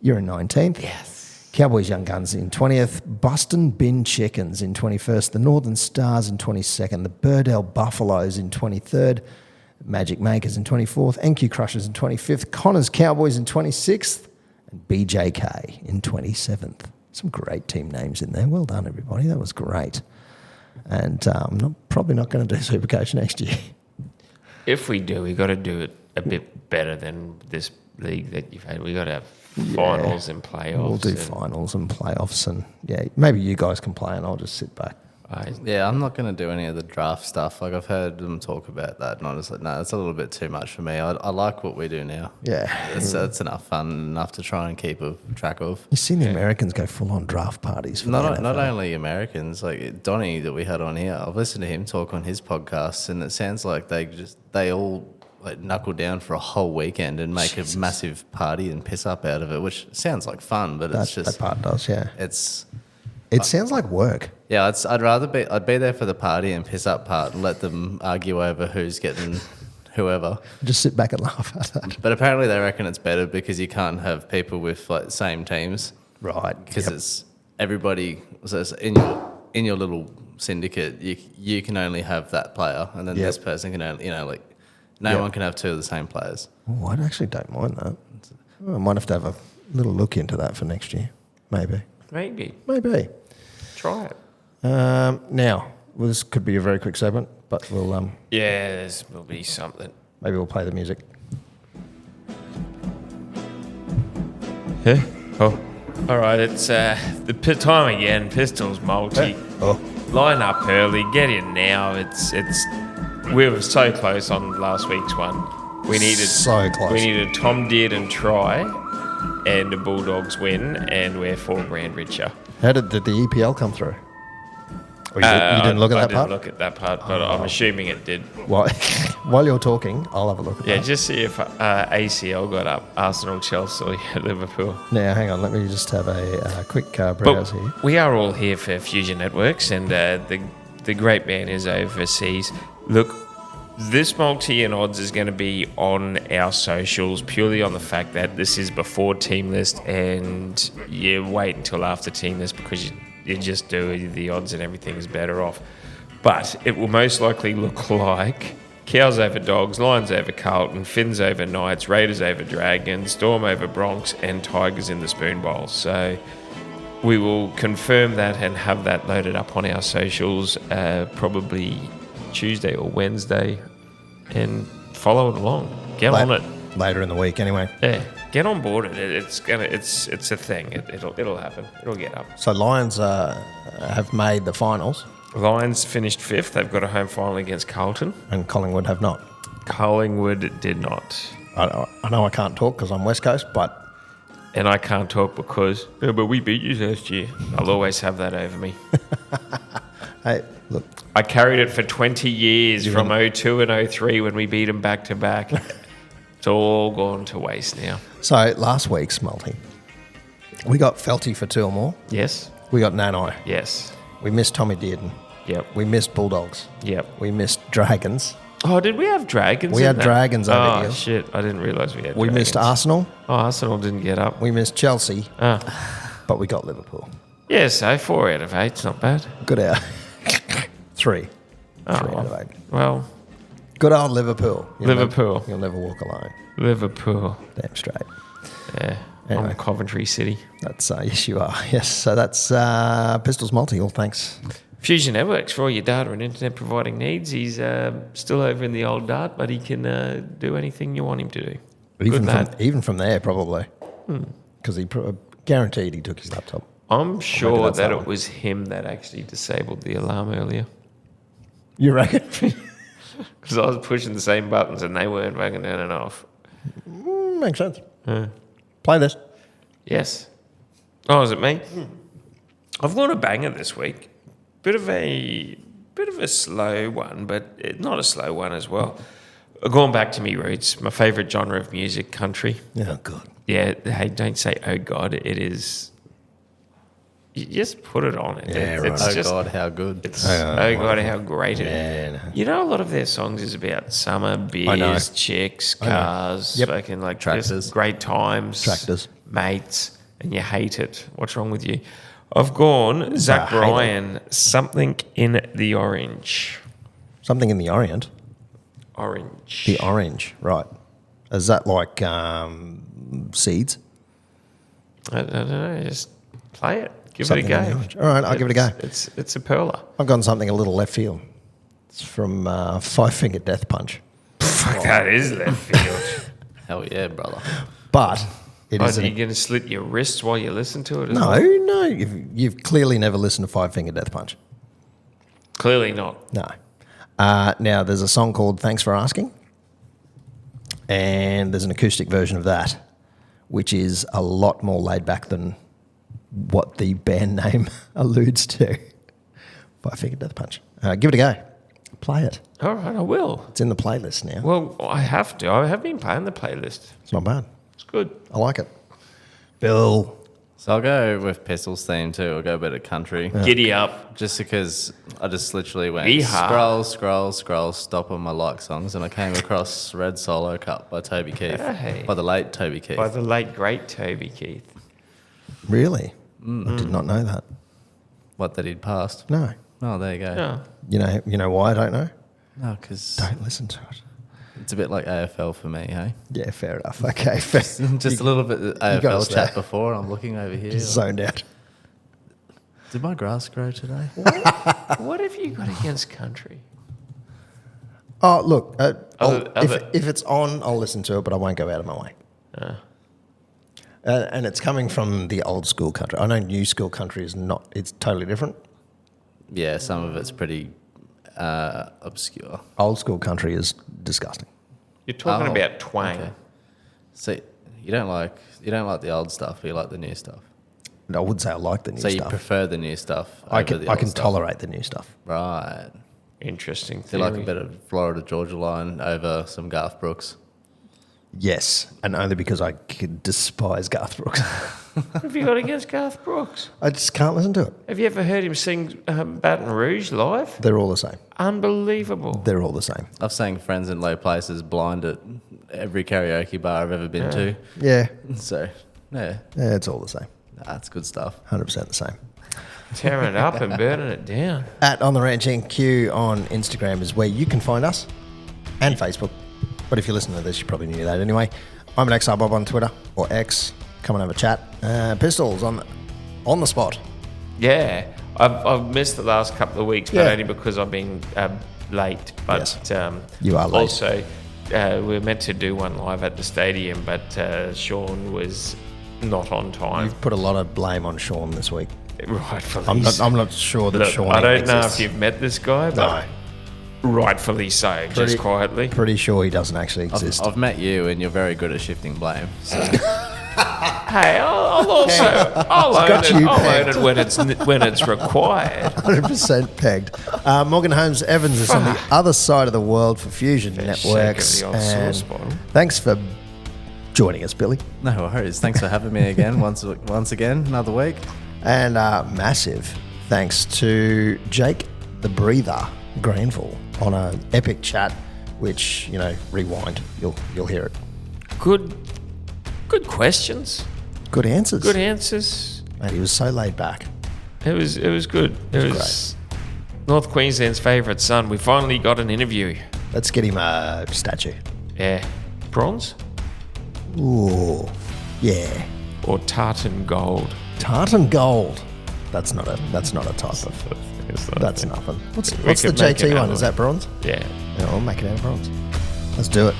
you're in 19th. Yes. Cowboys Young Guns in 20th. Bustin' Bin Chickens in 21st. The Northern Stars in 22nd. The Burdell Buffaloes in 23rd. Magic Makers in 24th. NQ Crushers in 25th. Connors Cowboys in 26th. And BJK in 27th. Some great team names in there. Well done, everybody. That was great. And I'm probably not going to do Supercoach next year. If we do, we got to do it a bit better than this league that you've had. We got to have finals and playoffs. We'll do finals and playoffs, and maybe you guys can play, and I'll just sit back. Yeah, I'm not going to do any of the draft stuff. Like, I've heard them talk about that, and I'm just like, no, that's a little bit too much for me. I like what we do now. Yeah. It's enough fun, enough to try and keep a track of. You've seen the Americans go full-on draft parties. For Not the not NFL. only Americans, like Donnie that we had on here. I've listened to him talk on his podcast, and it sounds like they all like knuckle down for a whole weekend and make a massive party and piss up out of it, which sounds like fun, but it's just that part does, yeah. It sounds like work. Yeah, I'd be there for the party and piss up part and let them argue over who's getting whoever. Just sit back and laugh at that. But apparently they reckon it's better because you can't have people with like the same teams. Right. Because it's everybody. So it's in your little syndicate, you can only have that player, and then this person can only no one can have two of the same players. Oh, I actually don't mind that. I might have to have a little look into that for next year. Maybe. Maybe. Try it. Now, this could be a very quick segment, but we'll This will be something. maybe we'll play the music. Yeah. Oh. All right. It's the time again. Pistols multi. Oh, Line up early. Get in now. We were so close on last week's one. We needed So close. We needed Tom Dearden try, and the Bulldogs win, and we're $4,000 richer. how did the EPL come through? Or you didn't look at that part? I didn't look at that part, but I'm assuming it did. While you're talking, I'll have a look at that. Yeah, just see if ACL got up. Arsenal, Chelsea, Liverpool. Now, hang on. Let me just have a quick browse here. We are all here for Fusion Networks, and the great man is overseas. Look, this multi and odds is going to be on our socials purely on the fact that this is before team list, and you wait until after team list because you just do the odds and everything is better off. But it will most likely look like Cows over Dogs, Lions over Carlton, Finns over Knights, Raiders over Dragons, Storm over Bronx, and Tigers in the Spoon Bowl. So we will confirm that and have that loaded up on our socials probably Tuesday or Wednesday, and follow it along. Get on it. Later in the week, anyway. Yeah, get on board. It's a thing. It'll happen. It'll get up. So Lions have made the finals, Lions finished 5th. They've got a home final against Carlton. and Collingwood have not. Collingwood did not. I know I can't talk because I'm West Coast, but And I can't talk because, but we beat you last year. I'll always have that over me. hey, look, I carried it for 20 years from 02 and 03 when we beat them back to back. It's all gone to waste now. so last week's multi, we got Felty for 2 or more. Yes? We got Nanai. Yes. We missed Tommy Dearden. Yep. We missed Bulldogs. Yep. We missed Dragons. Oh, did we have Dragons? We in had that? Dragons over Oh, here. shit. I didn't realise we had We Dragons. missed Arsenal. Oh, Arsenal didn't get up. We missed Chelsea, Ah. but we got Liverpool. Yeah, so 4 out of 8. It's not bad. Good out. 3. Oh, 3 out of 8. well, Good old Liverpool. Liverpool. You'll never walk alone. Liverpool. Damn straight. Yeah. Anyway. I'm Coventry City. That's yes, you are. Yes, so that's Pistols Multi. All thanks. Fusion Networks for all your data and internet providing needs. He's still over in the old dart, but he can do anything you want him to do. Even from there, probably, because he guaranteed he took his laptop. I'm sure that's that that it one. was him that actually disabled the alarm earlier. You reckon? Because I was pushing the same buttons and they weren't fucking turning off. Makes sense. Play this. Yes. Oh, is it me? I've got a banger this week. Bit of a slow one, but not a slow one as well. Going back to me roots, my favourite genre of music, country. Oh, God. Yeah, hey, don't say oh God. It is. You just put it on. Yeah, right. It's Oh just, God, how good! It's, oh God, how great it is. Yeah, no. You know, a lot of their songs is about summer, beers, chicks, cars, Yep. fucking like Tractors. just great times, Tractors. mates, and you hate it. What's wrong with you? I've gone Zach hate it. Bryan, Something in the Orange. Something in the Orient. Orange. The orange, right? Is that like seeds? I don't know. Just play it. Give Something it a in the go. orange. All right, I'll give it a go. It's a perler. I've gone something a little left field. It's from Five Finger Death Punch, Fuck, that is left field. Hell yeah, brother! but it Are is. you going to slit your wrists while you listen to it? As No, well? no. You've clearly never listened to Five Finger Death Punch. Clearly not. No. Now, there's a song called Thanks for Asking, and there's an acoustic version of that, which is a lot more laid back than what the band name alludes to. Five Finger Death Punch. Give it a go. Play it. All right, I will. It's in the playlist now. Well, I have to. I have been playing the playlist. It's not bad. It's good. I like it. Bill. So I'll go with Pistols theme too. I'll go a bit of country, Giddy up. just because I just literally went Yeehaw. scroll, stop on my like songs, and I came across Red Solo Cup by Toby Keith, Hey. by the late Toby Keith. By the late, great Toby Keith. Really? I did not know that. What, that he'd passed? No. Oh, there you go. Yeah. You know why I don't know? No, because Don't listen to it. it's a bit like AFL for me, hey? Yeah, fair enough. Okay, fair. Just a little bit of got us AFL chat there. before. I'm looking over here. Zoned out. Did my grass grow today? What have you got against country? Oh, look. Other- If it's on, I'll listen to it, but I won't go out of my way. And it's coming from the old school country. I know new school country is not. It's totally different. Yeah, some of it's pretty obscure. Old school country is disgusting. You're talking Oh, about twang. okay. So you don't like the old stuff. You like the new stuff. I would say I like the new So you stuff. prefer the new stuff. I over can the I old can stuff. tolerate the new stuff. Right. Interesting Do you like a theory. bit of Florida Georgia line over some Garth Brooks? Yes, and only because I could despise Garth Brooks. What have you got against Garth Brooks? I just can't listen to it. Have you ever heard him sing Baton Rouge live? They're all the same. Unbelievable. They're all the same. I've sang Friends in Low Places blind at every karaoke bar I've ever been to. Yeah, So, yeah, it's all the same. that's good stuff. 100% the same. Tearing it up and burning it down. At On The Ranch NQ on Instagram is where you can find us. and Facebook. But if you listen to this, you probably knew that anyway. I'm an XR Bob on Twitter, or X. Come and have a chat. Pistols on the spot. Yeah, I've missed the last couple of weeks, but Yeah. only because I've been late. But Yes. You are late. Also, we were meant to do one live at the stadium, but Sean was not on time. You've put a lot of blame on Sean this week. Rightfully. I'm not sure that Look, Sean. I don't know exists. if you've met this guy, but rightfully so, just quietly. Pretty sure he doesn't actually exist. I've met you, and you're very good at shifting blame. So. Hey, I'll own it when it's required. 100% pegged. Morgan Holmes Evans is on the other side of the world for Fusion Networks. Shake of the old And sauce bottle. thanks for joining us, Billy. No worries. Thanks for having me again. Once again, another week. And massive thanks to Jake the Breather Granville on an epic chat, which, rewind. You'll hear it. Good questions. Good answers. Good answers. Mate, he was so laid back. It was good. It was North Queensland's favourite son. We finally got an interview. Let's get him a statue. Yeah. Bronze Ooh, yeah. or tartan gold? Tartan gold. That's not a type of. That's nothing. What's the could make JT it one? out Is of that bronze? Yeah. Yeah, I'll make it out of bronze. Let's do it.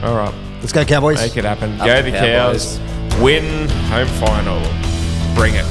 All right. Let's go, Cowboys. Make it happen. Up Go the the Cows. Win home final. Bring it.